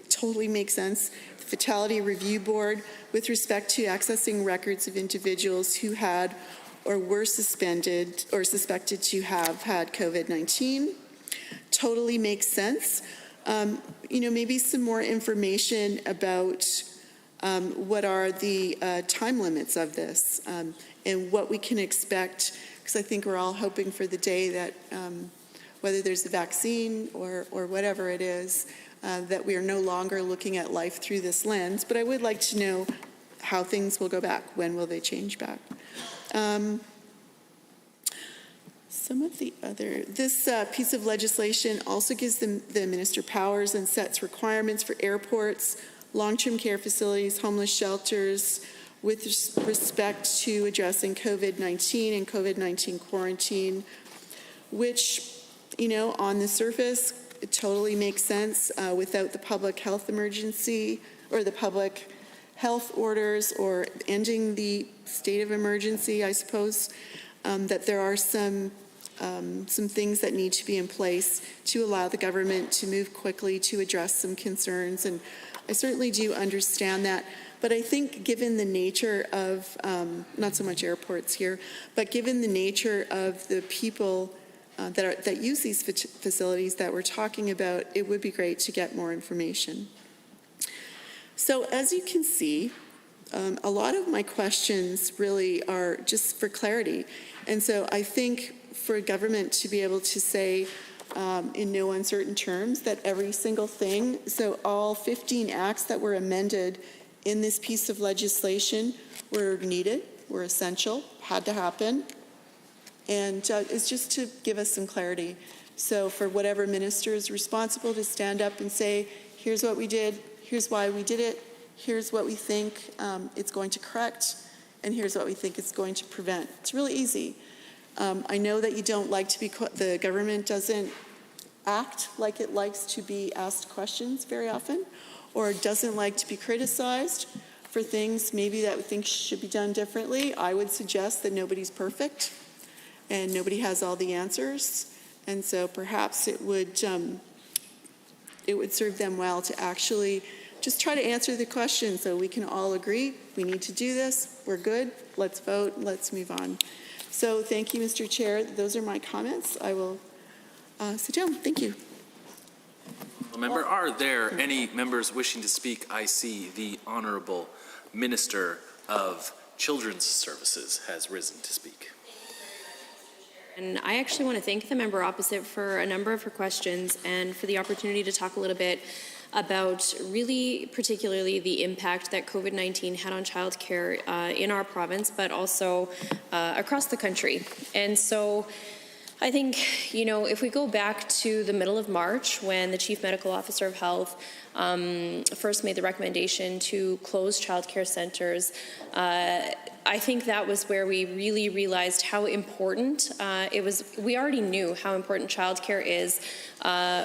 totally makes sense, the fatality review board with respect to accessing records of individuals who had or were suspended or suspected to have had COVID-19. Totally makes sense. Maybe some more information about what are the time limits of this and what we can expect, because I think we're all hoping for the day that whether there's a vaccine or whatever it is, that we are no longer looking at life through this lens. But I would like to know how things will go back. When will they change back? Some of the other, this piece of legislation also gives the minister powers and sets requirements for airports, long-term care facilities, homeless shelters, with respect to addressing COVID-19 and COVID-19 quarantine, which, on the surface, it totally makes sense without the public health emergency or the public health orders or ending the state of emergency, I suppose, that there are some things that need to be in place to allow the government to move quickly to address some concerns. And I certainly do understand that. But I think given the nature of, not so much airports here, but given the nature of the people that use these facilities that we're talking about, it would be great to get more information. So as you can see, a lot of my questions really are just for clarity. And so I think for government to be able to say in no uncertain terms that every single thing, so all 15 acts that were amended in this piece of legislation were needed, were essential, had to happen. And it's just to give us some clarity. So for whatever minister is responsible to stand up and say, here's what we did, here's why we did it, here's what we think it's going to correct, and here's what we think it's going to prevent. It's really easy. I know that you don't like to be, the government doesn't act like it likes to be asked questions very often, or doesn't like to be criticized for things maybe that we think should be done differently. I would suggest that nobody's perfect and nobody has all the answers. And so perhaps it would serve them well to actually just try to answer the question so we can all agree, we need to do this, we're good, let's vote, let's move on. So thank you, Mr. Chair. Those are my comments. I will sit down. Thank you. Member, are there any members wishing to speak? I see the Honourable Minister of Children's Services has risen to speak. And I actually want to thank the member opposite for a number of her questions and for the opportunity to talk a little bit about really particularly the impact that COVID-19 had on childcare in our province, but also across the country. And so I think, if we go back to the middle of March when the Chief Medical Officer of Health first made the recommendation to close childcare centres, I think that was where we really realized how important it was. We already knew how important childcare is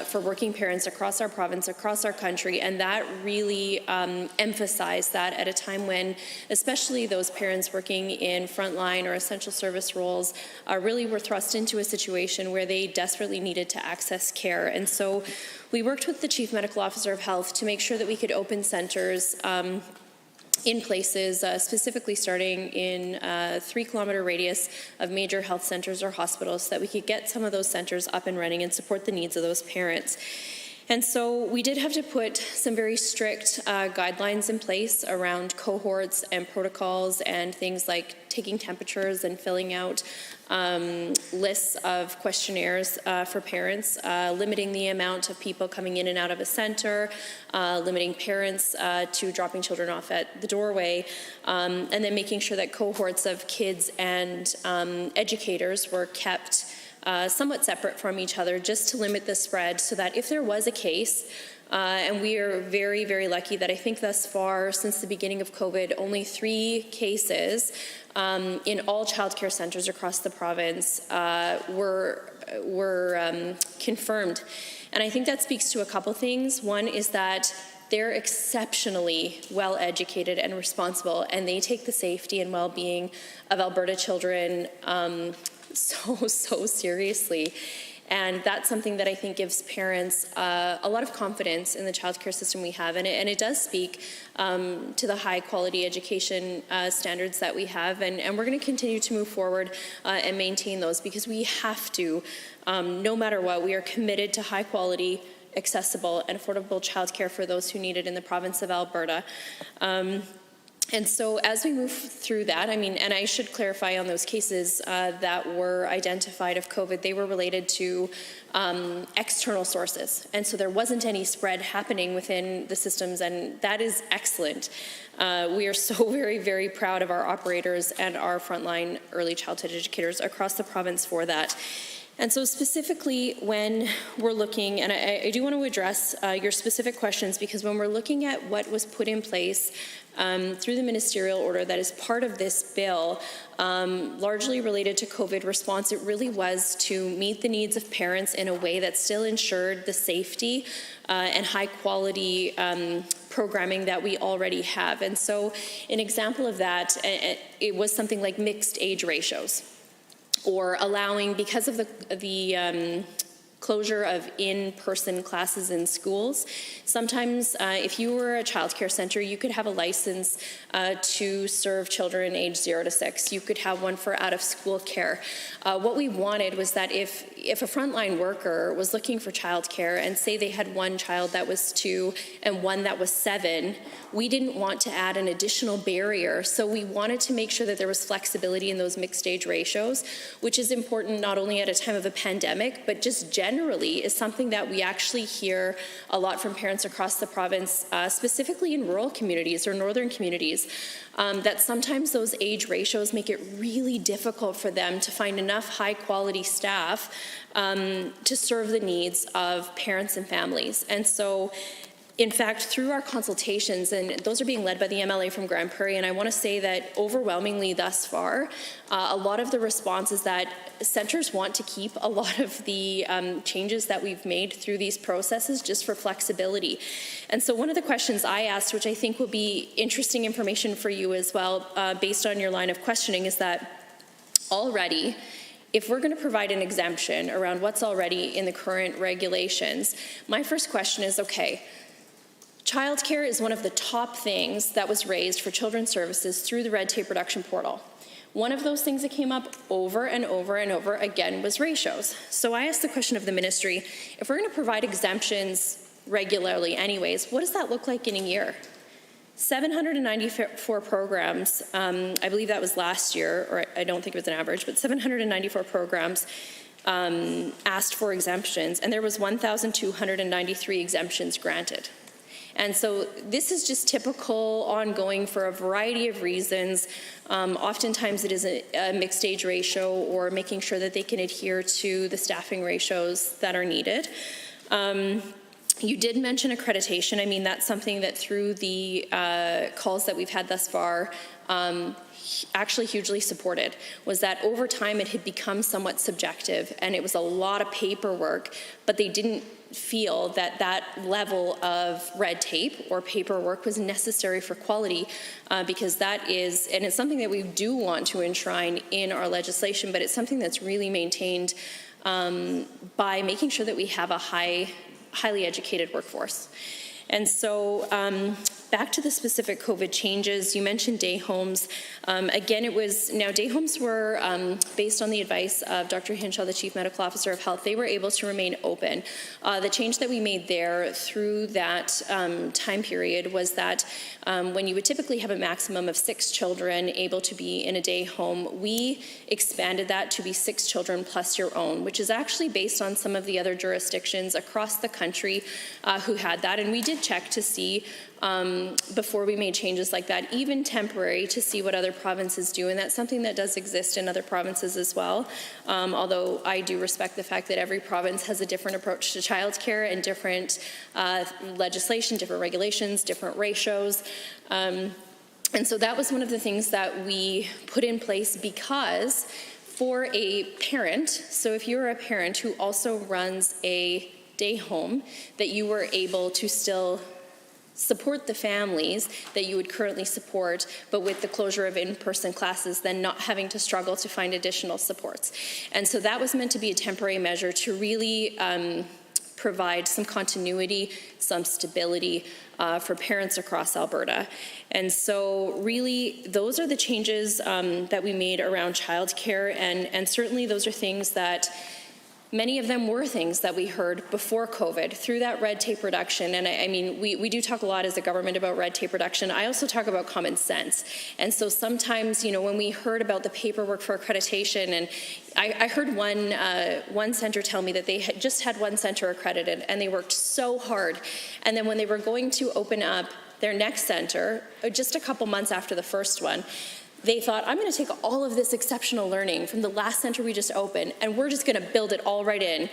for working parents across our province, across our country, and that really emphasized that at a time when, especially those parents working in frontline or essential service roles, really were thrust into a situation where they desperately needed to access care. And so we worked with the Chief Medical Officer of Health to make sure that we could open centres in places, specifically starting in a 3-kilometer radius of major health centres or hospitals, so that we could get some of those centres up and running and support the needs of those parents. And so we did have to put some very strict guidelines in place around cohorts and protocols and things like taking temperatures and filling out lists of questionnaires for parents, limiting the amount of people coming in and out of a center, limiting parents to dropping children off at the doorway, and then making sure that cohorts of kids and educators were kept somewhat separate from each other, just to limit the spread, so that if there was a case, and we are very, very lucky that I think thus far, since the beginning of COVID, only 3 cases in all childcare centres across the province were confirmed. And I think that speaks to a couple things. One is that they're exceptionally well educated and responsible, and they take the safety and well-being of Alberta children so seriously. And that's something that I think gives parents a lot of confidence in the childcare system we have. And it does speak to the high quality education standards that we have. And we're going to continue to move forward and maintain those, because we have to, no matter what, we are committed to high quality, accessible and affordable childcare for those who need it in the province of Alberta. And so as we move through that, and I should clarify on those cases that were identified of COVID, they were related to external sources. And so there wasn't any spread happening within the systems, and that is excellent. We are so very, very proud of our operators and our frontline early childhood educators across the province for that. And so specifically when we're looking, and I do want to address your specific questions, because when we're looking at what was put in place through the ministerial order that is part of this bill, largely related to COVID response, it really was to meet the needs of parents in a way that still ensured the safety and high quality programming that we already have. And so an example of that, it was something like mixed age ratios, or allowing, because of the closure of in-person classes in schools, sometimes if you were a childcare centre, you could have a license to serve children aged 0 to 6. You could have one for out-of-school care. What we wanted was that if a frontline worker was looking for childcare, and say they had one child that was 2 and one that was 7, we didn't want to add an additional barrier. So we wanted to make sure that there was flexibility in those mixed age ratios, which is important not only at a time of a pandemic, but just generally is something that we actually hear a lot from parents across the province, specifically in rural communities or northern communities, that sometimes those age ratios make it really difficult for them to find enough high quality staff to serve the needs of parents and families. And so, in fact, through our consultations, and those are being led by the MLA from Grand Prairie, and I want to say that overwhelmingly thus far, a lot of the response is that centres want to keep a lot of the changes that we've made through these processes just for flexibility. And so one of the questions I asked, which I think will be interesting information for you as well, based on your line of questioning, is that already, if we're going to provide an exemption around what's already in the current regulations, my first question is, okay, childcare is one of the top things that was raised for children's services through the red tape reduction portal. One of those things that came up over and over and over again was ratios. So I asked the question of the ministry, if we're going to provide exemptions regularly anyways, what does that look like in a year? 794 programs, I believe that was last year, or I don't think it was an average, but 794 programs asked for exemptions, and there was 1,293 exemptions granted. And so this is just typical ongoing for a variety of reasons. Oftentimes it is a mixed age ratio, or making sure that they can adhere to the staffing ratios that are needed. You did mention accreditation. I mean, that's something that through the calls that we've had thus far, actually hugely supported, was that over time it had become somewhat subjective, and it was a lot of paperwork, but they didn't feel that that level of red tape or paperwork was necessary for quality, because that is, and it's something that we do want to enshrine in our legislation, but it's something that's really maintained by making sure that we have a highly educated workforce. And so back to the specific COVID changes, you mentioned day homes. Again, day homes were, based on the advice of Dr. Hinshaw, the Chief Medical Officer of Health, they were able to remain open. The change that we made there through that time period was that when you would typically have a maximum of 6 children able to be in a day home, we expanded that to be 6 children plus your own, which is actually based on some of the other jurisdictions across the country who had that. And we did check to see before we made changes like that, even temporary, to see what other provinces do. And that's something that does exist in other provinces as well. Although I do respect the fact that every province has a different approach to childcare and different legislation, different regulations, different ratios. And so that was one of the things that we put in place, because for a parent, so if you're a parent who also runs a day home, that you were able to still support the families that you would currently support, but with the closure of in-person classes, then not having to struggle to find additional supports. And so that was meant to be a temporary measure to really provide some continuity, some stability for parents across Alberta. And so really, those are the changes that we made around childcare, and certainly those are things that many of them were things that we heard before COVID through that red tape reduction. And I mean, we do talk a lot as a government about red tape reduction. I also talk about common sense. And so sometimes, you know, when we heard about the paperwork for accreditation, and I heard one center tell me that they had just had one center accredited and they worked so hard. And then when they were going to open up their next center, just a couple months after the first one, they thought, I'm going to take all of this exceptional learning from the last center we just opened, and we're just going to build it all right in.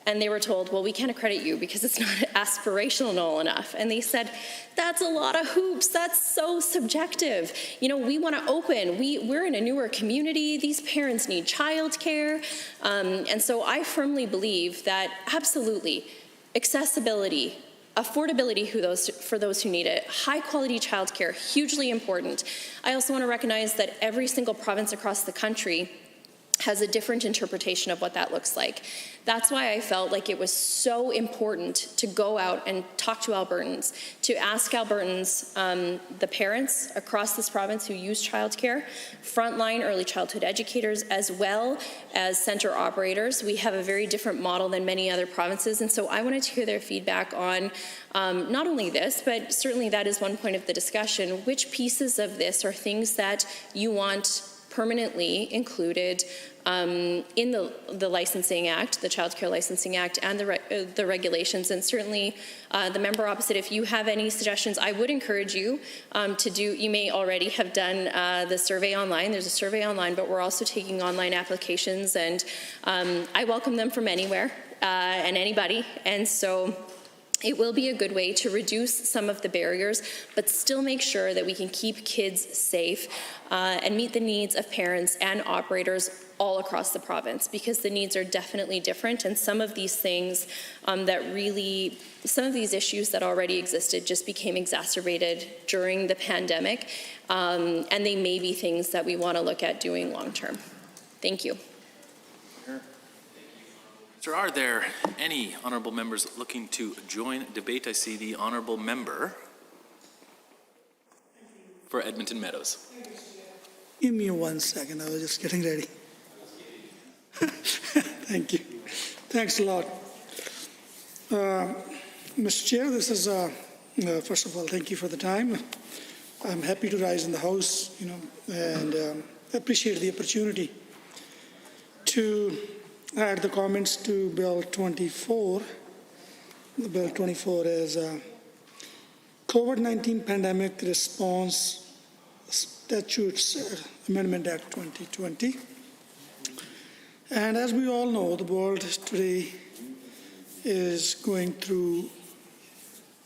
And they were told, well, we can't accredit you because it's not aspirational enough. And they said, that's a lot of hoops. That's so subjective. You know, we want to open. We're in a newer community. These parents need childcare. And so I firmly believe that absolutely accessibility, affordability for those who need it, high quality childcare, hugely important. I also want to recognize that every single province across the country has a different interpretation of what that looks like. That's why I felt like it was so important to go out and talk to Albertans, to ask Albertans, the parents across this province who use childcare, frontline early childhood educators, as well as center operators. We have a very different model than many other provinces, and so I wanted to hear their feedback on not only this, but certainly that is one point of the discussion. Which pieces of this are things that you want permanently included in the Licensing Act, the Child Care Licensing Act, and the regulations. And certainly the member opposite, if you have any suggestions, I would encourage you to do, you may already have done the survey online. There's a survey online, but we're also taking online applications, and I welcome them from anywhere and anybody. And so it will be a good way to reduce some of the barriers, but still make sure that we can keep kids safe and meet the needs of parents and operators all across the province, because the needs are definitely different, and some of these things some of these issues that already existed just became exacerbated during the pandemic, and they may be things that we want to look at doing long term. Thank you. Sir, are there any honourable members looking to join debate? I see the honourable member for Edmonton Meadows. Give me 1 second. I was just getting ready. Thank you. Thanks a lot. Mr. Chair, this is, first of all, thank you for the time. I'm happy to rise in the House, and appreciate the opportunity to add the comments to Bill 24. The Bill 24 is COVID-19 Pandemic Response Statutes Amendment Act 2020. And as we all know, the world today is going through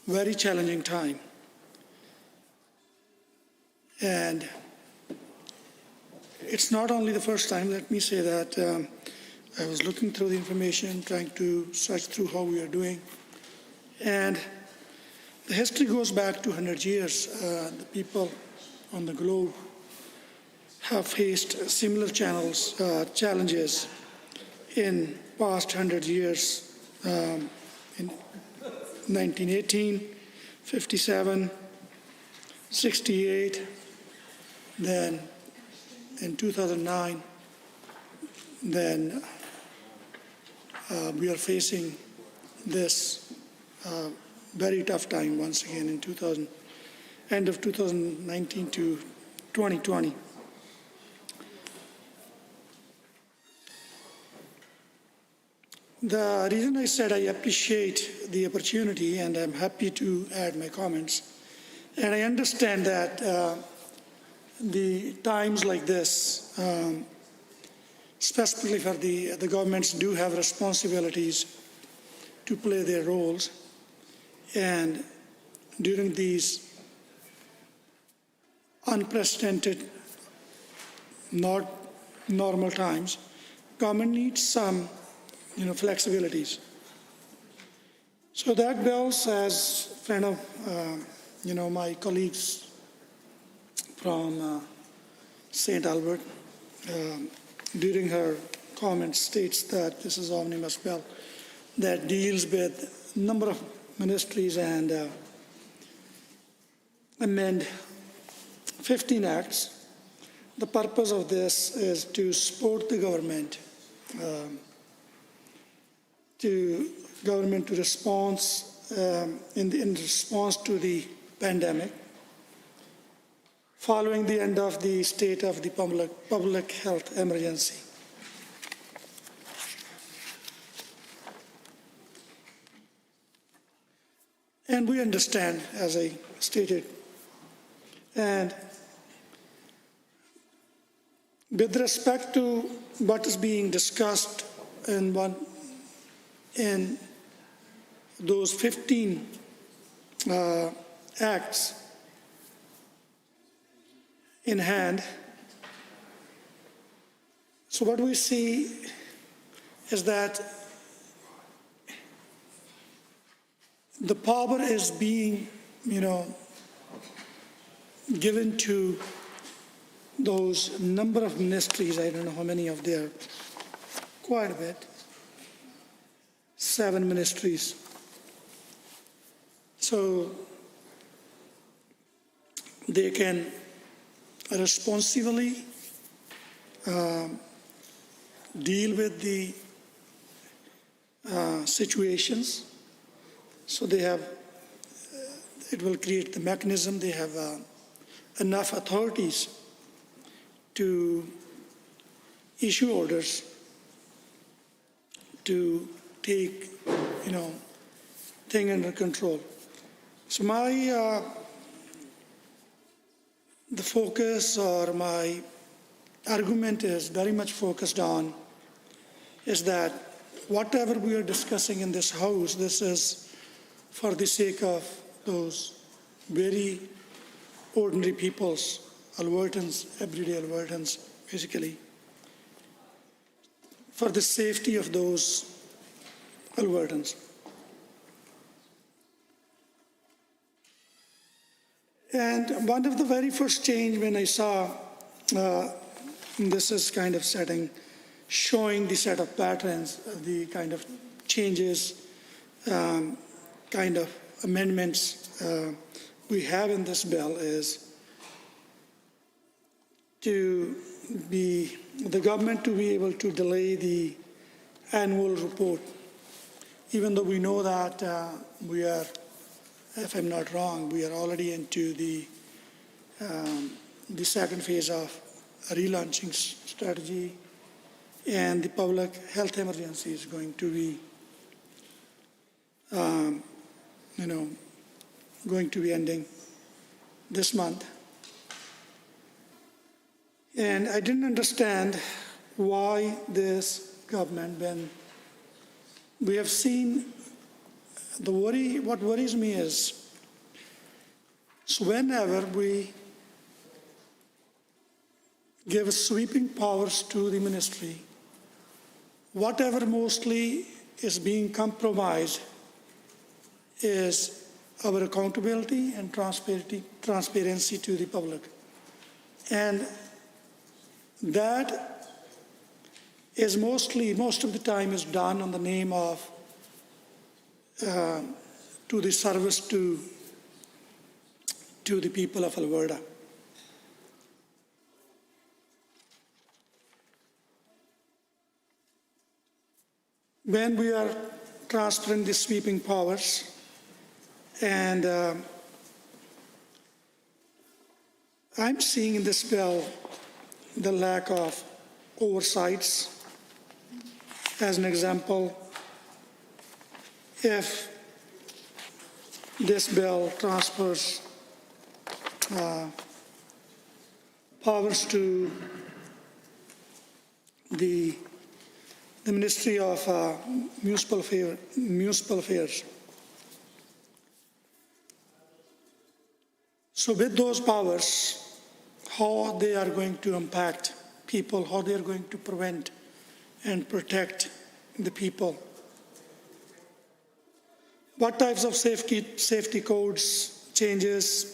a very challenging time. And it's not only the first time, let me say that. I was looking through the information, trying to search through how we are doing. And the history goes back to 100 years. The people on the globe have faced similar challenges in past 100 years. In 1918, 57, 68, then in 2009, then we are facing this very tough time once again in end of 2019 to 2020. The reason I said I appreciate the opportunity and I'm happy to add my comments And I understand that the times like this, specifically for the governments do have responsibilities to play their roles. And during these unprecedented, not normal times, government needs some, flexibilities. So that bill, as a friend of, my colleagues from St. Albert, during her comments, states that this is omnibus bill that deals with a number of ministries and amend 15 acts. The purpose of this is to support the government, to response in response to the pandemic, following the end of the state of the public health emergency. And we understand, as I stated, and with respect to what is being discussed in those 15 acts in hand, so what we see is that the power is being, given to those number of ministries. I don't know how many of there, quite a bit, 7 ministries. So they can responsibly deal with the situations. So they have, it will create the mechanism. They have enough authorities to issue orders, to take, thing under control. So the focus or my argument is very much focused on is that whatever we are discussing in this House, this is for the sake of those very ordinary peoples, Albertans, everyday Albertans, basically, for the safety of those Albertans. And one of the very first change when I saw, this is kind of showing the set of patterns, the kind of changes, kind of amendments we have in this bill is the government to be able to delay the annual report, even though we know that we are, if I'm not wrong, we are already into the second phase of a relaunching strategy, and the public health emergency is going to be, going to be ending this month. And I didn't understand why this government, when we have seen what worries me is, so whenever we give sweeping powers to the ministry, whatever mostly is being compromised is our accountability and transparency to the public. And that is most of the time is done on the name of to the service to the people of Alberta. When we are transferring the sweeping powers, and I'm seeing in this bill the lack of oversights. As an example, if this bill transfers powers to the Ministry of Municipal Affairs. So with those powers, how they are going to impact people, how they are going to prevent and protect the people. What types of safety codes, changes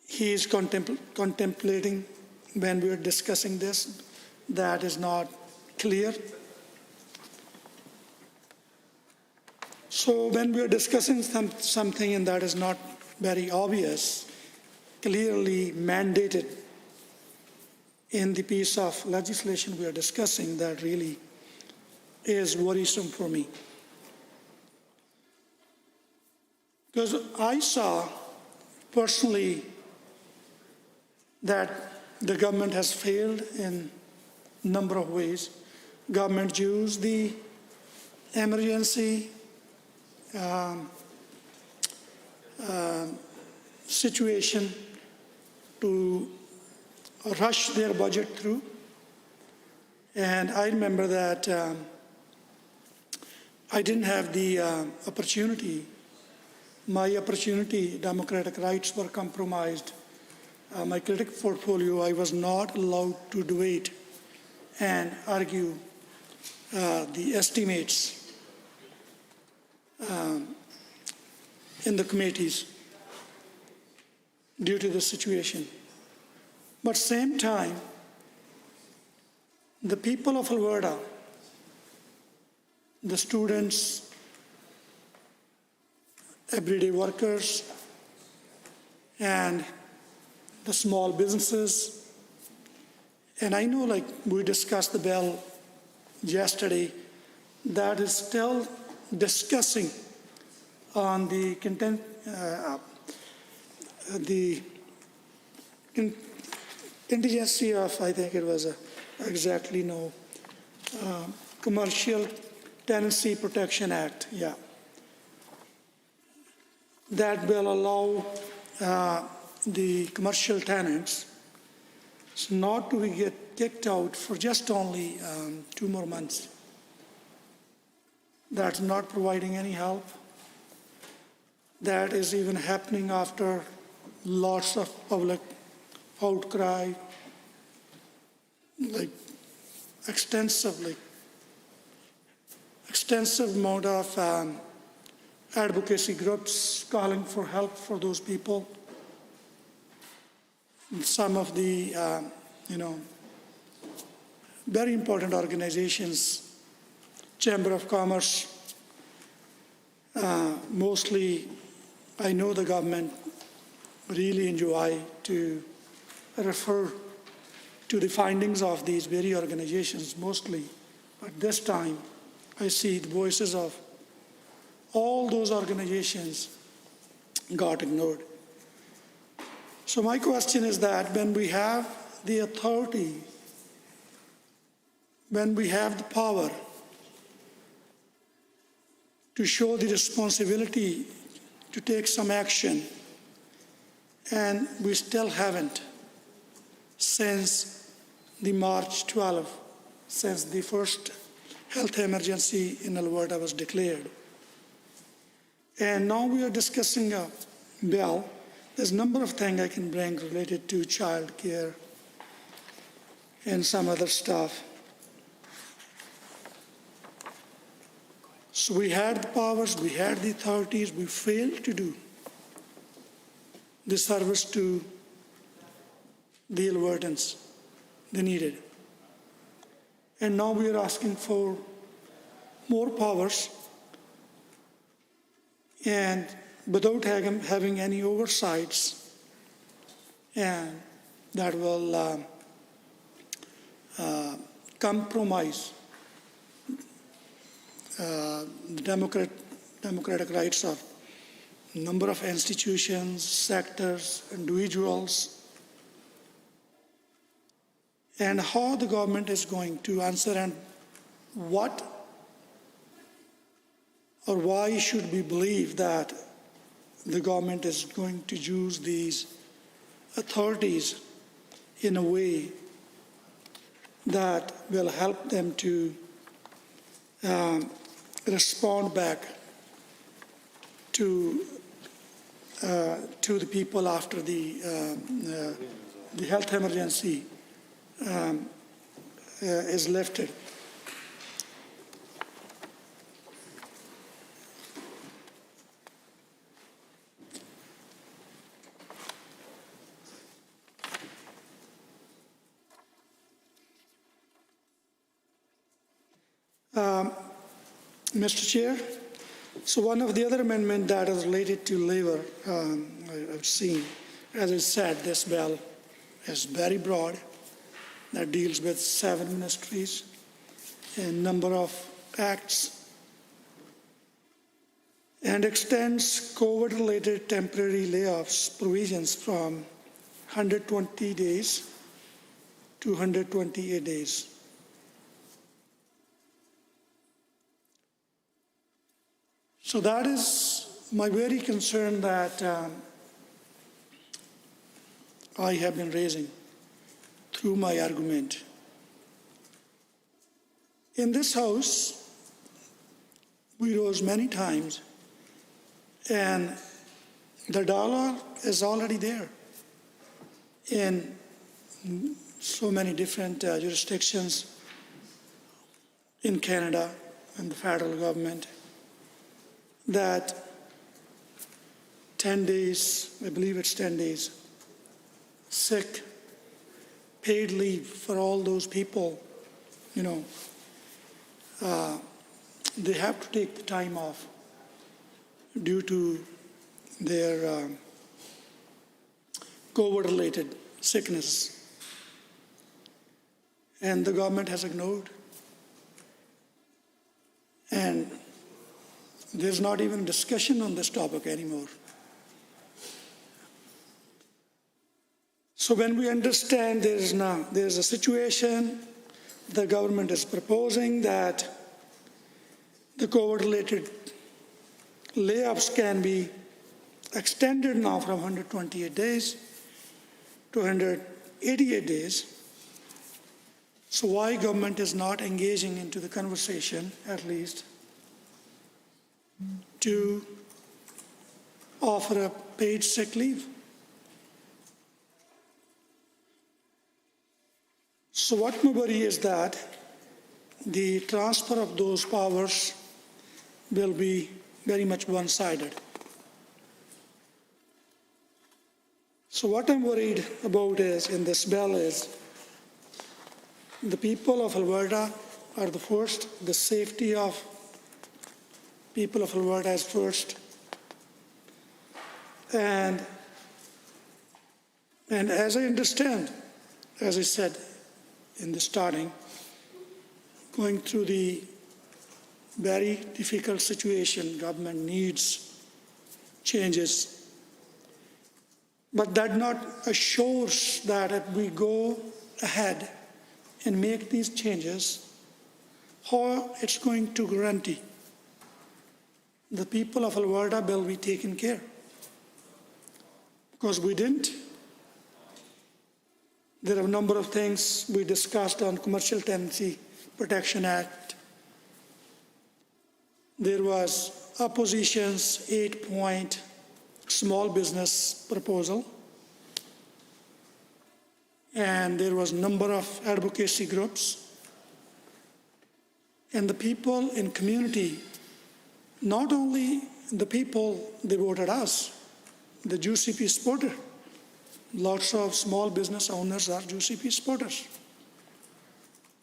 he is contemplating when we are discussing this, that is not clear. So when we are discussing something and that is not very obvious, clearly mandated in the piece of legislation we are discussing, that really is worrisome for me. Because I saw personally that the government has failed in a number of ways. Government used the emergency situation to rush their budget through. And I remember that I didn't have the opportunity. My opportunity, democratic rights were compromised. My critic portfolio, I was not allowed to debate and argue the estimates in the committees due to the situation. But same time, the people of Alberta, the students, everyday workers, and the small businesses, and I know, like we discussed the bill yesterday, that is still discussing on the content, the contingency of, I think it was exactly no, Commercial Tenancy Protection Act, yeah. That will allow the commercial tenants not to get kicked out for just only 2 more months. That's not providing any help. That is even happening after lots of public outcry, like extensive amount of advocacy groups calling for help for those people. Some of the, very important organizations, Chamber of Commerce, mostly, I know the government really enjoy to refer to the findings of these very organizations mostly, but this time I see the voices of all those organizations got ignored. So my question is that when we have the authority, when we have the power to show the responsibility to take some action, and we still haven't since the March 12, since the first health emergency in Alberta was declared. And now we are discussing a bill. There's a number of things I can bring related to child care and some other stuff. So we had the powers, we had the authorities, we failed to do the service to the Albertans they needed. And now we are asking for more powers and without having any oversights, and that will compromise the democratic rights of a number of institutions, sectors, individuals, and how the government is going to answer and what or why should we believe that the government is going to use these authorities in a way that will help them to respond back to the people after the health emergency is lifted. Mr. Chair, so one of the other amendments that is related to labor, I've seen, as I said, this bill is very broad, that deals with 7 ministries and number of acts, and extends COVID-related temporary layoffs provisions from 120 days to 128 days. So that is my very concern that I have been raising through my argument. In this House, we rose many times, and the dialogue is already there in so many different jurisdictions in Canada and the federal government, that 10 days, I believe it's 10 days, sick, paid leave for all those people, they have to take the time off due to their COVID-related sickness. And the government has ignored. And there's not even discussion on this topic anymore. So when we understand there's a situation, the government is proposing that the COVID-related layoffs can be extended now from 128 days to 188 days. So why government is not engaging into the conversation, at least, to offer a paid sick leave? So what my worry is that the transfer of those powers will be very much one-sided. So what I'm worried about is, in this bill, is the people of Alberta are the first, the safety of people of Alberta is first. And as I understand, as I said in the starting, going through the very difficult situation, government needs changes. But that not assures that if we go ahead and make these changes, how it's going to guarantee the people of Alberta will be taken care. Because we didn't. There are a number of things we discussed on Commercial Tenancy Protection Act. There was opposition's 8-point small business proposal. And there was a number of advocacy groups. And the people in community, not only the people, they voted us, the UCP supporter. Lots of small business owners are UCP supporters.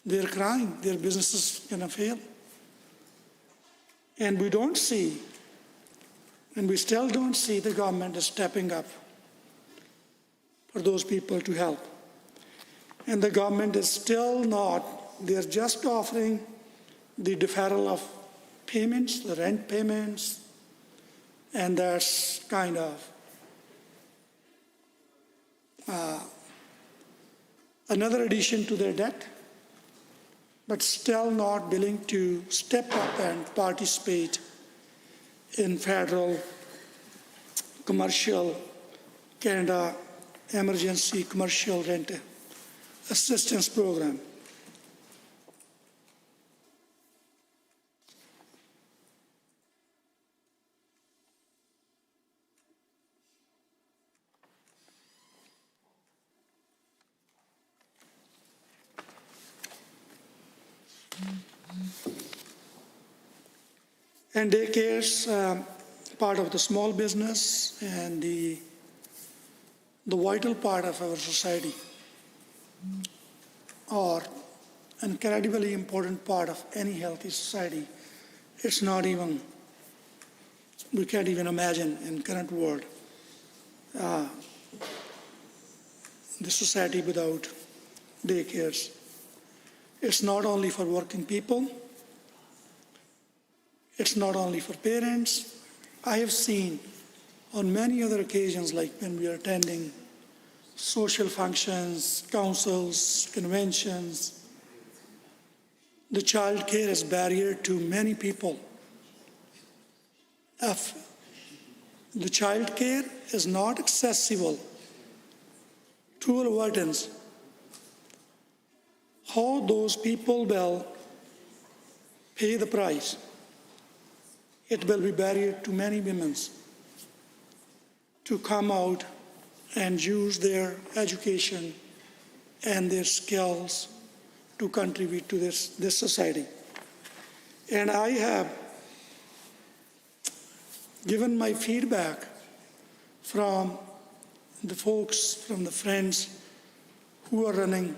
They're crying, their business is going to fail. And we don't see, and we still don't see the government is stepping up for those people to help. And the government is still not, they're just offering the deferral of payments, the rent payments, and that's kind of another addition to their debt, but still not willing to step up and participate in federal Commercial Canada Emergency Commercial Rent Assistance Program. And daycare's part of the small business and the vital part of our society, or an incredibly important part of any healthy society. It's not even, we can't even imagine in current world the society without daycares. It's not only for working people, it's not only for parents. I have seen on many other occasions, like when we are attending social functions, councils, conventions, the child care is a barrier to many people. If the child care is not accessible to Albertans, how those people will pay the price? It will be a barrier to many women to come out and use their education and their skills to contribute to this society. And I have given my feedback from the folks, from the friends who are running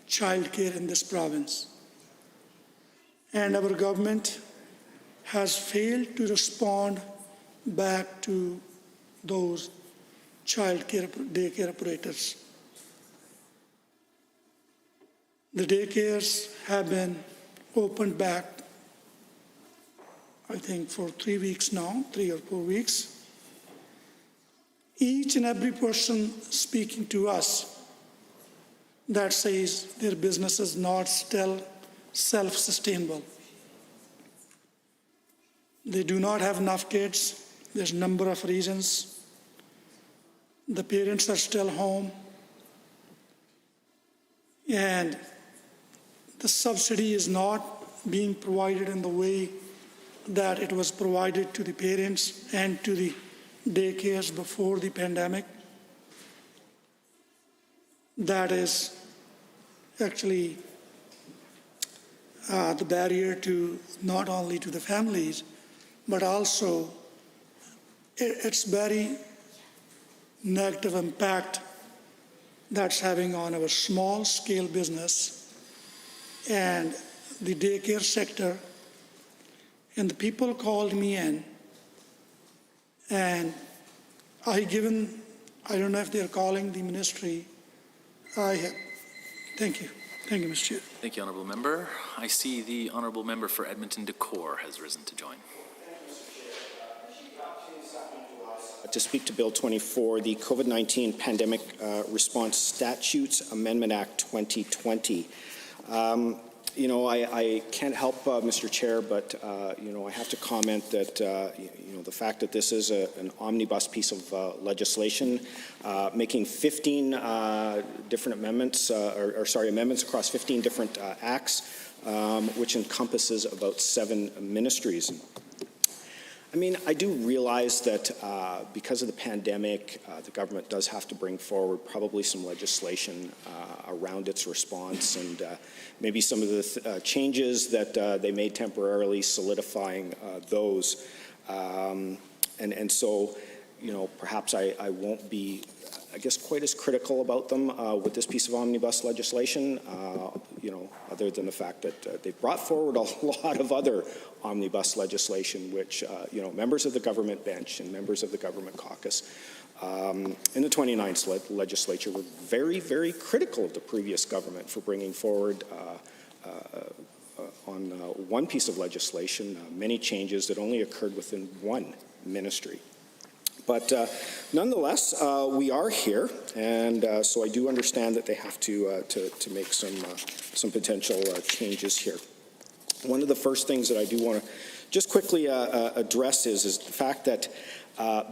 childcare in this province. And our government has failed to respond back to those daycare operators. The daycares have been opened back, I think, for 3 weeks now, 3 or 4 weeks. Each and every person speaking to us that says their business is not still self-sustainable. They do not have enough kids. There's a number of reasons. The parents are still home. And the subsidy is not being provided in the way that it was provided to the parents and to the daycares before the pandemic. That is actually the barrier to not only to the families, but also it's very negative impact that's having on our small scale business and the daycare sector. And the people called me in, and I don't know if they're calling the ministry. Thank you. Thank you, Mr. Chair. Thank you, Honourable Member. I see the Honourable Member for Edmonton Decor has risen to join. To speak to Bill 24, the COVID-19 Pandemic Response Statutes Amendment Act 2020. I can't help, Mr. Chair, but, I have to comment that, the fact that this is an omnibus piece of legislation, making 15 different amendments, amendments across 15 different acts, which encompasses about 7 ministries. I do realize that because of the pandemic, the government does have to bring forward probably some legislation around its response, and maybe some of the changes that they made temporarily, solidifying those. And so, perhaps I won't be, quite as critical about them with this piece of omnibus legislation, other than the fact that they brought forward a lot of other omnibus legislation, which, members of the government bench and members of the government caucus in the 29th legislature were very, very critical of the previous government for bringing forward on one piece of legislation, many changes that only occurred within one ministry. But nonetheless, we are here, and so I do understand that they have to make some potential changes here. One of the first things that I do want to just quickly address is the fact that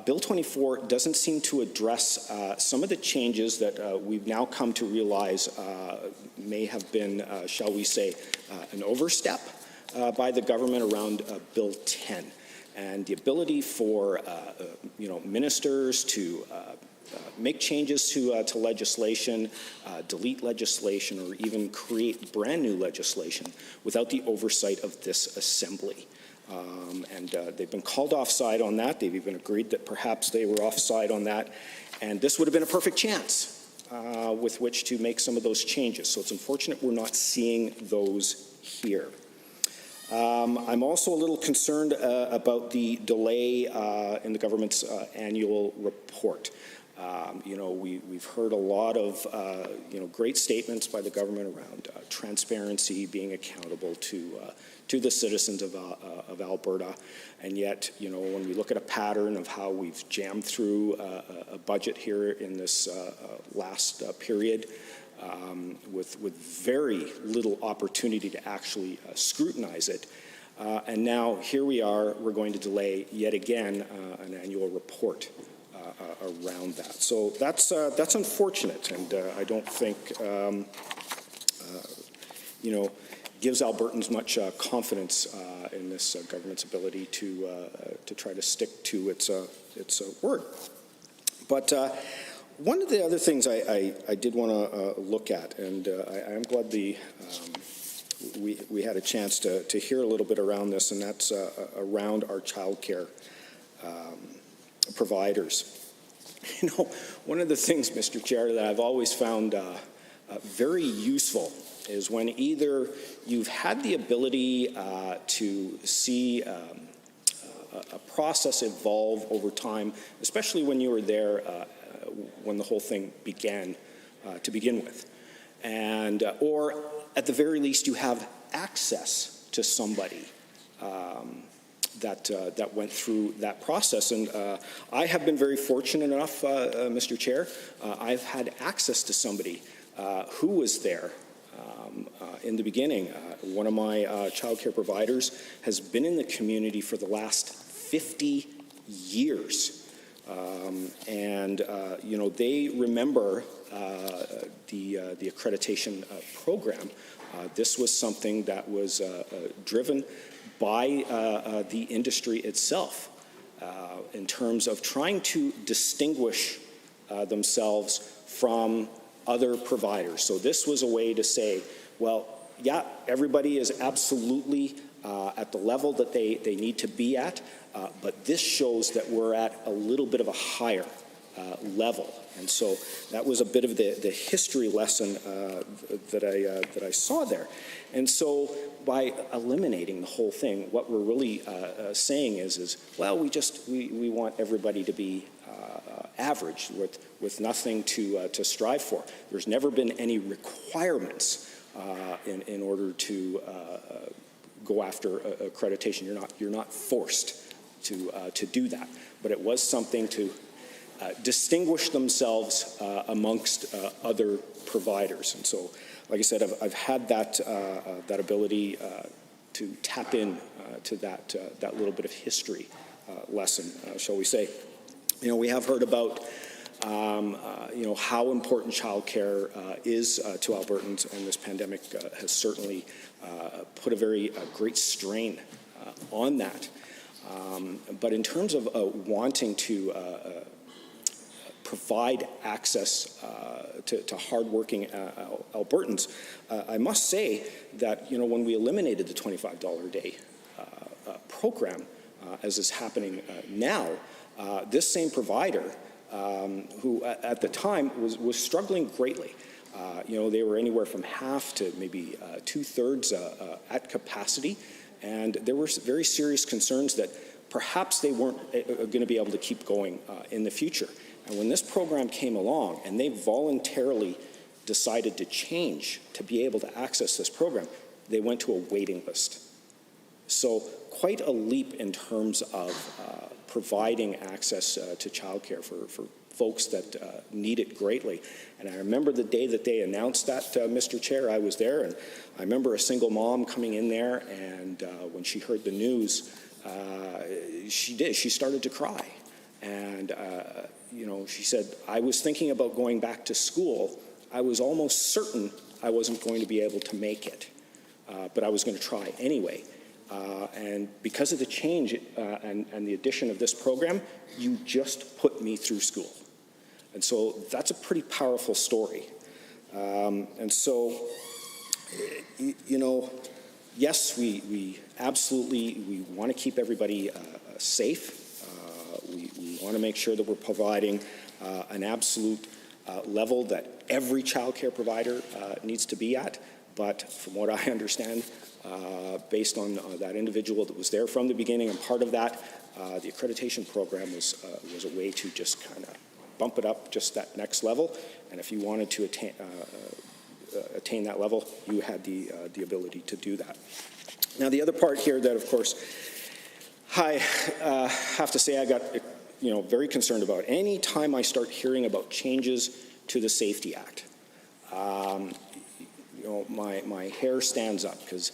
Bill 24 doesn't seem to address some of the changes that we've now come to realize may have been, shall we say, an overstep by the government around Bill 10, and the ability for ministers to make changes to legislation, delete legislation, or even create brand new legislation without the oversight of this assembly. They've been called offside on that. They've even agreed that perhaps they were offside on that. And this would have been a perfect chance with which to make some of those changes. So it's unfortunate we're not seeing those here. I'm also a little concerned about the delay in the government's annual report. We've heard a lot of great statements by the government around transparency, being accountable to the citizens of Alberta, and yet when we look at a pattern of how we've jammed through a budget here in this last period, with very little opportunity to actually scrutinize it, and now here we're going to delay yet again an annual report around that. So that's unfortunate, and I don't think gives Albertans much confidence in this government's ability to try to stick to its word. But one of the other things I did want to look at, and I am glad we had a chance to hear a little bit around this, and that's around our childcare providers. One of the things, Mr. Chair, that I've always found very useful is when either you've had the ability to see a process evolve over time, especially when you were there when the whole thing began to begin with, and or at the very least you have access to somebody that went through that process. And I have been very fortunate enough, Mr. Chair, I've had access to somebody who was there in the beginning. One of my childcare providers has been in the community for the last 50 years. They remember the accreditation program. This was something that was driven by the industry itself in terms of trying to distinguish themselves from other providers. So this was a way to say, well, yeah, everybody is absolutely at the level that they need to be at, but this shows that we're at a little bit of a higher level. And so that was a bit of the history lesson that I saw there. And so by eliminating the whole thing, what we're really saying is well, we want everybody to be average with nothing to strive for. There's never been any requirements in order to go after accreditation. You're not forced to do that, but it was something to distinguish themselves amongst other providers. And so, like I said, I've had that ability to tap in to that little bit of history lesson, shall we say. We have heard about how important childcare is to Albertans, and this pandemic has certainly put a very great strain on that. But in terms of wanting to provide access to hardworking Albertans, I must say that when we eliminated the $25 a day program, as is happening now, this same provider, who at the time was struggling greatly. They were anywhere from half to maybe 2/3 at capacity, and there were very serious concerns that perhaps they weren't going to be able to keep going in the future. And when this program came along and they voluntarily decided to change to be able to access this program, they went to a waiting list. So quite a leap in terms of providing access to childcare for folks that need it greatly. And I remember the day that they announced that, Mr. Chair, I was there, and I remember a single mom coming in there, and when she heard the news, she started to cry. And, she said, I was thinking about going back to school. I was almost certain I wasn't going to be able to make it, but I was going to try anyway. And because of the change and the addition of this program, you just put me through school. And so that's a pretty powerful story. And so, yes, we absolutely want to keep everybody safe. We want to make sure that we're providing an absolute level that every child care provider needs to be at. But from what I understand, based on that individual that was there from the beginning and part of that, the accreditation program was a way to just kind of bump it up just that next level. And if you wanted to attain that level, you had the ability to do that. Now, the other part here that, of course, I have to say I got very concerned about. Any time I start hearing about changes to the Safety Act, my hair stands up because,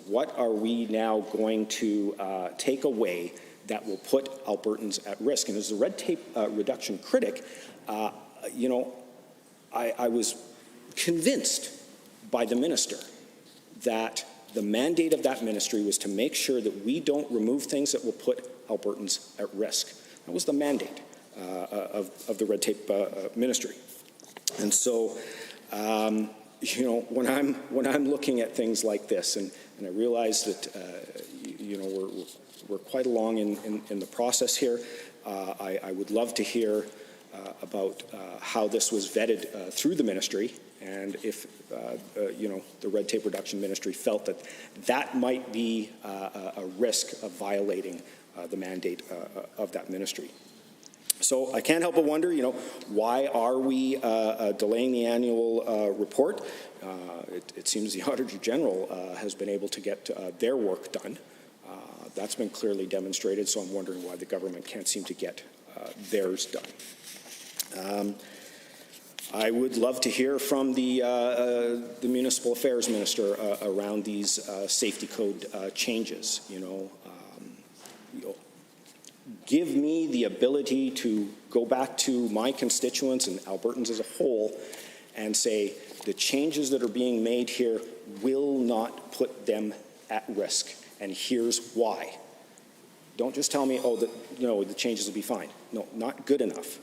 what are we now going to take away that will put Albertans at risk? And as a red tape reduction critic, I was convinced by the minister that the mandate of that ministry was to make sure that we don't remove things that will put Albertans at risk. That was the mandate of the red tape ministry. And so, when I'm looking at things like this, and I realize that we're quite along in the process here, I would love to hear about how this was vetted through the ministry, and if the red tape reduction ministry felt that might be a risk of violating the mandate of that ministry. So I can't help but wonder, why are we delaying the annual report? It seems the Auditor General has been able to get their work done. That's been clearly demonstrated, so I'm wondering why the government can't seem to get theirs done. I would love to hear from the Municipal Affairs Minister around these safety code changes. Give me the ability to go back to my constituents and Albertans as a whole and say the changes that are being made here will not put them at risk, and here's why. Don't just tell me, the changes will be fine. No, not good enough.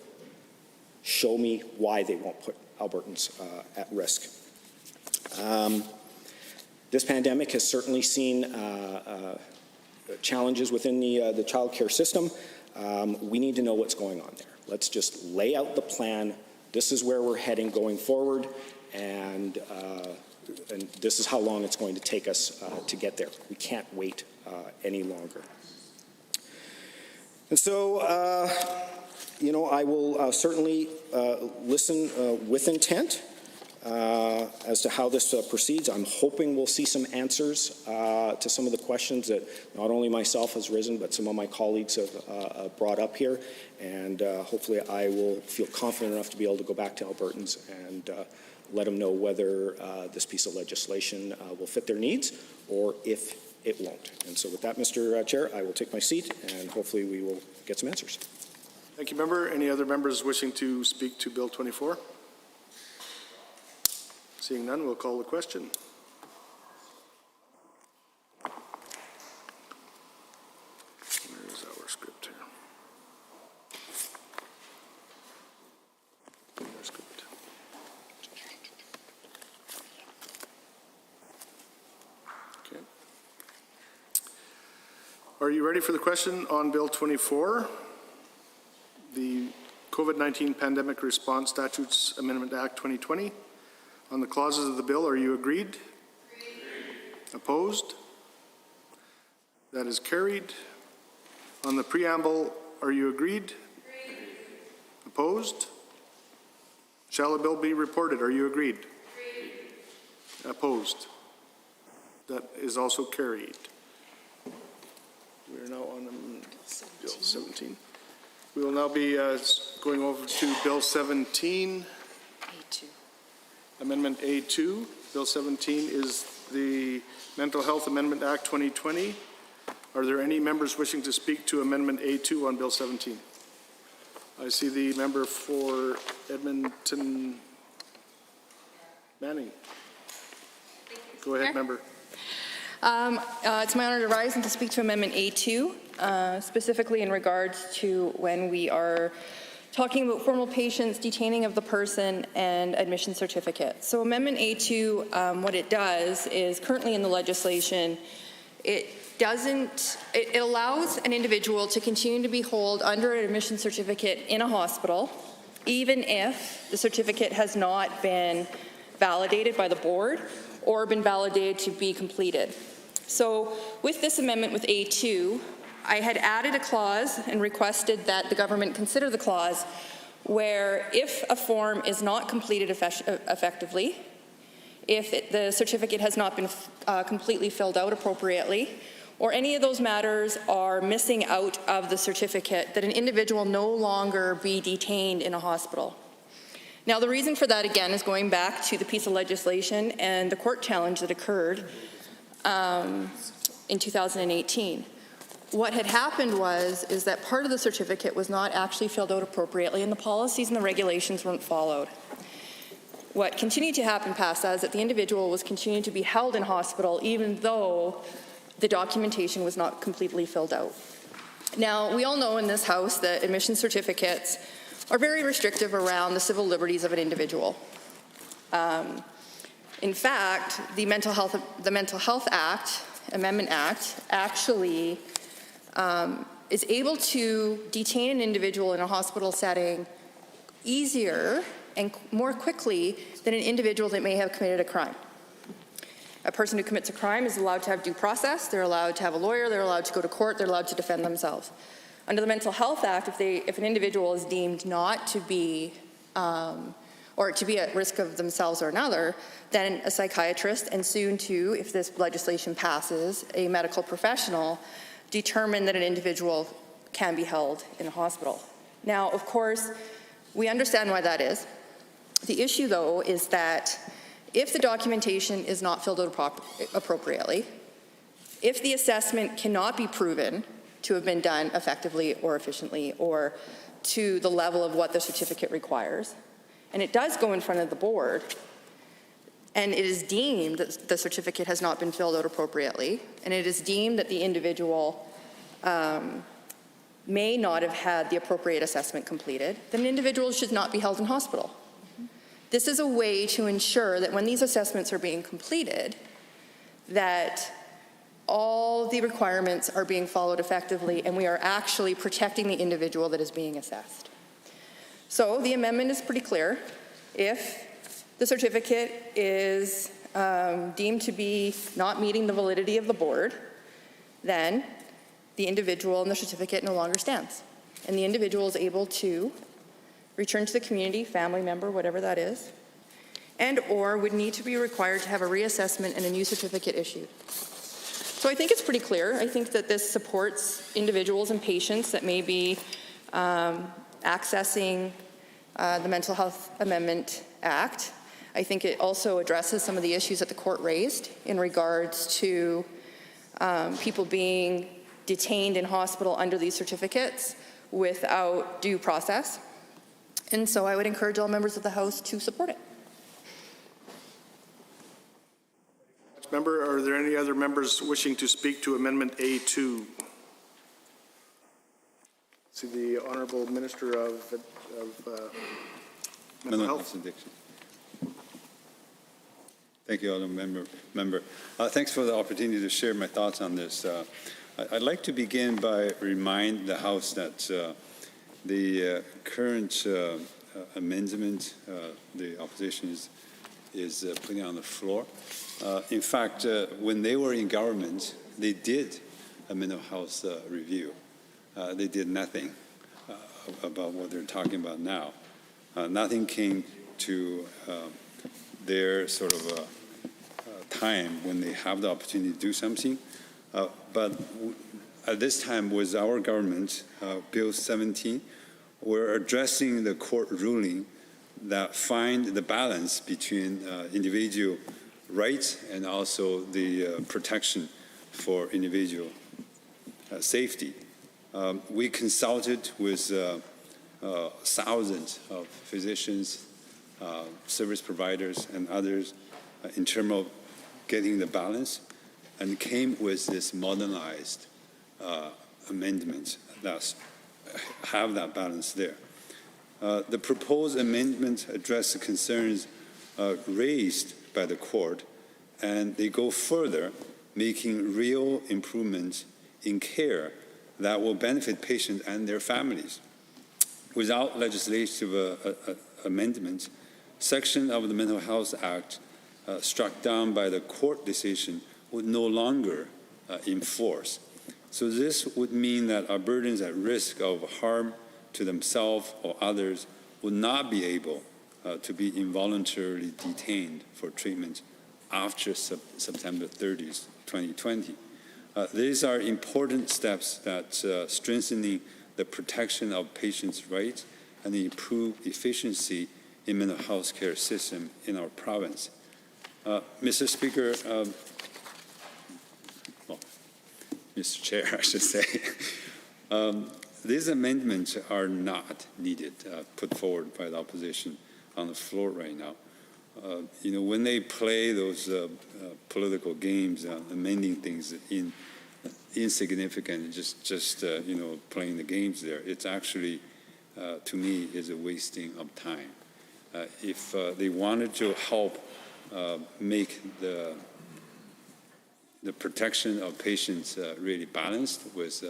Show me why they won't put Albertans at risk. This pandemic has certainly seen challenges within the child care system. We need to know what's going on there. Let's just lay out the plan. This is where we're heading going forward, and this is how long it's going to take us to get there. We can't wait any longer. And so, I will certainly listen with intent as to how this proceeds. I'm hoping we'll see some answers to some of the questions that not only myself has risen, but some of my colleagues have brought up here. And hopefully I will feel confident enough to be able to go back to Albertans and let them know whether this piece of legislation will fit their needs or if it won't. And so with that, Mr. Chair, I will take my seat and hopefully we will get some answers. Thank you, member. Any other members wishing to speak to Bill 24? Seeing none, we'll call the question. Where is our script here? Our script. Okay. Are you ready for the question on Bill 24? The COVID-19 Pandemic Response Statutes Amendment Act 2020. On the clauses of the bill, are you agreed? Agreed. Opposed? That is carried. On the preamble, are you agreed? Agreed. Opposed? Shall the bill be reported? Are you agreed? Agreed. Opposed? That is also carried. We are now on Bill 17. We will now be going over to Bill 17. A2. Amendment A2. Bill 17 is the Mental Health Amendment Act 2020. Are there any members wishing to speak to Amendment A2 on Bill 17? I see the member for Edmonton Manning. Go ahead, member. It's my honor to rise and to speak to Amendment A2, specifically in regards to when we are talking about formal patients, detaining of the person, and admission certificate. So Amendment A2, what it does is currently in the legislation, it allows an individual to continue to be held under an admission certificate in a hospital, even if the certificate has not been validated by the board or been validated to be completed. So with this amendment with A2, I had added a clause and requested that the government consider the clause where if a form is not completed effectively, if the certificate has not been completely filled out appropriately, or any of those matters are missing out of the certificate, that an individual no longer be detained in a hospital. Now, the reason for that, again, is going back to the piece of legislation and the court challenge that occurred in 2018. What had happened is that part of the certificate was not actually filled out appropriately, and the policies and the regulations weren't followed. What continued to happen past that is that the individual was continuing to be held in hospital even though the documentation was not completely filled out. Now, we all know in this House that admission certificates are very restrictive around the civil liberties of an individual. In fact, the Mental Health Act, Amendment Act, actually is able to detain an individual in a hospital setting easier and more quickly than an individual that may have committed a crime. A person who commits a crime is allowed to have due process, they're allowed to have a lawyer, they're allowed to go to court, they're allowed to defend themselves. Under the Mental Health Act, if an individual is deemed not to be, or to be at risk of themselves or another, then a psychiatrist, and soon too, if this legislation passes, a medical professional, determine that an individual can be held in a hospital. Now, of course, we understand why that is. The issue, though, is that if the documentation is not filled out appropriately, if the assessment cannot be proven to have been done effectively or efficiently or to the level of what the certificate requires, and it does go in front of the board, and it is deemed that the certificate has not been filled out appropriately, and it is deemed that the individual may not have had the appropriate assessment completed, then an individual should not be held in hospital. This is a way to ensure that when these assessments are being completed, that all the requirements are being followed effectively and we are actually protecting the individual that is being assessed. So the amendment is pretty clear. If the certificate is deemed to be not meeting the validity of the board, then the individual and the certificate no longer stands. And the individual is able to return to the community, family member, whatever that is, and or would need to be required to have a reassessment and a new certificate issued. So I think it's pretty clear. I think that this supports individuals and patients that may be accessing the Mental Health Amendment Act. I think it also addresses some of the issues that the court raised in regards to people being detained in hospital under these certificates without due process. And so I would encourage all members of the House to support it. Member, are there any other members wishing to speak to Amendment A2? See the Honourable Minister of Mental Health. Thank you, Honourable Member. Thanks for the opportunity to share my thoughts on this. I'd like to begin by reminding the House that the current amendment the opposition is putting on the floor. In fact, when they were in government, they did a mental health review. They did nothing about what they're talking about now. Nothing came to their sort of time when they have the opportunity to do something. But at this time, with our government, Bill 17, we're addressing the court ruling that find the balance between individual rights and also the protection for individual safety. We consulted with thousands of physicians, service providers, and others in terms of getting the balance, and came with this modernized amendment that have that balance there. The proposed amendments address the concerns raised by the court, and they go further, making real improvements in care that will benefit patients and their families. Without legislative amendments, section of the Mental Health Act struck down by the court decision would no longer enforce. So this would mean that Albertans at risk of harm to themselves or others would not be able to be involuntarily detained for treatment after September 30th, 2020. These are important steps that strengthening the protection of patients' rights and improve efficiency in mental health care system in our province. Mr. Speaker, Mr. Chair, I should say, these amendments are not needed, put forward by the opposition on the floor right now. When they play those political games, amending things insignificant, just playing the games there, it's actually, to me, is a wasting of time. If they wanted to help make the protection of patients really balanced with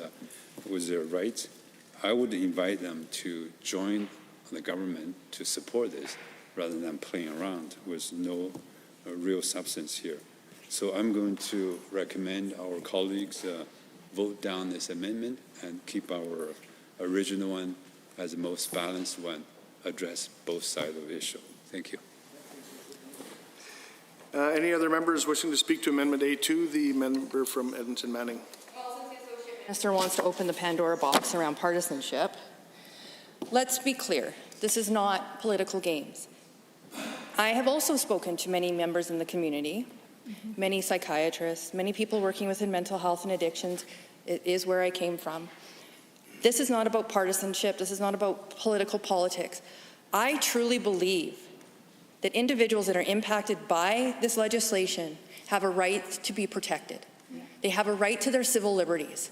their rights, I would invite them to join the government to support this rather than playing around with no real substance here. So I'm going to recommend our colleagues vote down this amendment and keep our original one as the most balanced one, address both sides of the issue. Thank you. Any other members wishing to speak to Amendment A2? The member from Edmonton Manning. Well, since the Associate Minister wants to open the Pandora box around partisanship, let's be clear. This is not political games. I have also spoken to many members in the community, many psychiatrists, many people working within mental health and addictions. It is where I came from. This is not about partisanship. This is not about political politics. I truly believe that individuals that are impacted by this legislation have a right to be protected. They have a right to their civil liberties.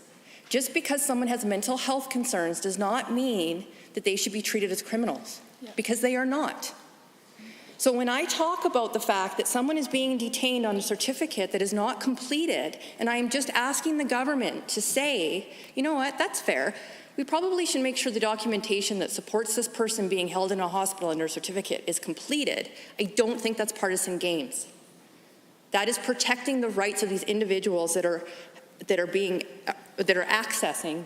Just because someone has mental health concerns does not mean that they should be treated as criminals, because they are not. So when I talk about the fact that someone is being detained on a certificate that is not completed, and I am just asking the government to say, you know what, that's fair. We probably should make sure the documentation that supports this person being held in a hospital under a certificate is completed. I don't think that's partisan games. That is protecting the rights of these individuals that are accessing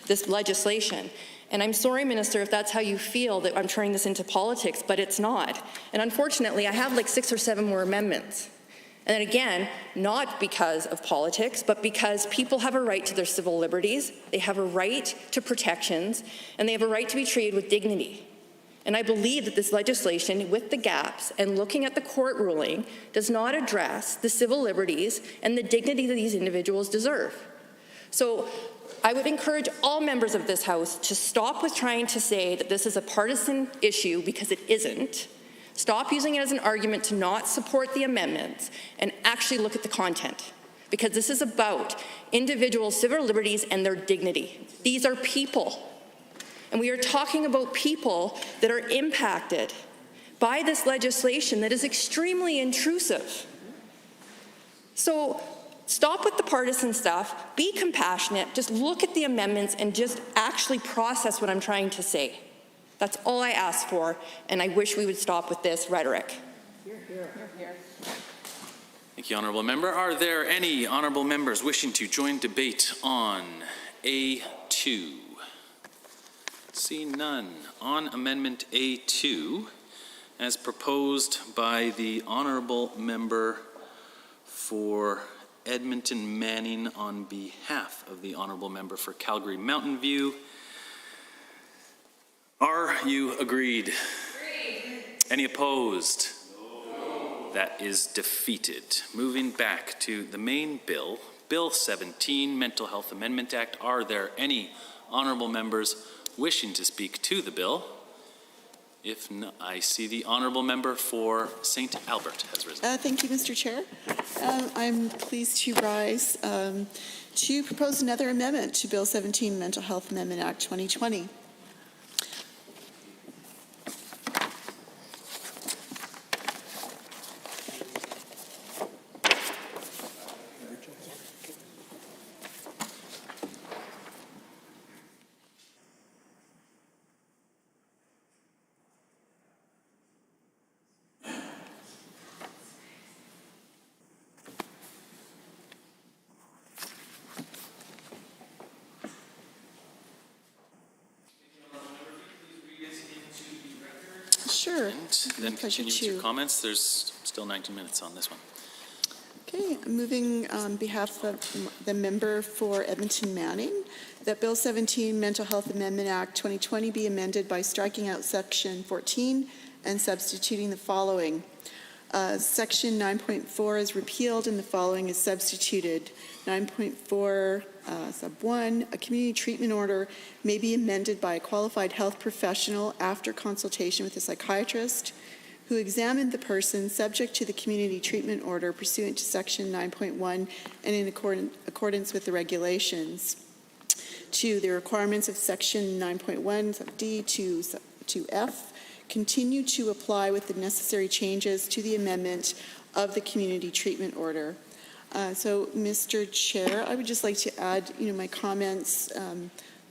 this legislation. And I'm sorry, Minister, if that's how you feel, that I'm turning this into politics, but it's not. And unfortunately, I have like 6 or 7 more amendments. And again, not because of politics, but because people have a right to their civil liberties, they have a right to protections, and they have a right to be treated with dignity. And I believe that this legislation, with the gaps and looking at the court ruling, does not address the civil liberties and the dignity that these individuals deserve. So I would encourage all members of this House to stop with trying to say that this is a partisan issue, because it isn't. Stop using it as an argument to not support the amendments and actually look at the content, because this is about individual civil liberties and their dignity. These are people, and we are talking about people that are impacted by this legislation that is extremely intrusive. So stop with the partisan stuff, be compassionate, just look at the amendments and just actually process what I'm trying to say. That's all I ask for, and I wish we would stop with this rhetoric. Thank you, Honourable Member. Are there any Honourable Members wishing to join debate on A2? See none. On Amendment A2, as proposed by the Honourable Member for Edmonton Manning on behalf of the Honourable Member for Calgary Mountain View, are you agreed? Agreed. Any opposed? No. That is defeated. Moving back to the main bill, Bill 17, Mental Health Amendment Act. Are there any Honourable Members wishing to speak to the bill? If not, I see the honourable member for St. Albert has risen. Thank you, Mr. Chair. I'm pleased to rise to propose another amendment to Bill 17, Mental Health Amendment Act 2020. Sure. And then continue with your comments. There's still 19 minutes on this one. Okay, I'm moving on behalf of the member for Edmonton Manning that Bill 17, Mental Health Amendment Act 2020 be amended by striking out Section 14 and substituting the following. Section 9.4 is repealed and the following is substituted. 9.4 sub 1, a community treatment order may be amended by a qualified health professional after consultation with a psychiatrist who examined the person subject to the community treatment order pursuant to Section 9.1 and in accordance with the regulations. 2, the requirements of Section 9.1 sub D to F continue to apply with the necessary changes to the amendment of the community treatment order. So, Mr. Chair, I would just like to add, my comments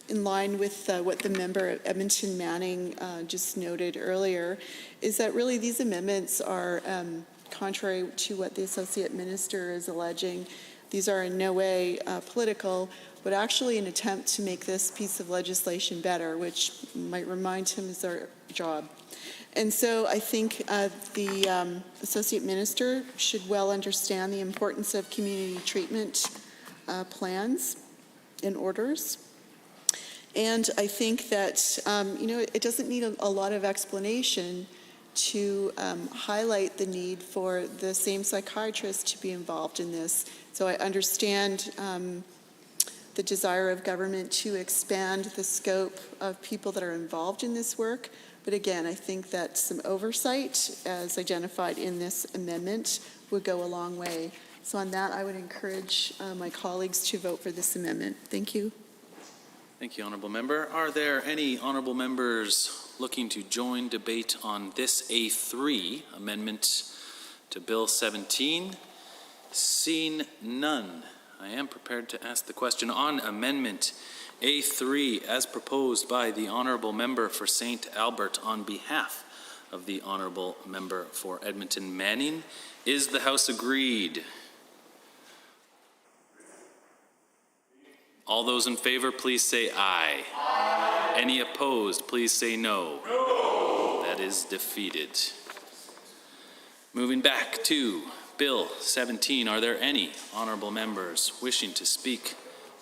in line with what the member at Edmonton Manning just noted earlier, is that really these amendments are contrary to what the Associate Minister is alleging. These are in no way political, but actually an attempt to make this piece of legislation better, which might remind him is our job. And so I think the Associate Minister should well understand the importance of community treatment plans and orders. And I think that, it doesn't need a lot of explanation to highlight the need for the same psychiatrist to be involved in this. So I understand the desire of government to expand the scope of people that are involved in this work. But again, I think that some oversight, as identified in this amendment, would go a long way. So on that, I would encourage my colleagues to vote for this amendment. Thank you. Thank you, Honourable Member. Are there any Honourable Members looking to join debate on this A3 amendment to Bill 17? Seeing none, I am prepared to ask the question on Amendment A3 as proposed by the Honourable Member for St. Albert on behalf of the Honourable Member for Edmonton Manning. Is the House agreed? All those in favor, please say aye. Aye. Any opposed, please say no. No. That is defeated. Moving back to Bill 17, are there any honourable members wishing to speak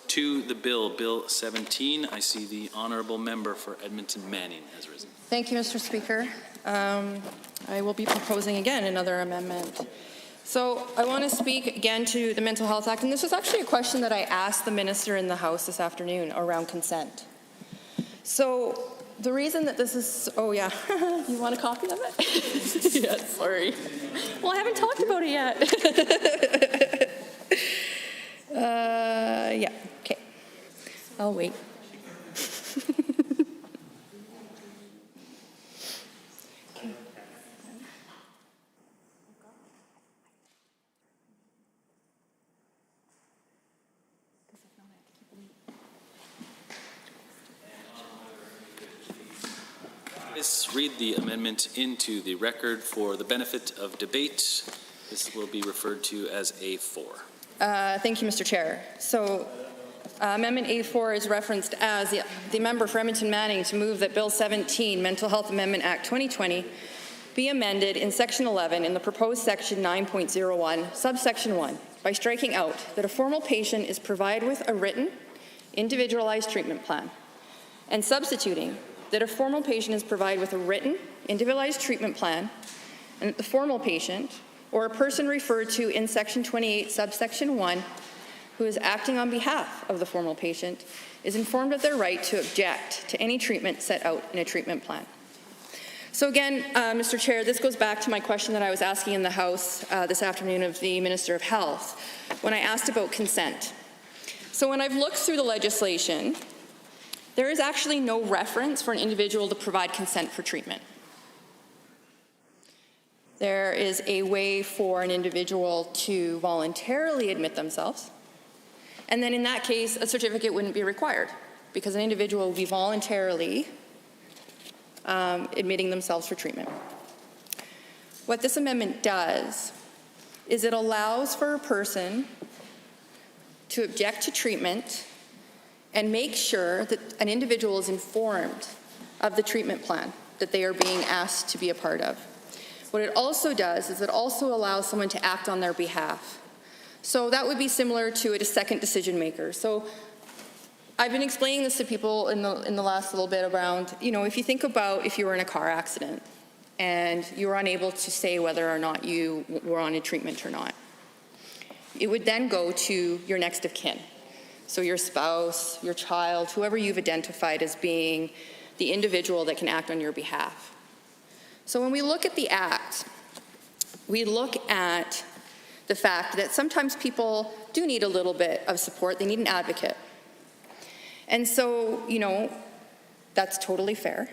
to the bill, Bill 17? I see the honourable member for Edmonton Manning has risen. Thank you, Mr. Speaker. I will be proposing again another amendment. So I want to speak again to the Mental Health Act, and this was actually a question that I asked the Minister in the House this afternoon around consent. So the reason that this is, oh yeah, you want a copy of it? Yes, sorry. Well, I haven't talked about it yet. Yeah, okay. I'll wait. Let's read the amendment into the record for the benefit of debate. This will be referred to as A4. Thank you, Mr. Chair. So Amendment A4 is referenced as the member for Edmonton Manning to move that Bill 17, Mental Health Amendment Act 2020, be amended in Section 11 in the proposed Section 9.01, subsection 1, by striking out that a formal patient is provided with a written, individualized treatment plan, and substituting that a formal patient is provided with a written, individualized treatment plan, and that the formal patient, or a person referred to in Section 28, subsection 1, who is acting on behalf of the formal patient, is informed of their right to object to any treatment set out in a treatment plan. So again, Mr. Chair, this goes back to my question that I was asking in the House this afternoon of the Minister of Health when I asked about consent. So when I've looked through the legislation, there is actually no reference for an individual to provide consent for treatment. There is a way for an individual to voluntarily admit themselves, and then in that case, a certificate wouldn't be required because an individual would be voluntarily admitting themselves for treatment. What this amendment does is it allows for a person to object to treatment and make sure that an individual is informed of the treatment plan that they are being asked to be a part of. What it also does is it also allows someone to act on their behalf. So that would be similar to a second decision maker. So I've been explaining this to people in the last little bit around, if you think about if you were in a car accident and you were unable to say whether or not you were on a treatment or not, it would then go to your next of kin. So your spouse, your child, whoever you've identified as being the individual that can act on your behalf. So when we look at the Act, we look at the fact that sometimes people do need a little bit of support. They need an advocate. And so, that's totally fair.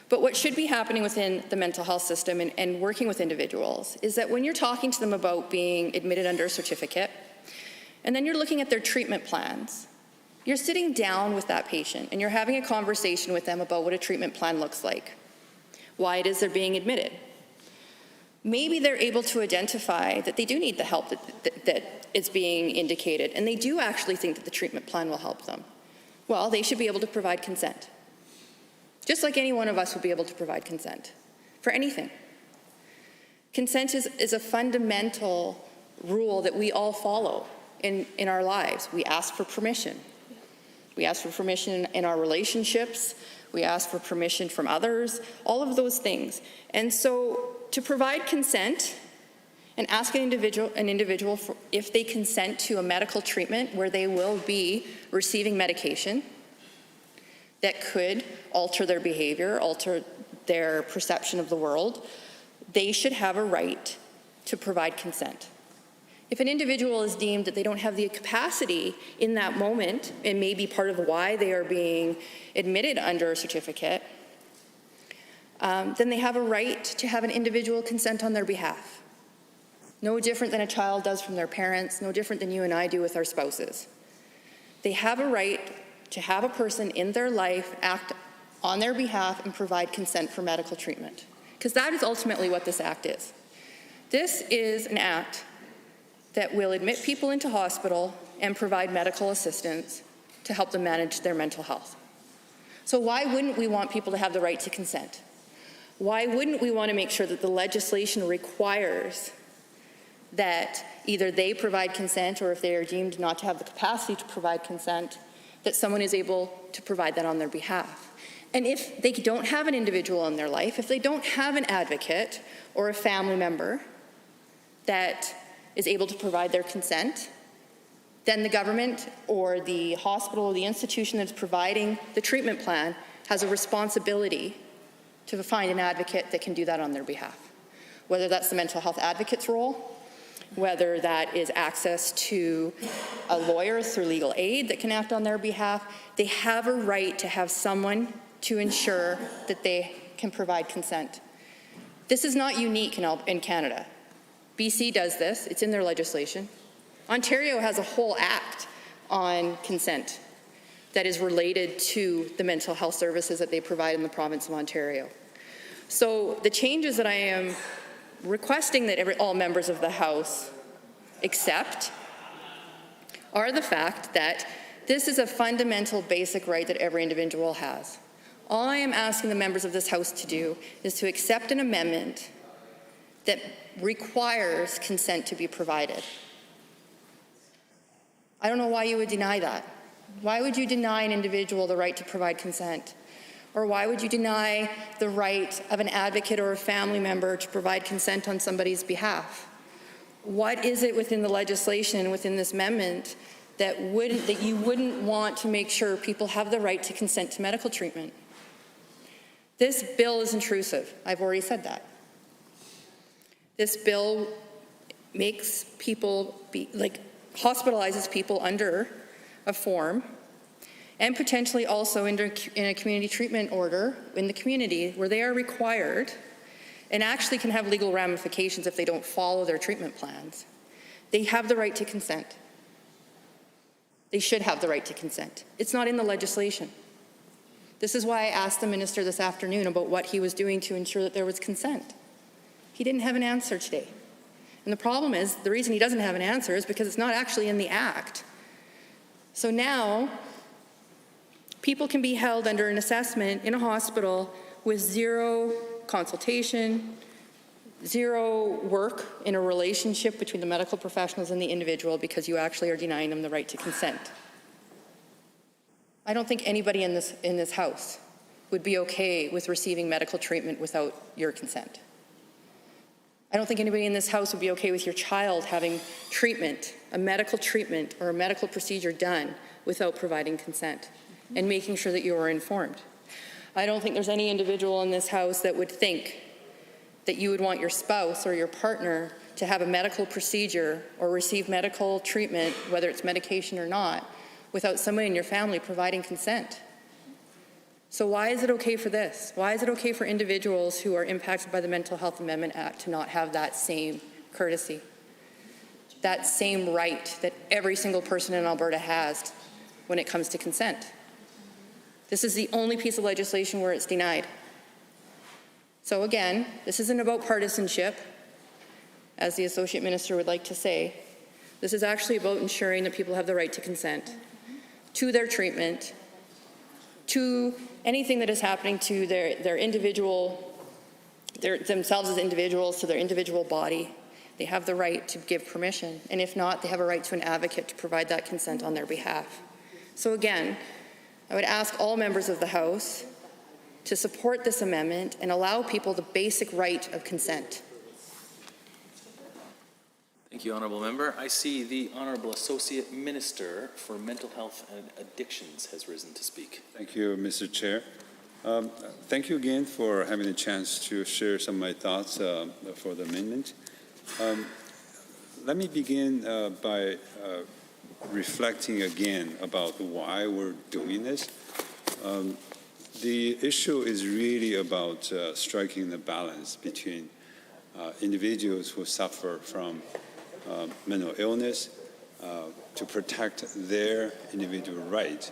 But what should be happening within the mental health system and working with individuals is that when you're talking to them about being admitted under a certificate, and then you're looking at their treatment plans, you're sitting down with that patient and you're having a conversation with them about what a treatment plan looks like, why it is they're being admitted. Maybe they're able to identify that they do need the help that is being indicated, and they do actually think that the treatment plan will help them. Well, they should be able to provide consent. Just like any one of us would be able to provide consent for anything. Consent is a fundamental rule that we all follow in our lives. We ask for permission. We ask for permission in our relationships. We ask for permission from others, all of those things. And so to provide consent and ask an individual if they consent to a medical treatment where they will be receiving medication that could alter their behavior, alter their perception of the world, they should have a right to provide consent. If an individual is deemed that they don't have the capacity in that moment, and may be part of why they are being admitted under a certificate, then they have a right to have an individual consent on their behalf. No different than a child does from their parents, no different than you and I do with our spouses. They have a right to have a person in their life act on their behalf and provide consent for medical treatment. Because that is ultimately what this act is. This is an act that will admit people into hospital and provide medical assistance to help them manage their mental health. So why wouldn't we want people to have the right to consent? Why wouldn't we want to make sure that the legislation requires that either they provide consent, or if they are deemed not to have the capacity to provide consent, that someone is able to provide that on their behalf? And if they don't have an individual in their life, if they don't have an advocate or a family member that is able to provide their consent, then the government or the hospital or the institution that's providing the treatment plan has a responsibility to find an advocate that can do that on their behalf. Whether that's the mental health advocate's role, whether that is access to a lawyer through legal aid that can act on their behalf, they have a right to have someone to ensure that they can provide consent. This is not unique in Canada. BC does this, it's in their legislation. Ontario has a whole act on consent that is related to the mental health services that they provide in the province of Ontario. So the changes that I am requesting that all members of the House accept are the fact that this is a fundamental basic right that every individual has. All I am asking the members of this House to do is to accept an amendment that requires consent to be provided. I don't know why you would deny that. Why would you deny an individual the right to provide consent? Or why would you deny the right of an advocate or a family member to provide consent on somebody's behalf? What is it within the legislation and within this amendment that you wouldn't want to make sure people have the right to consent to medical treatment. This bill is intrusive. I've already said that. This bill makes people hospitalizes people under a form, and potentially also in a community treatment order in the community where they are required and actually can have legal ramifications if they don't follow their treatment plans. They have the right to consent. They should have the right to consent. It's not in the legislation. This is why I asked the minister this afternoon about what he was doing to ensure that there was consent. He didn't have an answer today. And the problem is, the reason he doesn't have an answer is because it's not actually in the Act. So now, people can be held under an assessment in a hospital with zero consultation, zero work in a relationship between the medical professionals and the individual because you actually are denying them the right to consent. I don't think anybody in this House would be okay with receiving medical treatment without your consent. I don't think anybody in this House would be okay with your child having treatment, a medical treatment or a medical procedure done without providing consent and making sure that you are informed. I don't think there's any individual in this House that would think that you would want your spouse or your partner to have a medical procedure or receive medical treatment, whether it's medication or not, without somebody in your family providing consent. So why is it okay for this? Why is it okay for individuals who are impacted by the Mental Health Amendment Act to not have that same courtesy, that same right that every single person in Alberta has when it comes to consent? This is the only piece of legislation where it's denied. So again, this isn't about partisanship, as the Associate Minister would like to say. This is actually about ensuring that people have the right to consent to their treatment, to anything that is happening to themselves as individuals, to their individual body. They have the right to give permission, and if not, they have a right to an advocate to provide that consent on their behalf. So again, I would ask all members of the House to support this amendment and allow people the basic right of consent. Thank you, Honourable Member. I see the Honourable Associate Minister for Mental Health and Addictions has risen to speak. Thank you, Mr. Chair. Thank you again for having a chance to share some of my thoughts for the amendment. Let me begin by reflecting again about why we're doing this. The issue is really about striking the balance between individuals who suffer from mental illness to protect their individual right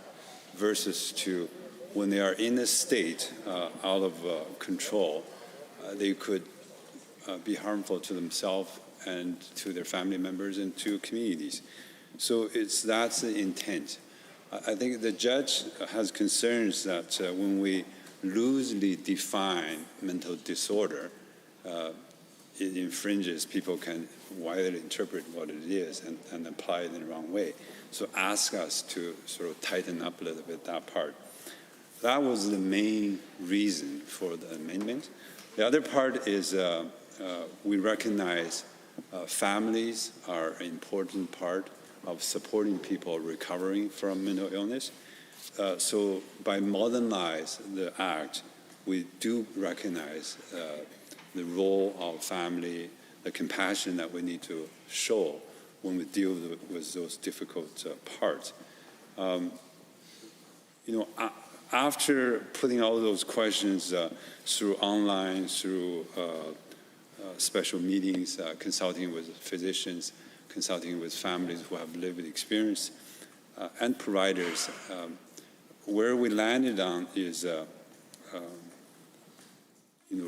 versus to when they are in a state out of control, they could be harmful to themselves and to their family members and to communities. So that's the intent. I think the judge has concerns that when we loosely define mental disorder, it infringes, people can widely interpret what it is and apply it in the wrong way. So ask us to sort of tighten up a little bit that part. That was the main reason for the amendment. The other part is we recognize families are an important part of supporting people recovering from mental illness. So by modernize the Act, we do recognize the role of family, the compassion that we need to show when we deal with those difficult parts. After putting all those questions through online, through special meetings, consulting with physicians, consulting with families who have lived experience, and providers, where we landed on is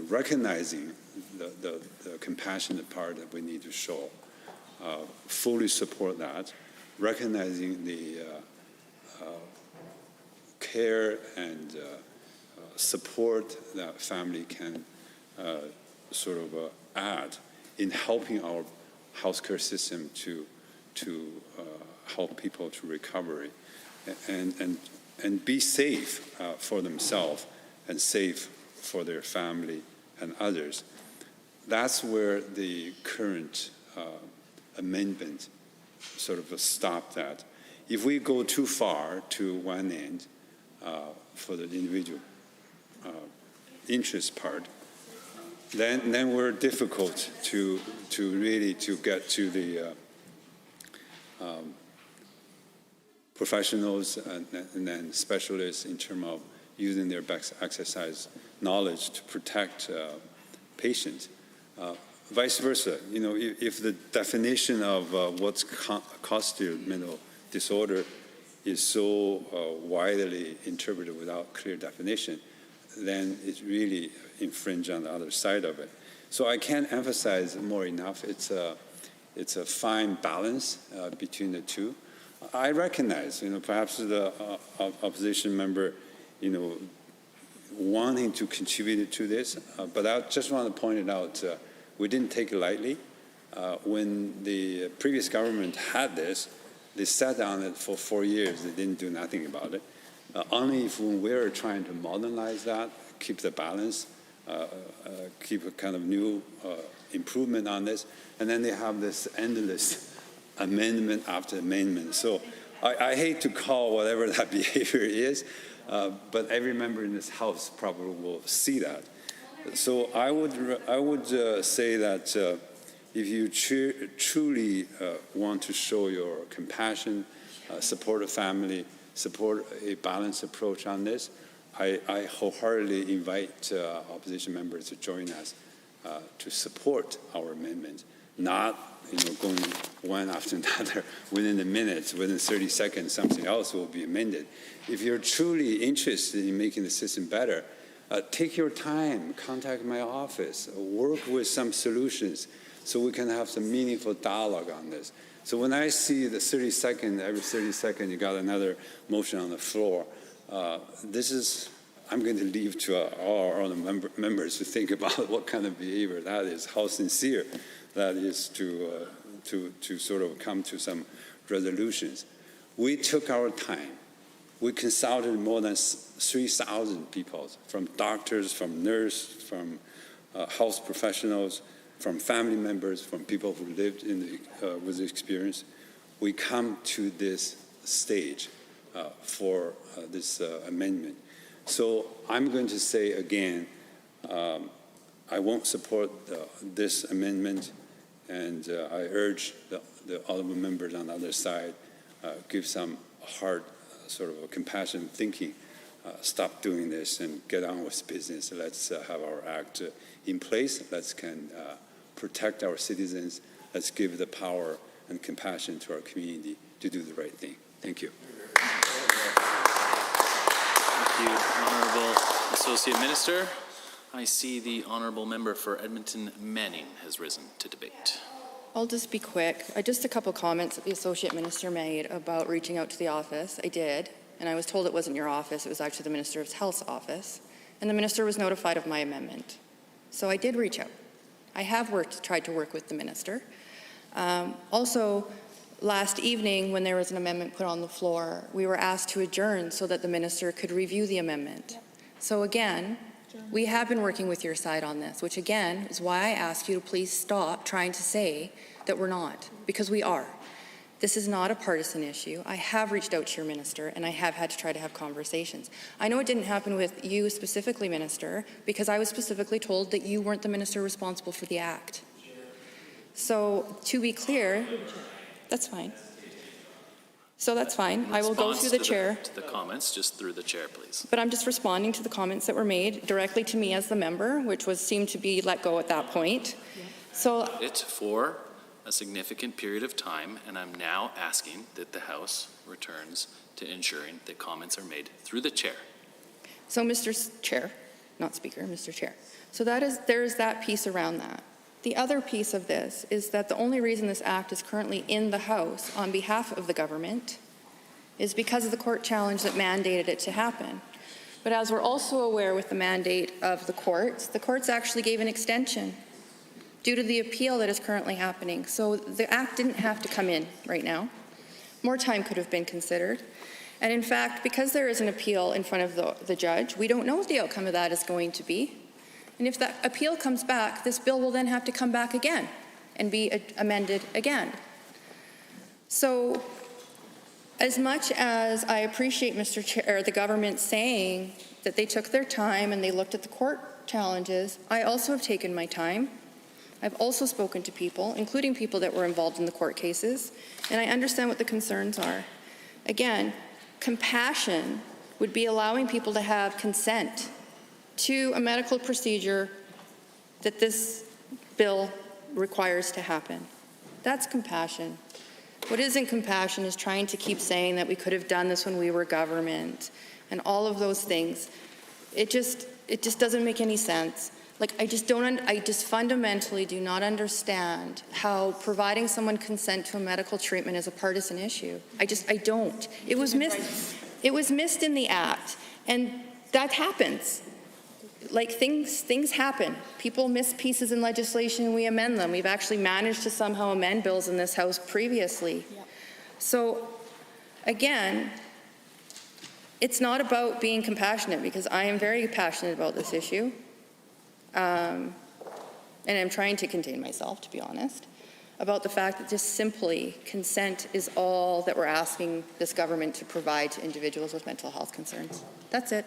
recognizing the compassionate part that we need to show, fully support that, recognizing the care and support that family can sort of add in helping our healthcare system to help people to recovery and be safe for themselves and safe for their family and others. That's where the current amendment sort of stopped at. if we go too far to one end for the individual interest part, then we're difficult to really to get to the professionals and then specialists in terms of using their best exercise knowledge to protect patients. Vice versa, if the definition of what's constitutes mental disorder is so widely interpreted without clear definition, then it really infringes on the other side of it. So I can't emphasize more enough. It's a fine balance between the two. I recognize, perhaps the opposition member, wanting to contribute to this, but I just want to point it out. We didn't take it lightly. When the previous government had this, they sat on it for 4 years. They didn't do nothing about it. Only if when we're trying to modernize that, keep the balance, keep a kind of new improvement on this, and then they have this endless amendment after amendment. So I hate to call whatever that behavior is, but every member in this House probably will see that. So I would say that if you truly want to show your compassion, support a family, support a balanced approach on this, I wholeheartedly invite opposition members to join us to support our amendment, not going one after another within the minutes, within 30 seconds, something else will be amended. If you're truly interested in making the system better, take your time, contact my office, work with some solutions so we can have some meaningful dialogue on this. So when I see the every 30 seconds, you got another motion on the floor, I'm going to leave to all our other members to think about what kind of behavior that is, how sincere that is to sort of come to some resolutions. We took our time. We consulted more than 3,000 people, from doctors, from nurses, from health professionals, from family members, from people who lived with the experience. We come to this stage for this amendment. So I'm going to say again, I won't support this amendment, and I urge the honorable members on the other side give some hard sort of a compassionate thinking. Stop doing this and get on with business. Let's have our act in place. Let's protect our citizens. Let's give the power and compassion to our community to do the right thing. Thank you. Thank you, Honourable Associate Minister. I see the Honourable Member for Edmonton Manning has risen to debate. I'll just be quick. Just a couple comments that the Associate Minister made about reaching out to the office. I did, and I was told it wasn't your office. It was actually the Minister of Health's office, and the Minister was notified of my amendment. So I did reach out. I have tried to work with the Minister. Also, last evening, when there was an amendment put on the floor, we were asked to adjourn so that the Minister could review the amendment. So again, we have been working with your side on this, which again is why I ask you to please stop trying to say that we're not, because we are. This is not a partisan issue. I have reached out to your minister, and I have had to try to have conversations. I know it didn't happen with you specifically, Minister, because I was specifically told that you weren't the minister responsible for the act. So to be clear, that's fine. So that's fine. I will go through the chair. To the comments, just through the chair, please. But I'm just responding to the comments that were made directly to me as the member, which seemed to be let go at that point. So It for a significant period of time, and I'm now asking that the House returns to ensuring that comments are made through the chair. So Mr. Chair, not Speaker, Mr. Chair. So there is that piece around that. The other piece of this is that the only reason this act is currently in the House on behalf of the government is because of the court challenge that mandated it to happen. But as we're also aware with the mandate of the courts actually gave an extension due to the appeal that is currently happening. So the act didn't have to come in right now. More time could have been considered. And in fact, because there is an appeal in front of the judge, we don't know what the outcome of that is going to be. And if that appeal comes back, this bill will then have to come back again and be amended again. So As much as I appreciate Mr. Chair, the government saying that they took their time and they looked at the court challenges, I also have taken my time. I've also spoken to people, including people that were involved in the court cases, and I understand what the concerns are. Again, compassion would be allowing people to have consent to a medical procedure that this bill requires to happen. That's compassion. What isn't compassion is trying to keep saying that we could have done this when we were government and all of those things. It just doesn't make any sense. Like, I just fundamentally do not understand how providing someone consent to a medical treatment is a partisan issue. I don't. It was missed in the act, and that happens. Like, things happen. People miss pieces in legislation and we amend them. We've actually managed to somehow amend bills in this House previously. Yeah. So, again, it's not about being compassionate, because I am very passionate about this issue. And I'm trying to contain myself, to be honest, about the fact that just simply consent is all that we're asking this government to provide to individuals with mental health concerns. That's it.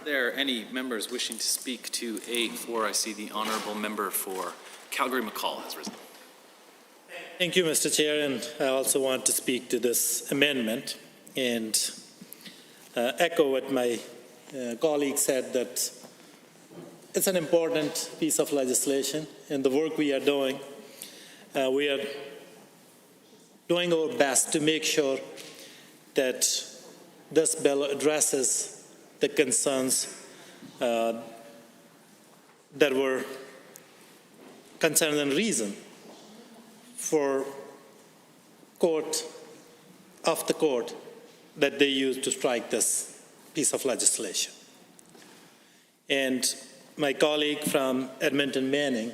Are there any members wishing to speak to A4? I see the honourable member for Calgary-McCall has risen. Thank you, Mr. Chair, and I also want to speak to this amendment and echo what my colleague said, that it's an important piece of legislation, and the work we are doing our best to make sure that this bill addresses the concerns that were concerns and reason for the court that they used to strike this piece of legislation. And my colleague from Edmonton Manning,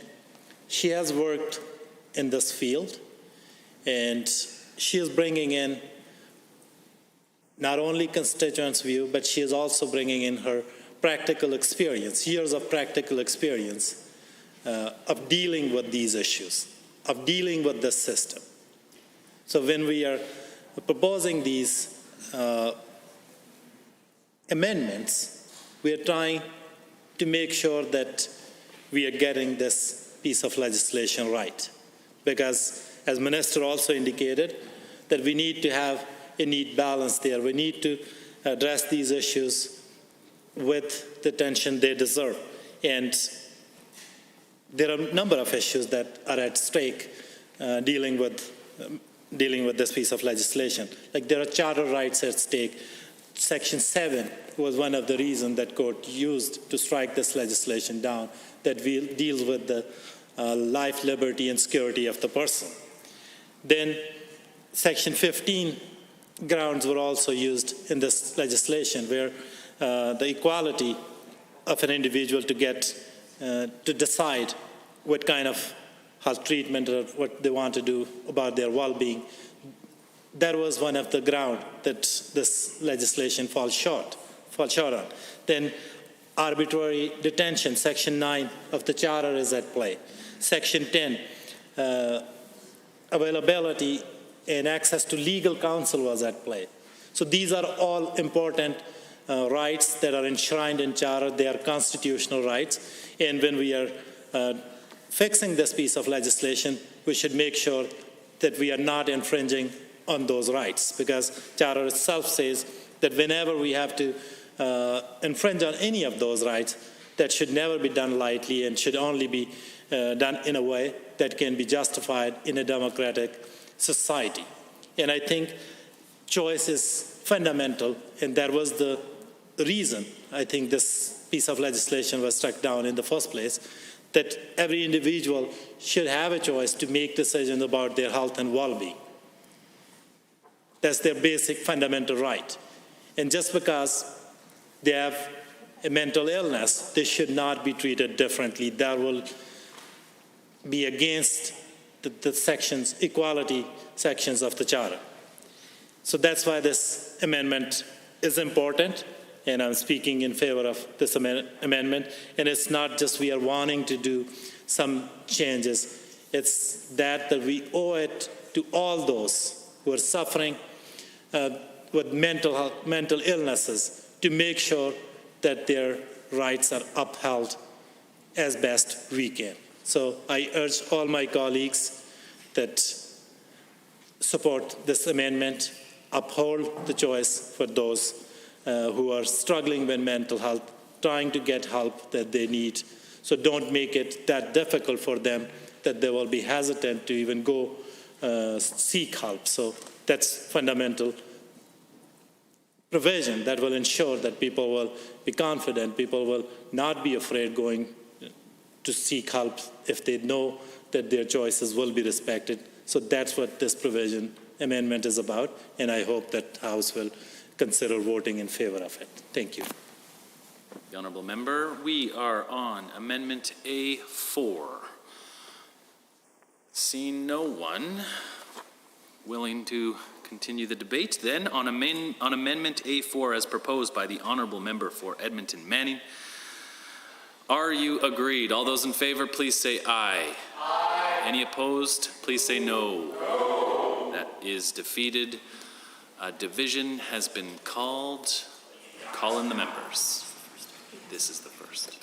she has worked in this field, and she is bringing in not only constituents' view, but she is also bringing in her practical experience, years of practical experience of dealing with these issues, of dealing with this system. So when we are proposing these amendments, we are trying to make sure that we are getting this piece of legislation right. Because, as Minister also indicated, that we need to have a neat balance there. We need to address these issues with the attention they deserve. And there are a number of issues that are at stake dealing with this piece of legislation. Like, there are charter rights at stake. Section 7 was one of the reasons that court used to strike this legislation down, that deals with the life, liberty, and security of the person. Then Section 15 grounds were also used in this legislation, where the equality of an individual to get to decide what kind of health treatment or what they want to do about their well-being. That was one of the grounds that this legislation falls short on. Then arbitrary detention, Section 9 of the Charter is at play. Section 10, availability and access to legal counsel was at play. So these are all important rights that are enshrined in Charter. They are constitutional rights. And when we are fixing this piece of legislation, we should make sure that we are not infringing on those rights, because Charter itself says that whenever we have to infringe on any of those rights, that should never be done lightly and should only be done in a way that can be justified in a democratic society. And I think choice is fundamental, and that was the reason I think this piece of legislation was struck down in the first place, that every individual should have a choice to make decisions about their health and well-being. That's their basic fundamental right. And just because they have a mental illness, they should not be treated differently. That will be against the sections, equality sections of the Charter. So that's why this amendment is important, and I'm speaking in favor of this amendment. And it's not just we are wanting to do some changes, it's that we owe it to all those who are suffering with mental illnesses to make sure that their rights are upheld as best we can. So I urge all my colleagues that support this amendment, uphold the choice for those who are struggling with mental health, trying to get help that they need. So don't make it that difficult for them that they will be hesitant to even go seek help. So that's fundamental provision that will ensure that people will be confident, people will not be afraid going to seek help if they know that their choices will be respected. So that's what this provision amendment is about, and I hope that House will consider voting in favor of it. Thank you. The honourable member, we are on Amendment A4. Seeing no one willing to continue the debate, then on Amendment A4 as proposed by the honourable member for Edmonton Manning, are you agreed? All those in favour, please say aye. Aye. Any opposed, please say no. No. That is defeated. A division has been called. Call in the members. This is the first.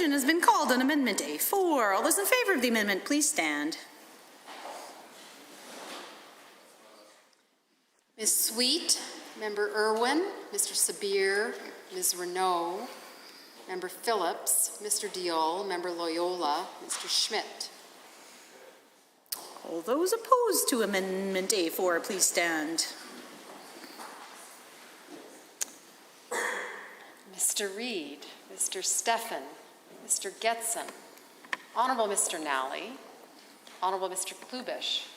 question has been called on Amendment A4. All those in favor of the amendment, please stand. Ms. Sweet, Member Irwin, Mr. Sabir, Ms. Renault, Member Phillips, Mr. Diol, Member Loyola, Mr. Schmidt. All those opposed to Amendment A4, please stand. Mr. Reid, Mr. Steffen, Mr. Getson, Honorable Mr. Nally, Honorable Mr. Klubish,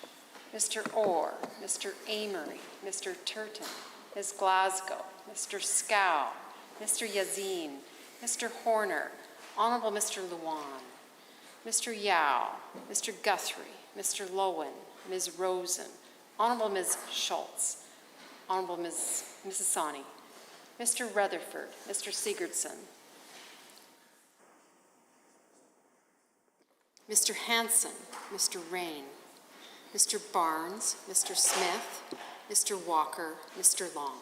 Mr. Orr, Mr. Amory, Mr. Turton, Ms. Glasgow, Mr. Scow, Mr. Yazin, Mr. Horner, Honorable Mr. Luan, Mr. Yao, Mr. Guthrie, Mr. Lowen, Ms. Rosen, Honorable Ms. Schultz, Honorable Mrs. Sani, Mr. Rutherford, Mr. Sigurdsson, Mr. Hanson, Mr. Rain, Mr. Barnes, Mr. Smith, Mr. Walker, Mr. Long.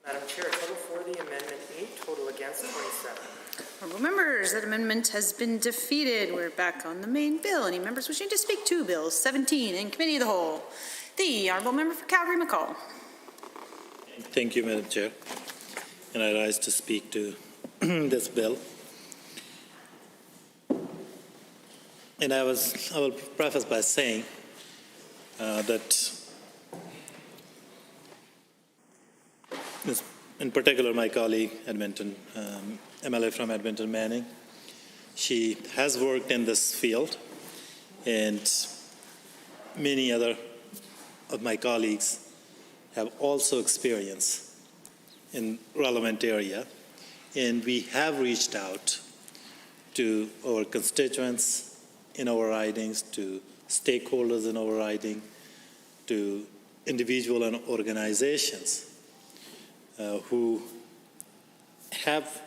Madam Chair, total for the amendment 8, total against 27. Honourable members, that amendment has been defeated. We're back on the main bill. Any members wishing to speak to Bill 17 in Committee of the Whole? The Honourable Member for Calgary-McCall. Thank you, Madam Chair. And I rise to speak to this bill. And I will preface by saying that in particular my colleague Edmonton, MLA from Edmonton Manning, she has worked in this field, and many other of my colleagues have also experience in relevant area, and we have reached out to our constituents in our ridings, to stakeholders in our riding, to individual and organizations who have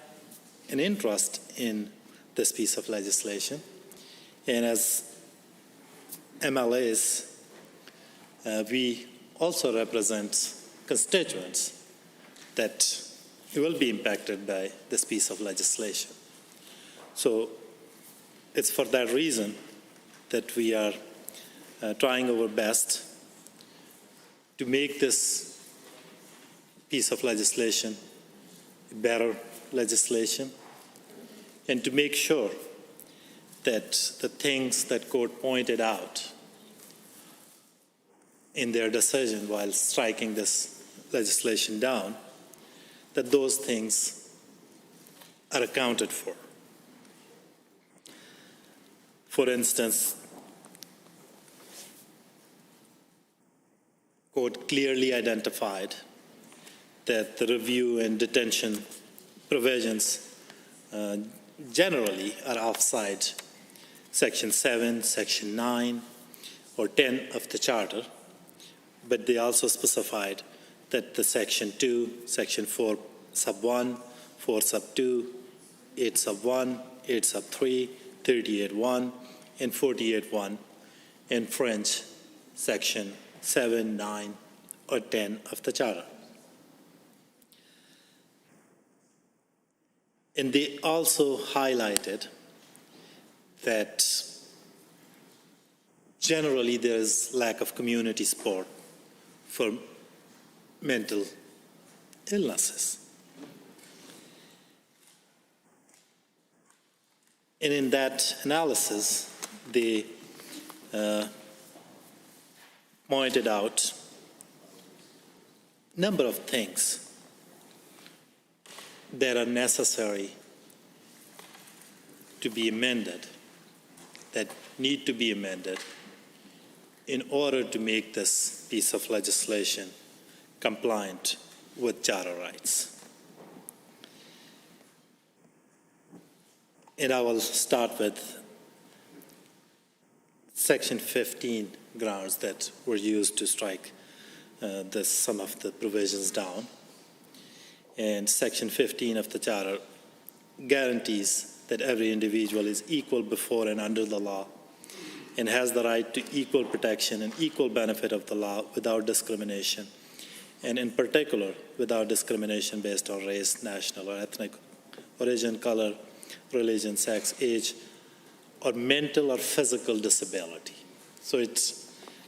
an interest in this piece of legislation. And as MLAs, we also represent constituents that will be impacted by this piece of legislation. So it's for that reason that we are trying our best to make this piece of legislation better legislation, and to make sure that the things that court pointed out in their decision while striking this legislation down, that those things are accounted for. For instance, court clearly identified that the review and detention provisions generally are outside Section 7, Section 9, or 10 of the Charter, but they also specified that the Section 2, Section 4 sub 1, 4 sub 2, 8 sub 1, 8 sub 3, 38.1, and 48.1 infringe Section 7, 9, or 10 of the Charter. And they also highlighted that generally there is lack of community support for mental illnesses. And in that analysis, they pointed out a number of things that are necessary to be amended, that need to be amended in order to make this piece of legislation compliant with charter rights. And I will start with Section 15 grounds that were used to strike some of the provisions down. And Section 15 of the Charter guarantees that every individual is equal before and under the law and has the right to equal protection and equal benefit of the law without discrimination and in particular, without discrimination based on race, national or ethnic origin, color, religion, sex, age, or mental or physical disability. So it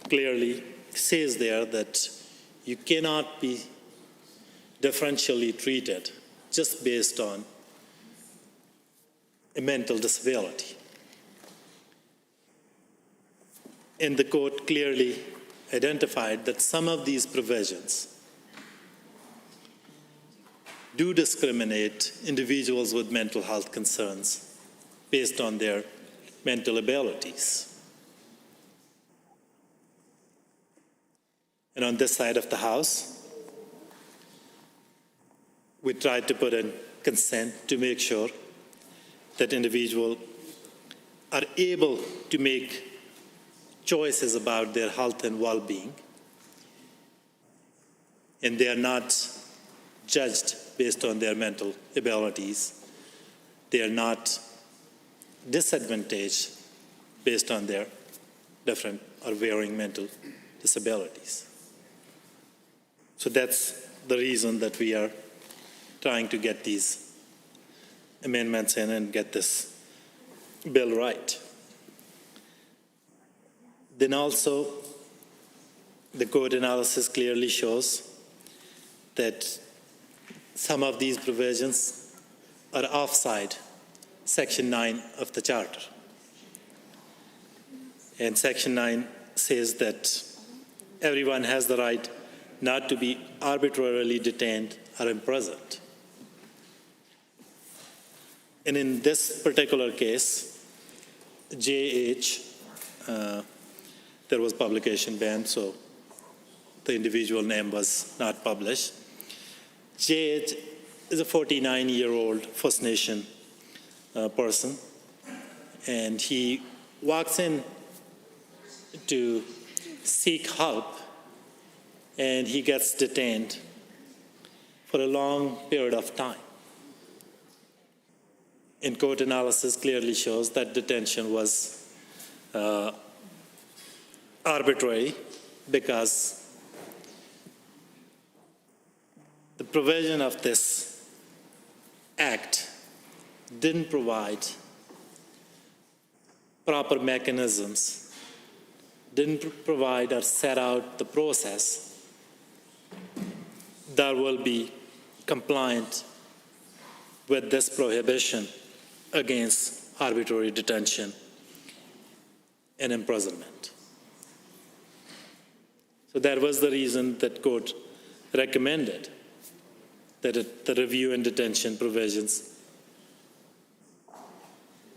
clearly says there that you cannot be differentially treated just based on a mental disability. And the court clearly identified that some of these provisions do discriminate individuals with mental health concerns based on their mental abilities. And on this side of the House, we tried to put in consent to make sure that individuals are able to make choices about their health and well-being, and they are not judged based on their mental abilities. They are not disadvantaged based on their different or varying mental disabilities. So that's the reason that we are trying to get these amendments in and get this bill right. Then also, the court analysis clearly shows that some of these provisions are offside Section 9 of the Charter. And Section 9 says that everyone has the right not to be arbitrarily detained or imprisoned. And in this particular case, JH, there was publication ban, so the individual name was not published. JH is a 49-year-old First Nation person, and he walks in to seek help, and he gets detained for a long period of time. And court analysis clearly shows that detention was arbitrary because the provision of this act didn't provide proper mechanisms, didn't provide or set out the process that will be compliant with this prohibition against arbitrary detention and imprisonment. So that was the reason that court recommended that the review and detention provisions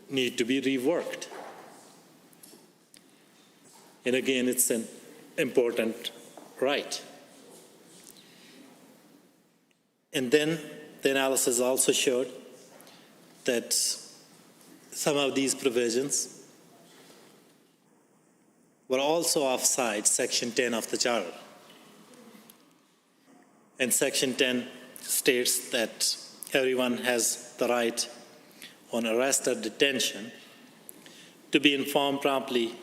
need to be reworked. And again, it's an important right. And then the analysis also showed that some of these provisions were also offside Section 10 of the Charter. And Section 10 states that everyone has the right on arrest or detention to be informed promptly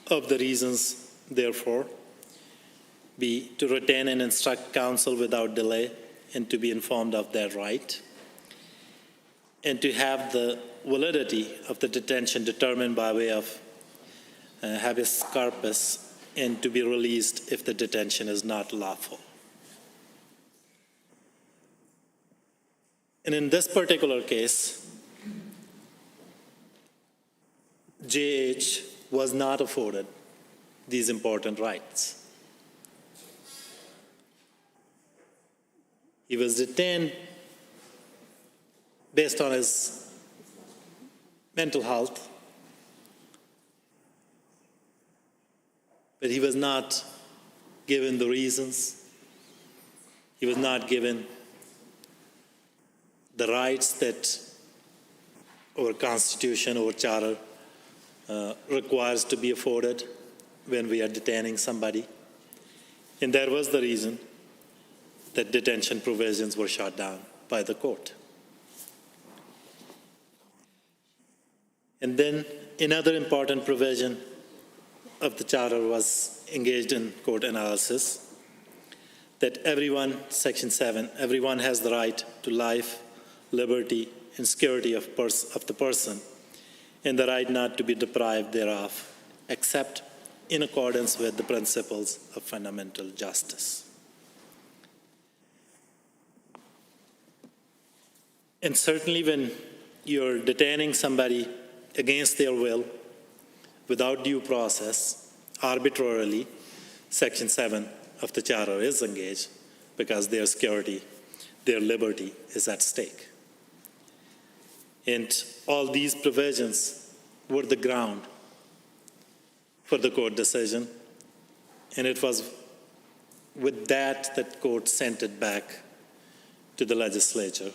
of the reasons, therefore, B, to retain and instruct counsel without delay and to be informed of their right, and to have the validity of the detention determined by way of habeas corpus and to be released if the detention is not lawful. And in this particular case, JH was not afforded these important rights. He was detained based on his mental health, but he was not given the reasons. He was not given the rights that our Constitution, our Charter requires to be afforded when we are detaining somebody. And that was the reason that detention provisions were shot down by the court. And then another important provision of the Charter was engaged in court analysis, that everyone, Section 7, everyone has the right to life, liberty, and security of the person, and the right not to be deprived thereof, except in accordance with the principles of fundamental justice. And certainly when you're detaining somebody against their will, without due process, arbitrarily, Section 7 of the Charter is engaged because their security, their liberty is at stake. And all these provisions were the ground for the court decision, and it was with that that court sent it back to the legislature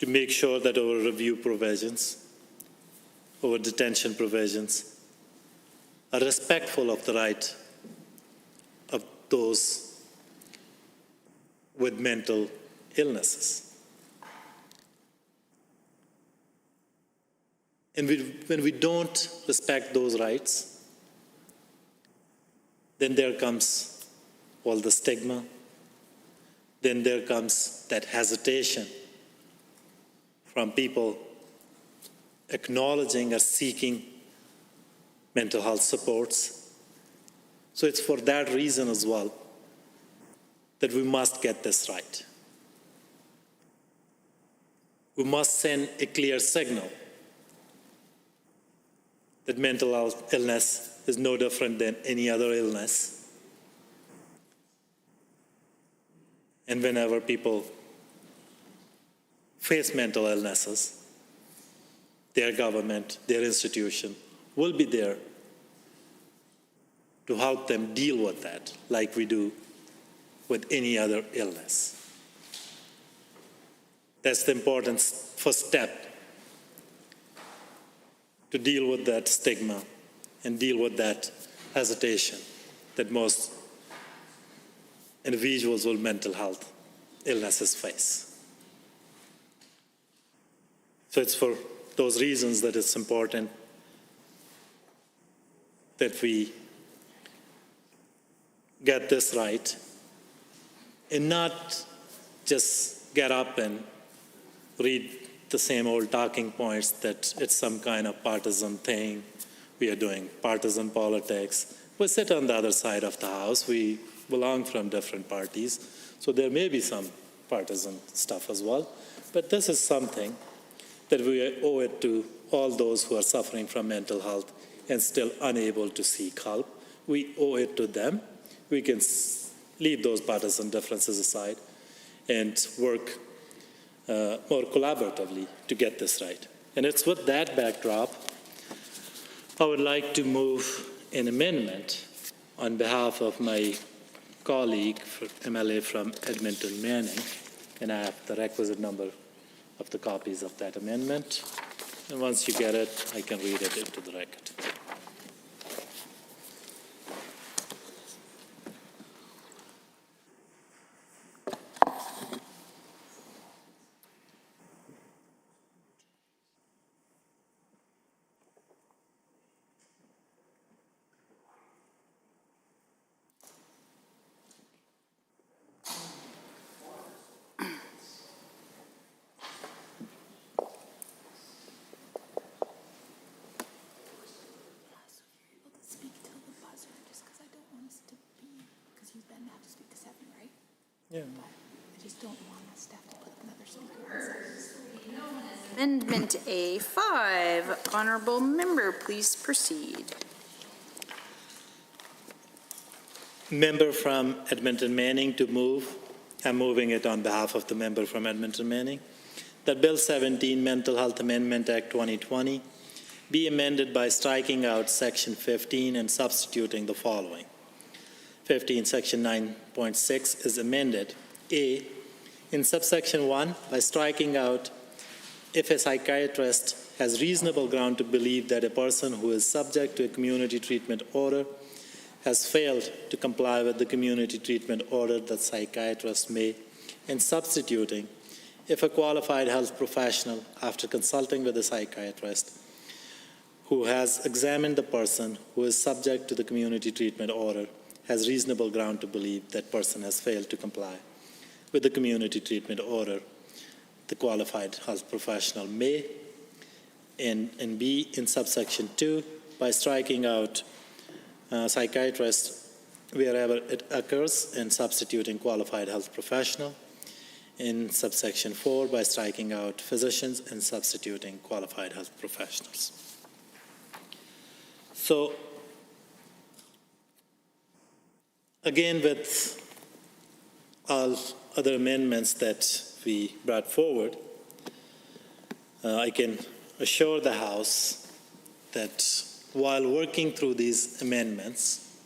to make sure that our review provisions, our detention provisions, are respectful of the right of those with mental illnesses. And when we don't respect those rights, then there comes all the stigma, then there comes that hesitation from people acknowledging or seeking mental health supports. So it's for that reason as well that we must get this right. We must send a clear signal that mental health illness is no different than any other illness. And whenever people face mental illnesses, their government, their institution will be there to help them deal with that, like we do with any other illness. That's the important first step to deal with that stigma and deal with that hesitation that most individuals with mental health illnesses face. So it's for those reasons that it's important that we get this right and not just get up and read the same old talking points that it's some kind of partisan thing. We are doing partisan politics. We sit on the other side of the house. We belong from different parties. So there may be some partisan stuff as well. But this is something that we owe it to all those who are suffering from mental health and still unable to seek help. We owe it to them. We can leave those partisan differences aside and work more collaboratively to get this right. And it's with that backdrop, I would like to move an amendment on behalf of my colleague, MLA from Edmonton Manning, and I have the requisite number of the copies of that amendment. And once you get it, I can read it into the record. Yeah. I just don't want us to have to put up another speaker. Amendment A5. Honorable member, please proceed. Member from Edmonton Manning to move. I'm moving it on behalf of the member from Edmonton Manning. That Bill 17, Mental Health Amendment Act 2020, be amended by striking out Section 15 and substituting the following. 15, Section 9.6 is amended. A, in subsection 1, by striking out, if a psychiatrist has reasonable ground to believe that a person who is subject to a community treatment order has failed to comply with the community treatment order, the psychiatrist may, and substituting, if a qualified health professional, after consulting with a psychiatrist who has examined the person who is subject to the community treatment order, has reasonable ground to believe that person has failed to comply with the community treatment order, the qualified health professional may, and B, in subsection 2, by striking out psychiatrist wherever it occurs and substituting qualified health professional. In subsection 4, by striking out physicians and substituting qualified health professionals. So, again, with all other amendments that we brought forward, I can assure the House that while working through these amendments,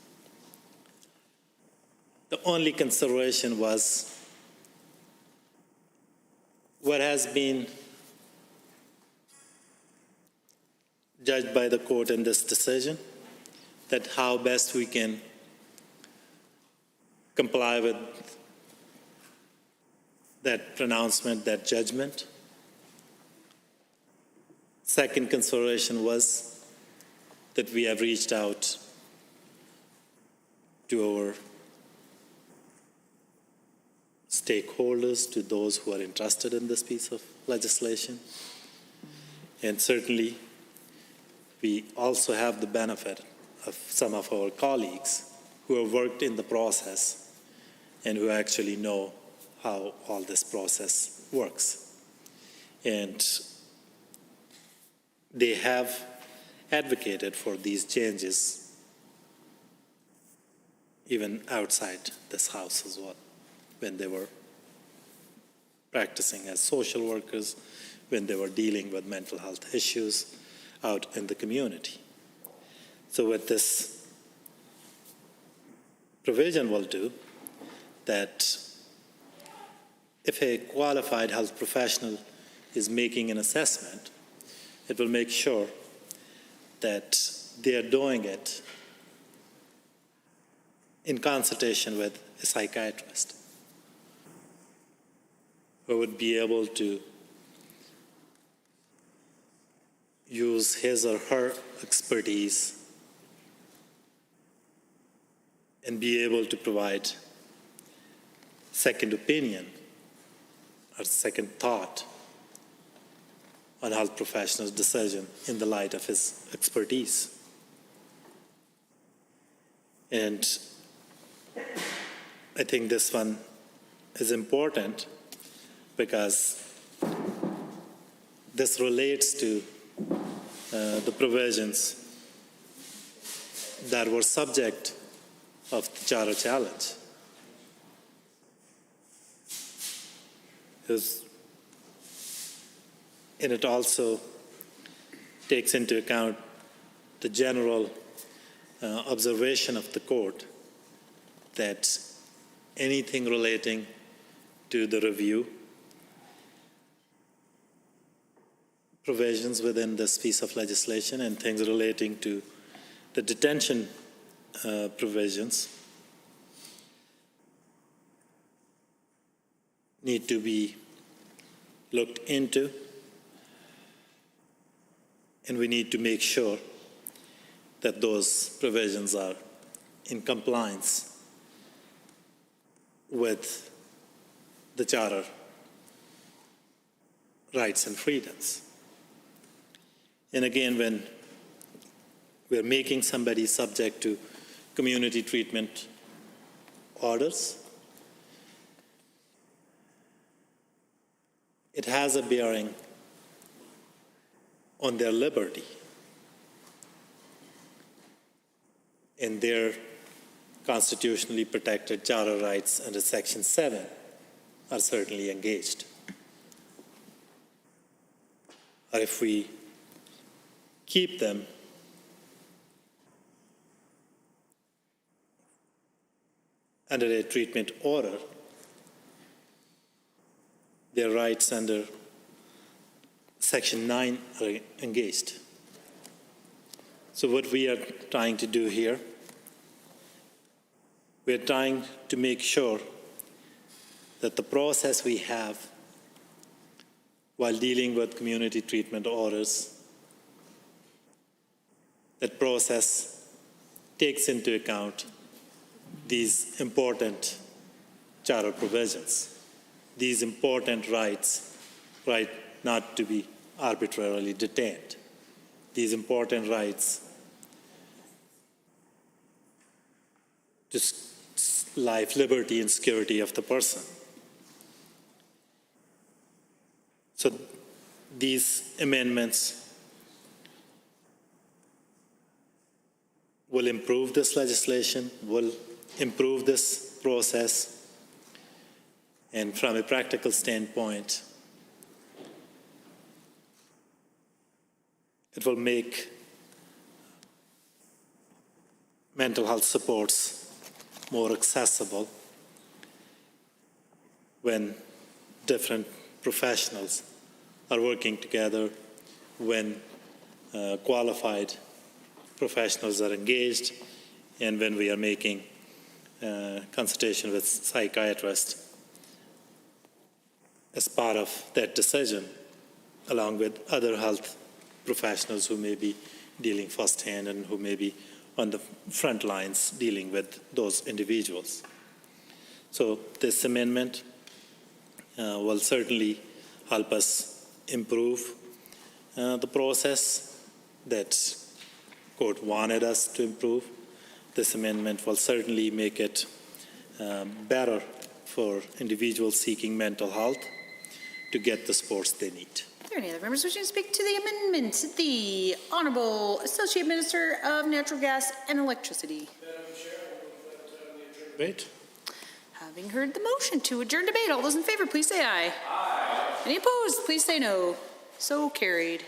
the only consideration was what has been judged by the court in this decision, that how best we can comply with that pronouncement, that judgment. Second consideration was that we have reached out to our stakeholders, to those who are interested in this piece of legislation. And certainly, we also have the benefit of some of our colleagues who have worked in the process and who actually know how all this process works. And they have advocated for these changes even outside this House as well, when they were practicing as social workers, when they were dealing with mental health issues out in the community. So what this provision will do, that if a qualified health professional is making an assessment, it will make sure that they are doing it in consultation with a psychiatrist who would be able to use his or her expertise and be able to provide second opinion or second thought on health professional's decision in the light of his expertise. And I think this one is important because this relates to the provisions that were subject of the charter challenge. And it also takes into account the general observation of the court that anything relating to the review provisions within this piece of legislation and things relating to the detention provisions need to be looked into, and we need to make sure that those provisions are in compliance with the Charter rights and freedoms. And again, when we're making somebody subject to community treatment orders, it has a bearing on their liberty, and their constitutionally protected charter rights under Section 7 are certainly engaged. Or if we keep them under a treatment order, their rights under Section 9 are engaged. So what we are trying to do here, we are trying to make sure that the process we have while dealing with community treatment orders, that process takes into account these important charter provisions, these important rights, right not to be arbitrarily detained, these important rights to life, liberty, and security of the person. So these amendments will improve this legislation, will improve this process, and from a practical standpoint, it will make mental health supports more accessible when different professionals are working together, when qualified professionals are engaged, and when we are making consultation with psychiatrists as part of that decision, along with other health professionals who may be dealing firsthand and who may be on the front lines dealing with those individuals. So this amendment will certainly help us improve the process that court wanted us to improve. This amendment will certainly make it better for individuals seeking mental health to get the supports they need. Are there any other members wishing to speak to the amendment? The Honourable Associate Minister of Natural Gas and Electricity. Madam Chair, I move that we adjourn debate. Having heard the motion to adjourn debate, all those in favour, please say aye. Aye. Any opposed, please say no. So carried.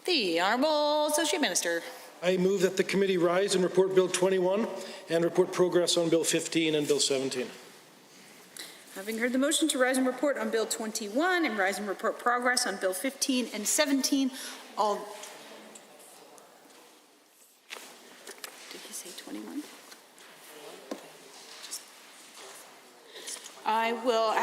The Honourable Associate Minister. I move that the committee rise and report Bill 21 and report progress on Bill 15 and Bill 17. Having heard the motion to rise and report on Bill 21 and rise and report progress on Bill 15 and 17, all... Did he say 21? I will,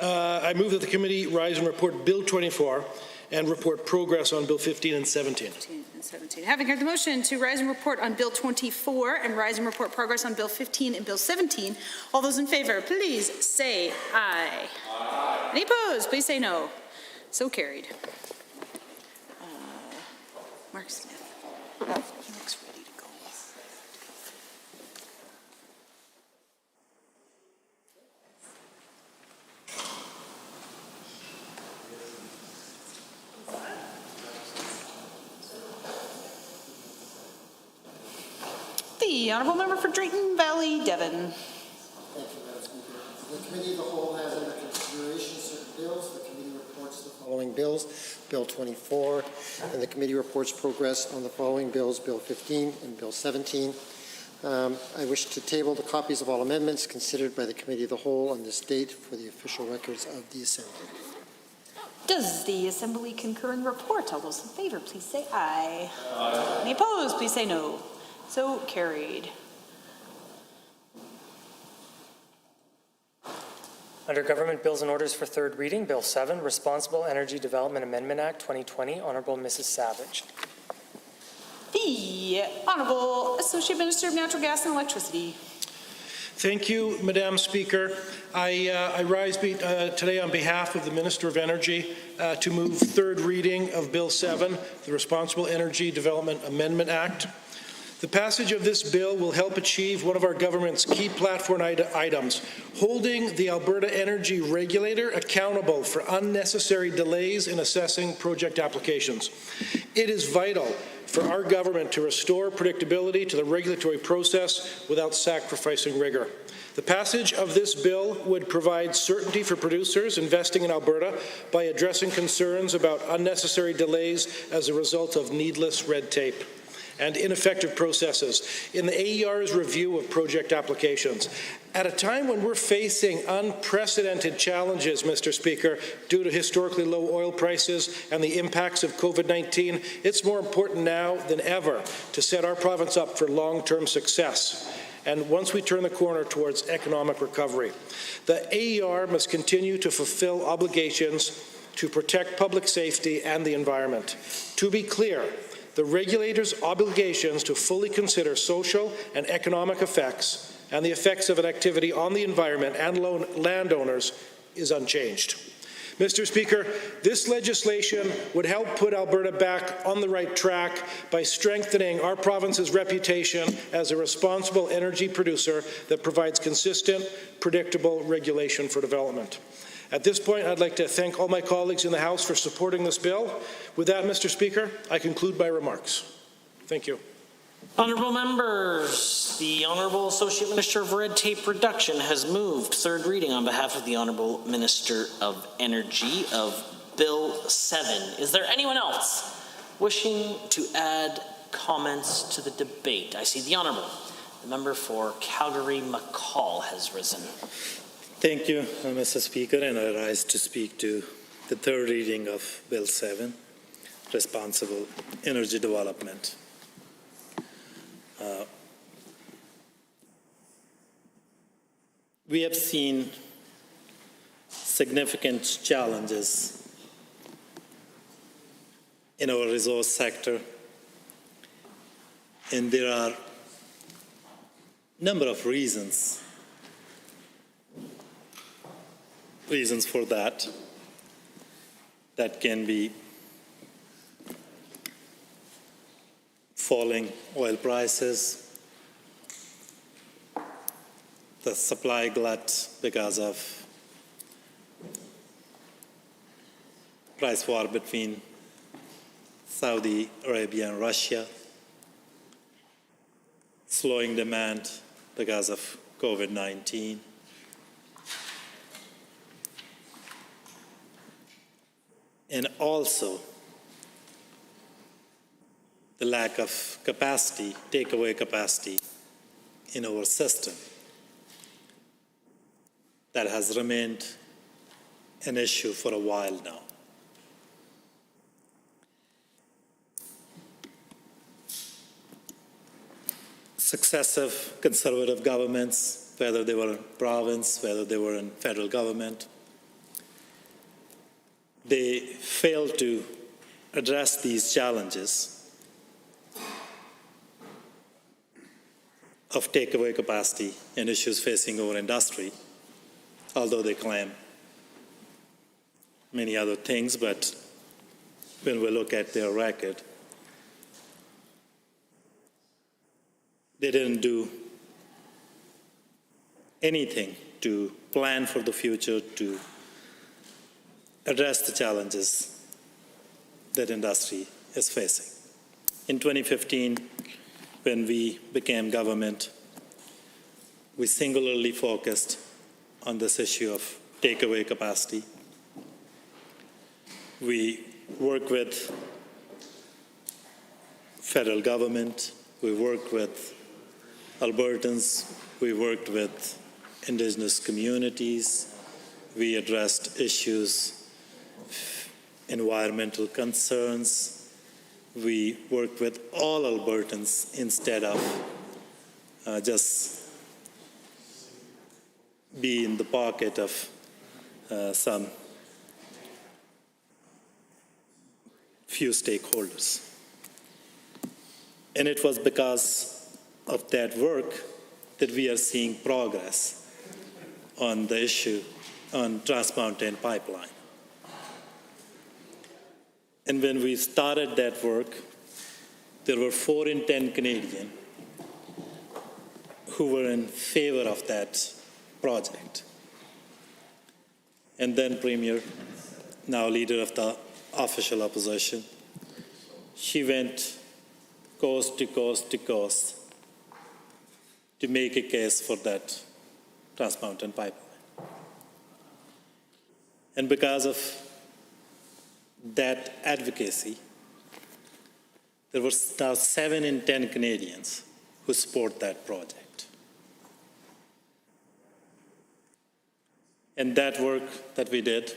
I move that the committee rise and report Bill 24 and report progress on Bill 15 and 17. 15 and 17. Having heard the motion to rise and report on Bill 24 and rise and report progress on Bill 15 and Bill 17, all those in favor, please say aye. Aye. Any opposed, please say no. So carried. Mark Smith. He looks ready to go. The Honourable Member for Drayton Valley, Devon. Thank you, Madam Speaker. The Committee of the Whole has under consideration certain bills. The committee reports the following bills: Bill 24, and the committee reports progress on the following bills: Bill 15 and Bill 17. I wish to table the copies of all amendments considered by the Committee of the Whole on this date for the official records of the Assembly. Does the Assembly concur in the report? All those in favor, please say aye. Aye. Any opposed, please say no. So carried. Under Government Bills and Orders for third reading, Bill 7, Responsible Energy Development Amendment Act 2020, Honourable Mrs. Savage. The Honourable Associate Minister of Natural Gas and Electricity. Thank you, Madam Speaker. I rise today on behalf of the Minister of Energy to move third reading of Bill 7, the Responsible Energy Development Amendment Act. The passage of this bill will help achieve one of our government's key platform items, holding the Alberta Energy Regulator accountable for unnecessary delays in assessing project applications. It is vital for our government to restore predictability to the regulatory process without sacrificing rigor. The passage of this bill would provide certainty for producers investing in Alberta by addressing concerns about unnecessary delays as a result of needless red tape and ineffective processes in the AER's review of project applications. At a time when we're facing unprecedented challenges, Mr. Speaker, due to historically low oil prices and the impacts of COVID-19, it's more important now than ever to set our province up for long-term success. And once we turn the corner towards economic recovery, the AER must continue to fulfill obligations to protect public safety and the environment. To be clear, the regulator's obligations to fully consider social and economic effects and the effects of an activity on the environment and landowners is unchanged. Mr. Speaker, this legislation would help put Alberta back on the right track by strengthening our province's reputation as a responsible energy producer that provides consistent, predictable regulation for development. At this point, I'd like to thank all my colleagues in the House for supporting this bill. With that, Mr. Speaker, I conclude my remarks. Thank you. Honourable members, the Honourable Associate Minister of Red Tape Reduction has moved third reading on behalf of the Honourable Minister of Energy of Bill 7. Is there anyone else wishing to add comments to the debate? I see the Honourable. The member for Calgary-McCall has risen. Thank you, Mr. Speaker, and I rise to speak to the third reading of Bill 7, Responsible Energy Development. We have seen significant challenges in our resource sector, and there are a number of reasons for that can be falling oil prices, the supply glut because of price war between Saudi Arabia and Russia, slowing demand because of COVID-19, and also the lack of capacity, takeaway capacity in our system that has remained an issue for a while now. Successive conservative governments, whether they were in province, whether they were in federal government, they failed to address these challenges of takeaway capacity and issues facing our industry, although they claim many other things, but when we look at their record, they didn't do anything to plan for the future, to address the challenges that industry is facing. In 2015, when we became government, we singularly focused on this issue of takeaway capacity. We work with federal government, we worked with Albertans, we worked with Indigenous communities, we addressed issues, environmental concerns, we worked with all Albertans instead of just be in the pocket of some few stakeholders. And it was because of that work that we are seeing progress on the issue on Trans Mountain Pipeline. And when we started that work, there were 4 in 10 Canadians who were in favor of that project. And then Premier, now leader of the official opposition, she went coast to coast to coast to make a case for that Trans Mountain Pipeline. And because of that advocacy, there were now 7 in 10 Canadians who support that project. And that work that we did,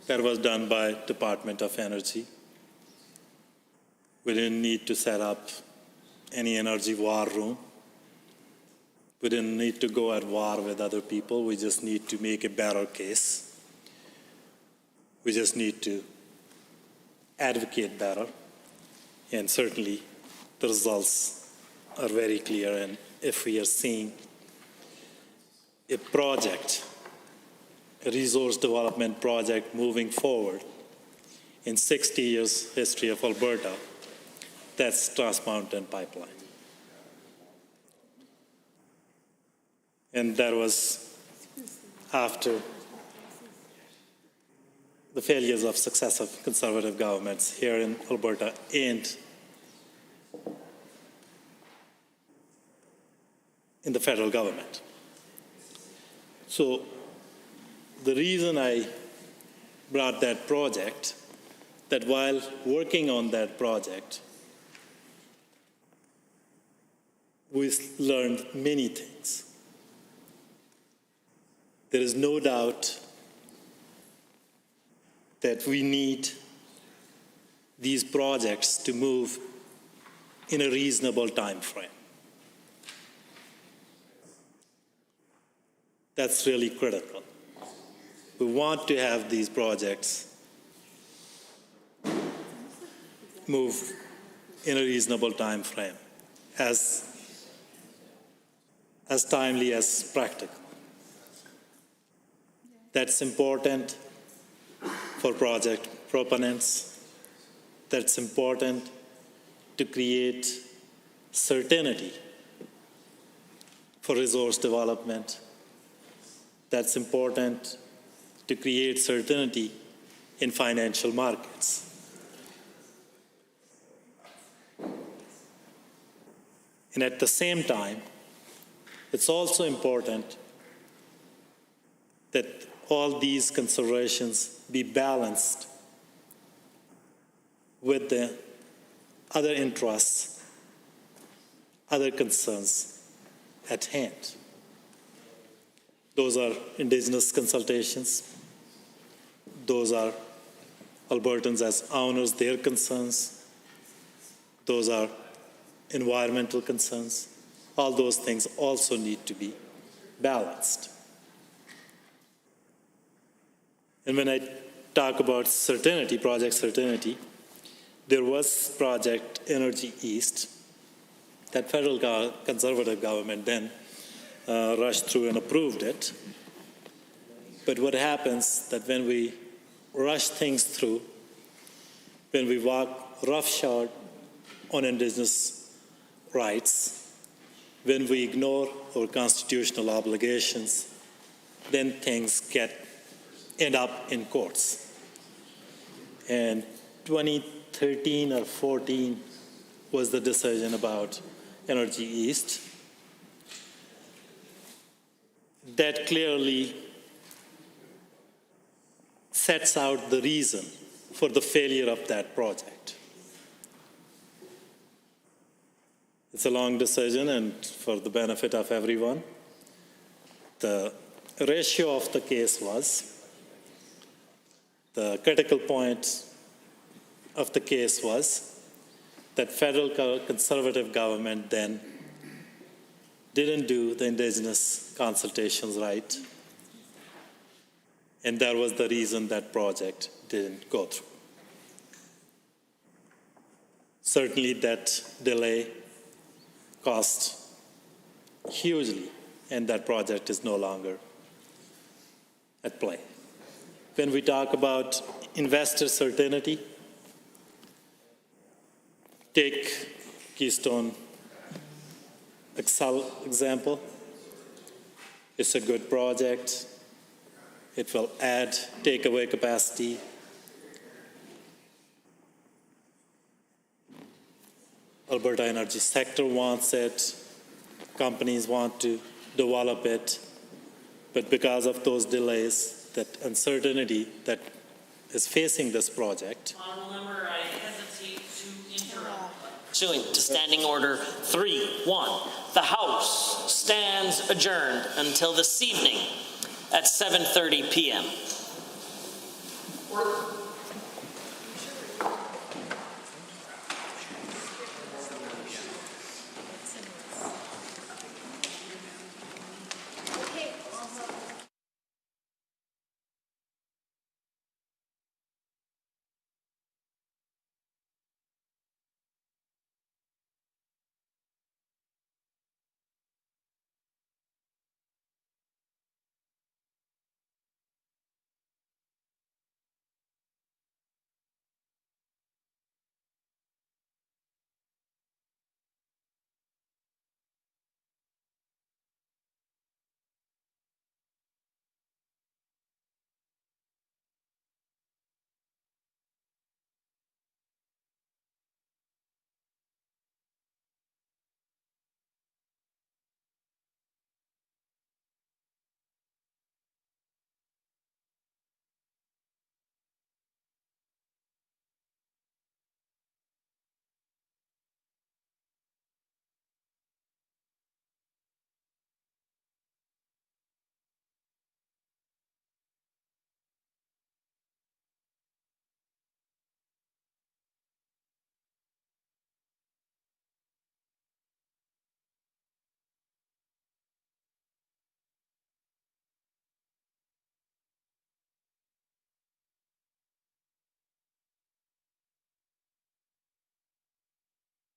that was done by Department of Energy. We didn't need to set up any energy war room. We didn't need to go at war with other people. We just need to make a better case. We just need to advocate better. And certainly the results are very clear. And if we are seeing a project, a resource development project moving forward in 60 years history of Alberta, that's Trans Mountain Pipeline. And that was after the failures of successive Conservative governments here in Alberta and in the federal government. So the reason I brought that project, that while working on that project, we learned many things. There is no doubt that we need these projects to move in a reasonable time frame. That's really critical. We want to have these projects move in a reasonable time frame, as timely as practical. That's important for project proponents. That's important to create certainty for resource development. That's important to create certainty in financial markets. And at the same time, it's also important that all these considerations be balanced with the other interests, other concerns at hand. Those are Indigenous consultations. Those are Albertans as owners, their concerns. Those are environmental concerns. All those things also need to be balanced. And when I talk about certainty, project certainty, there was Project Energy East that federal Conservative government then rushed through and approved it. But what happens that when we rush things through, when we walk roughshod on Indigenous rights, when we ignore our constitutional obligations, then things end up in courts. And 2013 or 14 was the decision about Energy East. That clearly sets out the reason for the failure of that project. It's a long decision, and for the benefit of everyone, the ratio of the case was, the critical point of the case was that federal Conservative government then didn't do the Indigenous consultations right, and that was the reason that project didn't go through. Certainly that delay cost hugely, and that project is no longer at play. When we talk about investor certainty, take Keystone XL example. It's a good project. It will add takeaway capacity. Alberta energy sector wants it. Companies want to develop it. But because of those delays, that uncertainty that is facing this project. Honourable Member, I hesitate to interrupt. Pursuant to Standing Order 3.1, the House stands adjourned until this evening at 7:30 p.m.